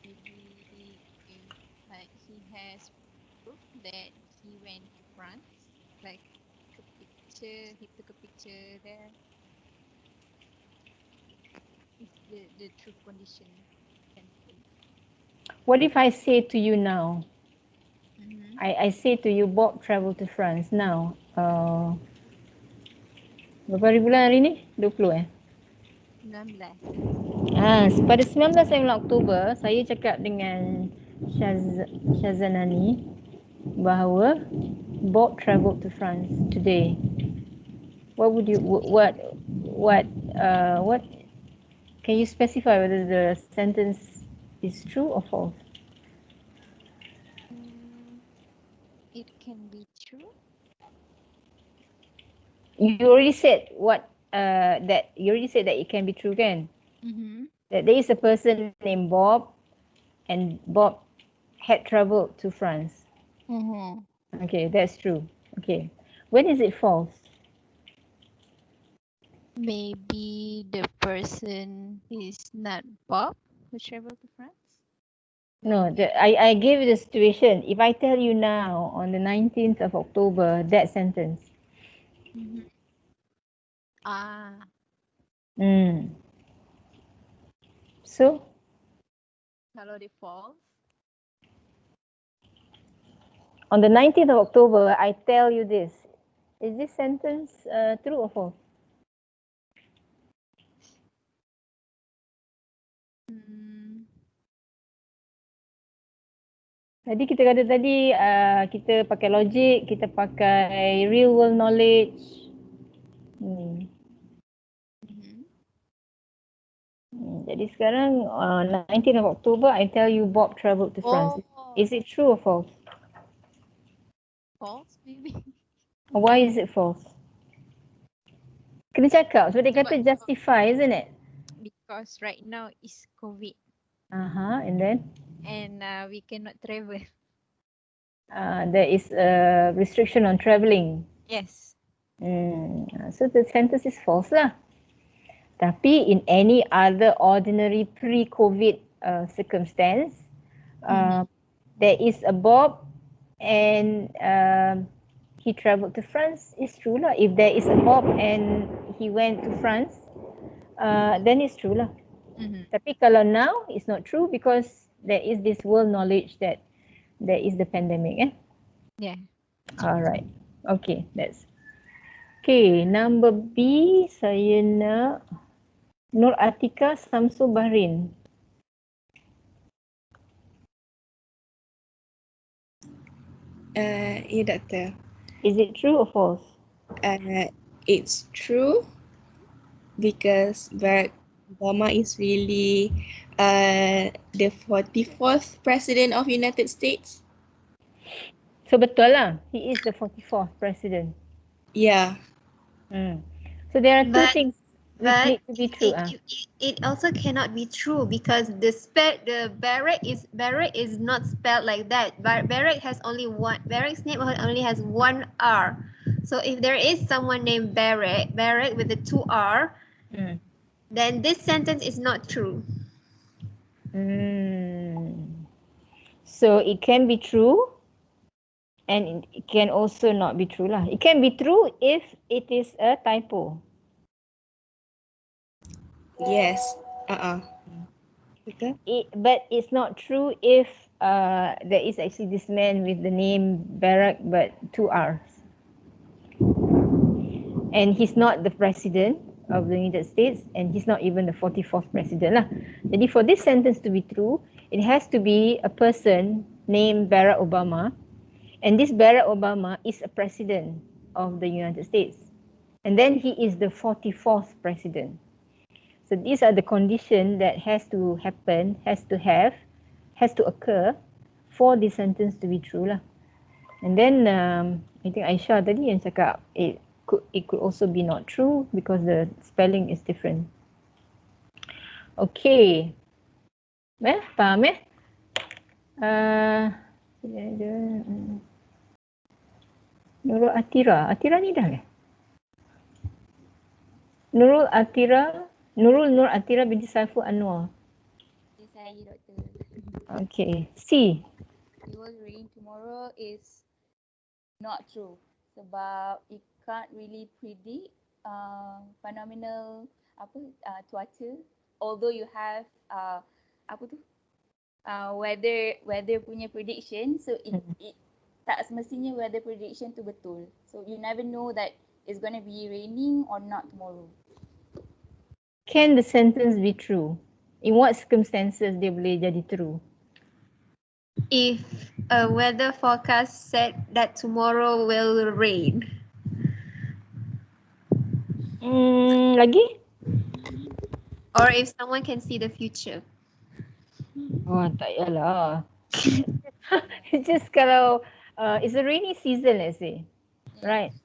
S4: Maybe if like he has proof that he went to France, like a picture, he took a picture there. If the truth condition can say.
S1: What if I say to you now,
S4: Mm-hmm.
S1: I say to you, Bob travel to France now. Berapa hari bulan hari ni? 20 eh?
S4: 19.
S1: Pada 19 bulan Oktober, saya cakap dengan Shazanani bahawa Bob travelled to France today. What would you what can you specify whether the sentence is true or false?
S4: It can be true.
S1: You already said that it can be true, kan? That there is a person named Bob and Bob had travelled to France. Okay, that's true. Okay. When is it false?
S4: Maybe the person is not Bob who traveled to France.
S1: No, I gave you the situation. If I tell you now on the 19th of October, that sentence. So?
S4: Kalau dia false.
S1: On the 19th of October, I tell you this. Is this sentence true or false? Tadi kita kata tadi kita pakai logic, kita pakai real world knowledge. Jadi sekarang 19th of October, I tell you Bob travelled to France. Is it true or false?
S4: False maybe.
S1: Why is it false? Kena cakap sebab dia kata justify, isn't it?
S4: Because right now is COVID.
S1: And then?
S4: And we cannot travel.
S1: There is a restriction on travelling.
S4: Yes.
S1: So the sentence is false lah. Tapi in any other ordinary pre-COVID circumstance, there is a Bob and he travelled to France. It's true lah. If there is a Bob and he went to France, then it's true lah. Tapi kalau now, it's not true because there is this world knowledge that there is the pandemic.
S4: Yeah.
S1: Alright. Okay, that's. Okay, number B, saya nak Nur Atika Samsul Bahrain.
S11: Yeah, Doctor.
S1: Is it true or false?
S11: It's true because Barack Obama is really the 44th president of United States.
S1: So betul lah, he is the 44th president.
S11: Yeah.
S1: So there are two things which
S2: But
S1: need to be true.
S2: it also cannot be true because the Barack is not spelled like that. Barack has only one. Barack's name only has one R. So if there is someone named Barack with the two R, then this sentence is not true.
S1: So it can be true and it can also not be true lah. It can be true if it is a typo.
S11: Yes.
S1: But it's not true if there is actually this man with the name Barack but two R's. And he's not the president of the United States and he's not even the 44th president lah. Jadi for this sentence to be true, it has to be a person named Barack Obama, and this Barack Obama is a president of the United States. And then he is the 44th president. So these are the conditions that has to happen, has to occur for this sentence to be true lah. And then I think Aisyah tadi yang cakap it could also be not true because the spelling is different. Okay. Faham Nurul Atira. Atira ni dah ke? Nur Atira binti Saiful Anwar.
S14: Saya, Doktor.
S1: Okay. C.
S14: It will rain tomorrow is not true sebab it can't really predict phenomenal cuaca, although you have weather punya prediction, so it tak semestinya weather prediction tu betul. So you never know that it's going to be raining or not tomorrow.
S1: Can the sentence be true? In what circumstances dia boleh jadi true?
S2: If a weather forecast said that tomorrow will rain.
S1: Lagi?
S2: Or if someone can see the future.
S1: Oh, tak payahlah. Just kalau it's a rainy season, let's say. Right?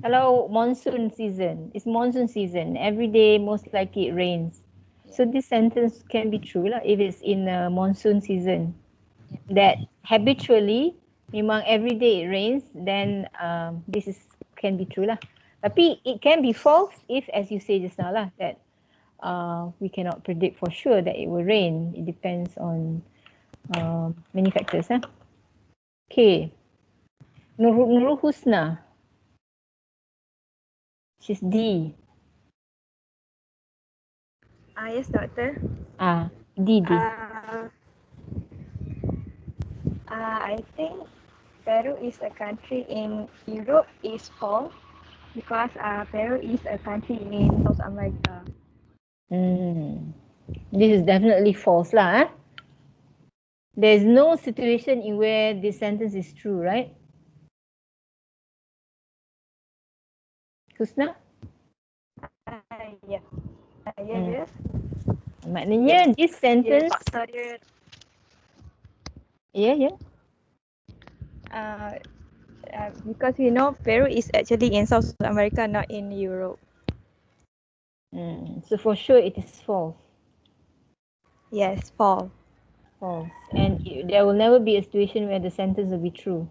S1: Kalau monsoon season, it's monsoon season. Every day, most likely it rains. So this sentence can be true lah if it's in a monsoon season. That habitually, memang every day it rains, then this can be true lah. Tapi it can be false if, as you say just now lah, that we cannot predict for sure that it will rain. It depends on many factors. Okay. Nurul Husna. She's D.
S16: Yes, doctor.
S1: D.
S16: I think Peru is a country in Europe is false because Peru is a country in South America.
S1: This is definitely false lah. There's no situation in where this sentence is true, right? Husna?
S16: Yes. Yes.
S1: Maknanya this sentence. Yeah.
S16: Because we know Peru is actually in South America, not in Europe.
S1: So for sure it is false.
S16: Yes, false.
S1: False. And there will never be a situation where the sentence will be true.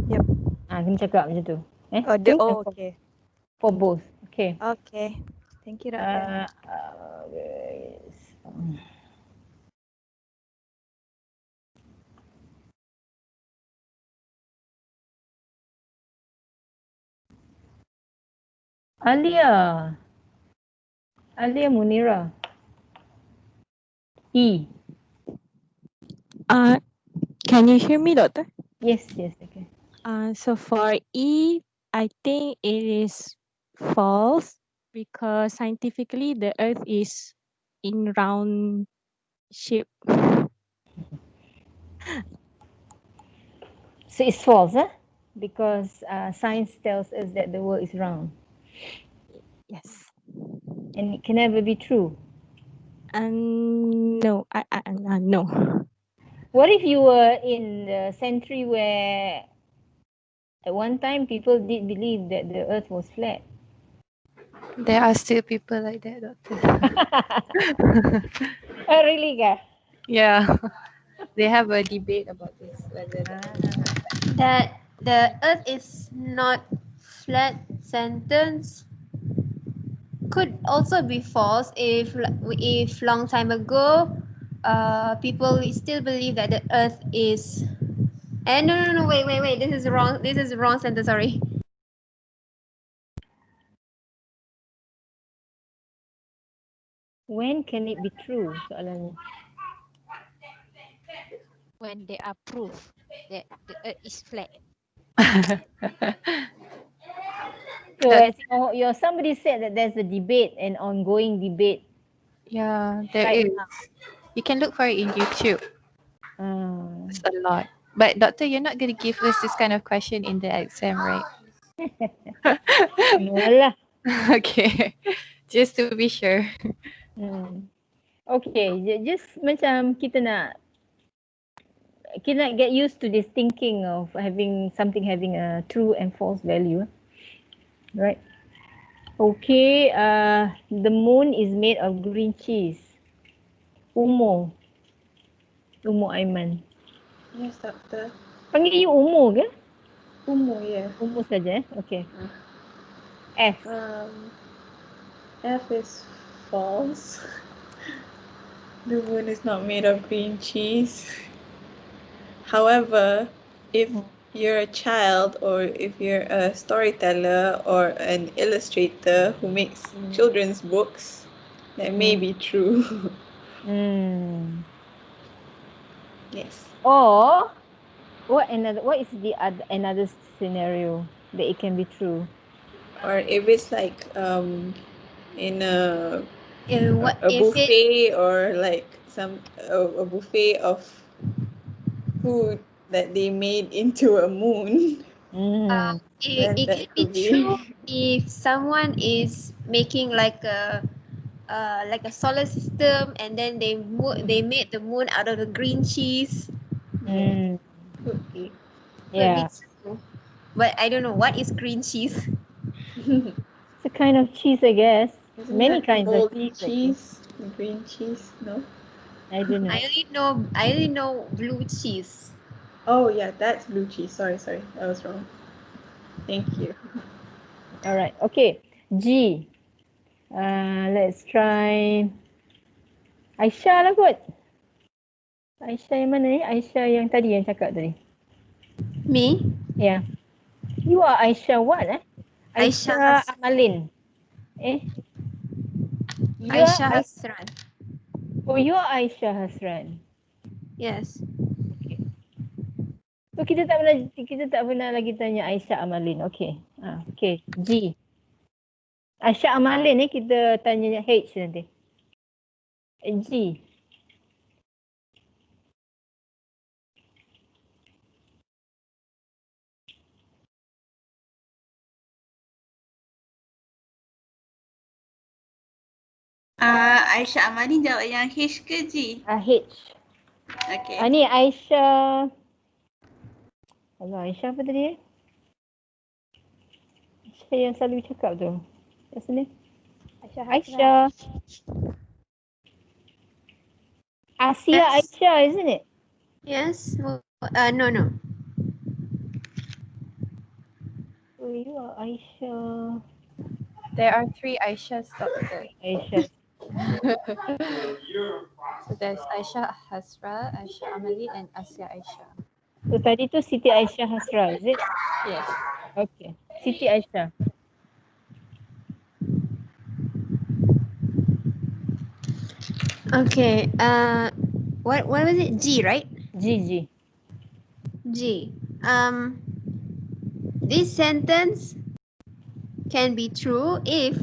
S16: Yep.
S1: Kena cakap macam tu.
S16: Okay.
S1: For both. Okay.
S16: Okay. Thank you, doctor.
S1: Alia Munira. E.
S8: Can you hear me, doctor?
S1: Yes, okay.
S8: So for E, I think it is false because scientifically the Earth is in round shape.
S1: So it's false, because science tells us that the world is round.
S8: Yes.
S1: And it can never be true.
S8: No, no.
S1: What if you were in the century where at one time people did believe that the Earth was flat?
S15: There are still people like that, doctor.
S1: Oh, really, guys?
S15: Yeah. They have a debate about this. Whether
S2: That the Earth is not flat sentence could also be false if long time ago people still believe that the Earth is. No, wait. This is wrong. This is the wrong sentence. Sorry.
S1: When can it be true, soalannya?
S4: When there are proof that the Earth is flat.
S1: So somebody said that there's a debate, an ongoing debate.
S15: Yeah, there
S1: right
S15: is.
S1: now.
S15: You can look for it in YouTube. It's a lot. But doctor, you're not going to give us this kind of question in the exam, right?
S1: No lah.
S15: Okay, just to be sure.
S1: Okay, just macam kita nak get used to this thinking of having a true and false value. Right. Okay, the moon is made of green cheese. Umo Aiman.
S11: Yes, doctor.
S1: Panggil you Umo ke?
S11: Umu, yeah.
S1: Umo saja. Okay. F.
S12: F is false. The moon is not made of green cheese. However, if you're a child or if you're a storyteller or an illustrator who makes children's books, that may be true. Yes.
S1: Or What is the another scenario that it can be true?
S12: Or if it's like in
S2: What
S12: a
S2: if it
S12: buffet, or like a buffet of food that they made into a moon. Then
S2: it
S12: that
S2: can be
S12: could
S2: true
S12: be.
S2: if someone is making like a solar system, and then they made the moon out of the green cheese.
S12: Could be.
S2: Could be
S1: Yeah.
S2: true. But I don't know what is green cheese.
S1: It's a kind of cheese, I guess.
S12: Isn't
S1: Many
S12: that
S1: kinds of
S12: golden
S1: cheese, actually.
S12: cheese? Green cheese? No?
S1: I don't know.
S2: I only know blue cheese.
S12: Oh yeah, that's blue cheese. Sorry, I was wrong. Thank you.
S1: All right. Okay. G. Let's try Aisyah lah kot. Aisyah yang mana ni? Aisyah yang tadi yang cakap tadi.
S2: Me?
S1: Yeah. You are Aisyah what Aisyah Amalin. You
S2: Aisyah
S1: are
S2: Hasran.
S1: Oh, you are Aisyah Hasran.
S2: Yes.
S1: Okay. So kita tak pernah lagi tanya Aisyah Amalin. Okay. Okay. G. Aisyah Amalin ni kita tanya H nanti. G.
S12: Aisyah Amani jawab yang H ke G?
S1: H.
S12: Okay.
S1: Ni Aisyah. Aisyah apa tadi? Aisyah yang selalu cakap tu. Kat sini. Aisyah. Asia Aisyah, isn't it?
S2: Yes. No.
S1: Oh, you are Aisyah.
S15: There are 3 Aishas, doctor.
S1: Aisyah.
S15: So there's Aisha Hasra, Aisha Amali, and Asia Aisha.
S1: So tadi tu Siti Aisyah Hasra, is it?
S15: Yes.
S1: Okay. Siti Aisyah.
S2: Okay. What was it? G, right?
S1: G.
S2: G. This sentence can be true if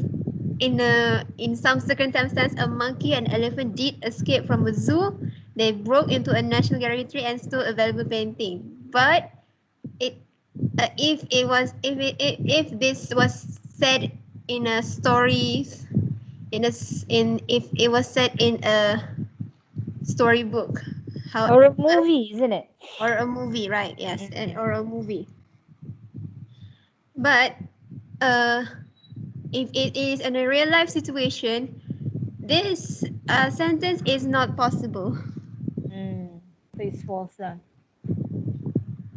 S2: in some circumstance a monkey and elephant did escape from a zoo. They broke into a national gallery and stole a valuable painting. But if this was said in a story, if it was said in a storybook,
S1: Or a movie, isn't it?
S2: Or a movie, right? Yes, or a movie. But if it is in a real life situation, this sentence is not possible.
S1: So it's false lah.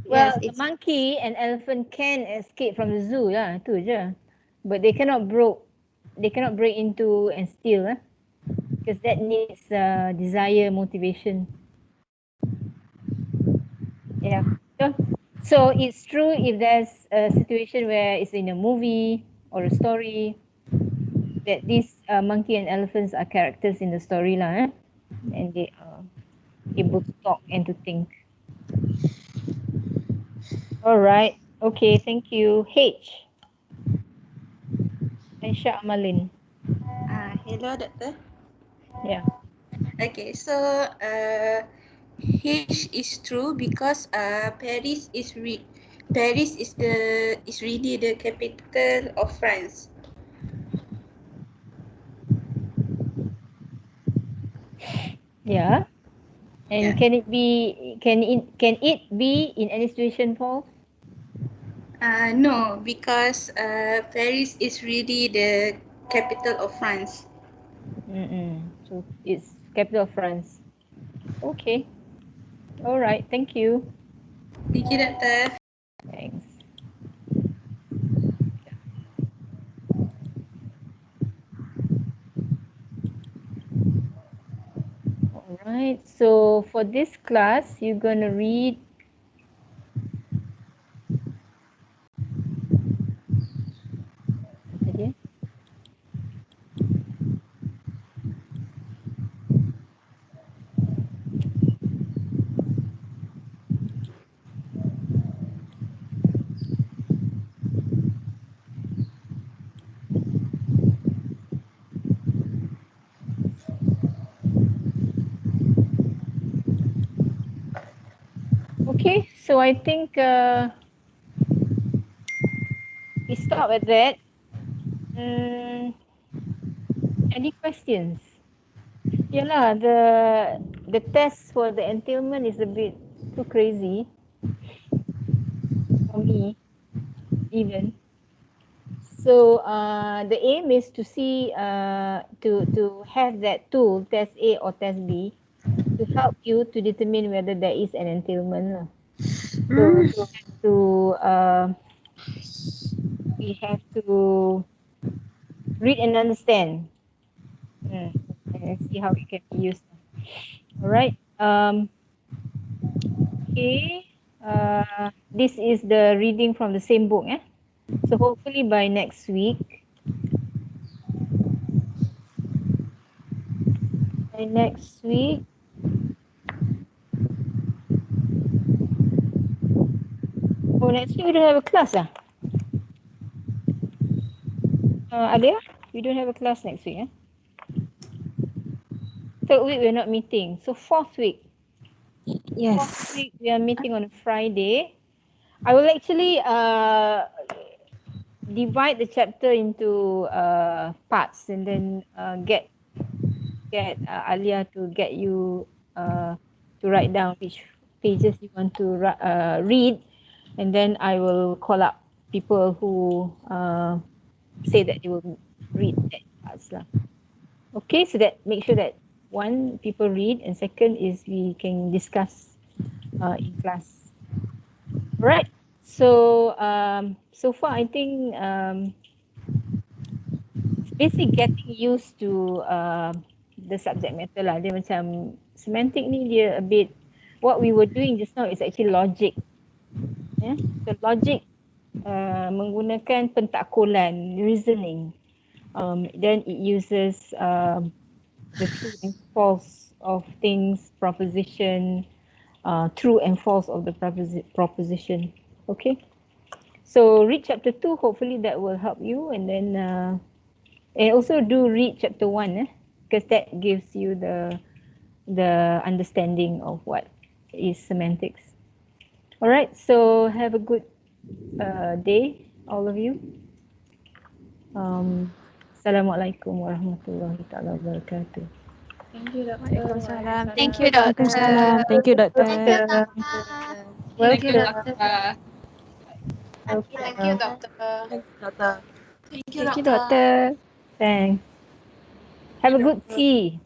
S1: Well, the monkey and elephant can escape from the zoo lah, tu je. But they cannot break into and steal because that needs desire, motivation. Yeah. So it's true if there's a situation where it's in a movie or a story that these monkey and elephants are characters in the story lah, and they are able to talk and to think. All right. Okay. Thank you. H. Aisyah Amalin.
S12: Hello, doctor.
S1: Yeah.
S12: Okay, so H is true because Paris is really the capital of France.
S1: Yeah. And can it be in any situation false?
S12: No, because Paris is really the capital of France.
S1: So it's capital of France. Okay. All right. Thank you.
S12: Thank you, doctor.
S1: Thanks. All right. So for this class, you're going to read again. Okay, so I think we stop at that. Any questions? Yeah, the test for the entailment is a bit too crazy for me, even. So the aim is to see to have that tool, test A or test B, to help you to determine whether there is an entailment. So we have to read and understand, and see how it can be used. All right. Okay. This is the reading from the same book. So hopefully by next week. By next week. Oh, next week we don't have a class. Alia, we don't have a class next week. Third week we're not meeting. So fourth week.
S8: Yes.
S1: Fourth week we are meeting on a Friday. I will actually divide the chapter into parts and then get Alia to get you to write down which pages you want to read, and then I will call up people who say that they will read that parts lah. Okay, so that make sure that one, people read, and second is we can discuss in class. Right. So so far I think it's basically getting used to the subject matter lah. Dia macam semantic ni dia a bit, what we were doing just now is actually logic. So logic menggunakan pentakulan, reasoning. Then it uses the true and false of things, proposition, true and false of the proposition. Okay. So read chapter 2, hopefully that will help you, and then and also do read chapter 1 because that gives you the understanding of what is semantics. All right, so have a good day, all of you. Assalamualaikum warahmatullahi taala wabarakatuh.
S12: Thank you, Doctor.
S2: Waalaikumsalam.
S12: Thank
S2: you, Doctor.
S8: Thank you, Doctor.
S1: Welcome.
S2: Thank you, Doctor.
S1: Welcome.
S10: Thank you, Doctor.
S11: Thank you,
S1: Thank you,
S11: Doctor.
S1: Doctor. Thanks. Have a good tea.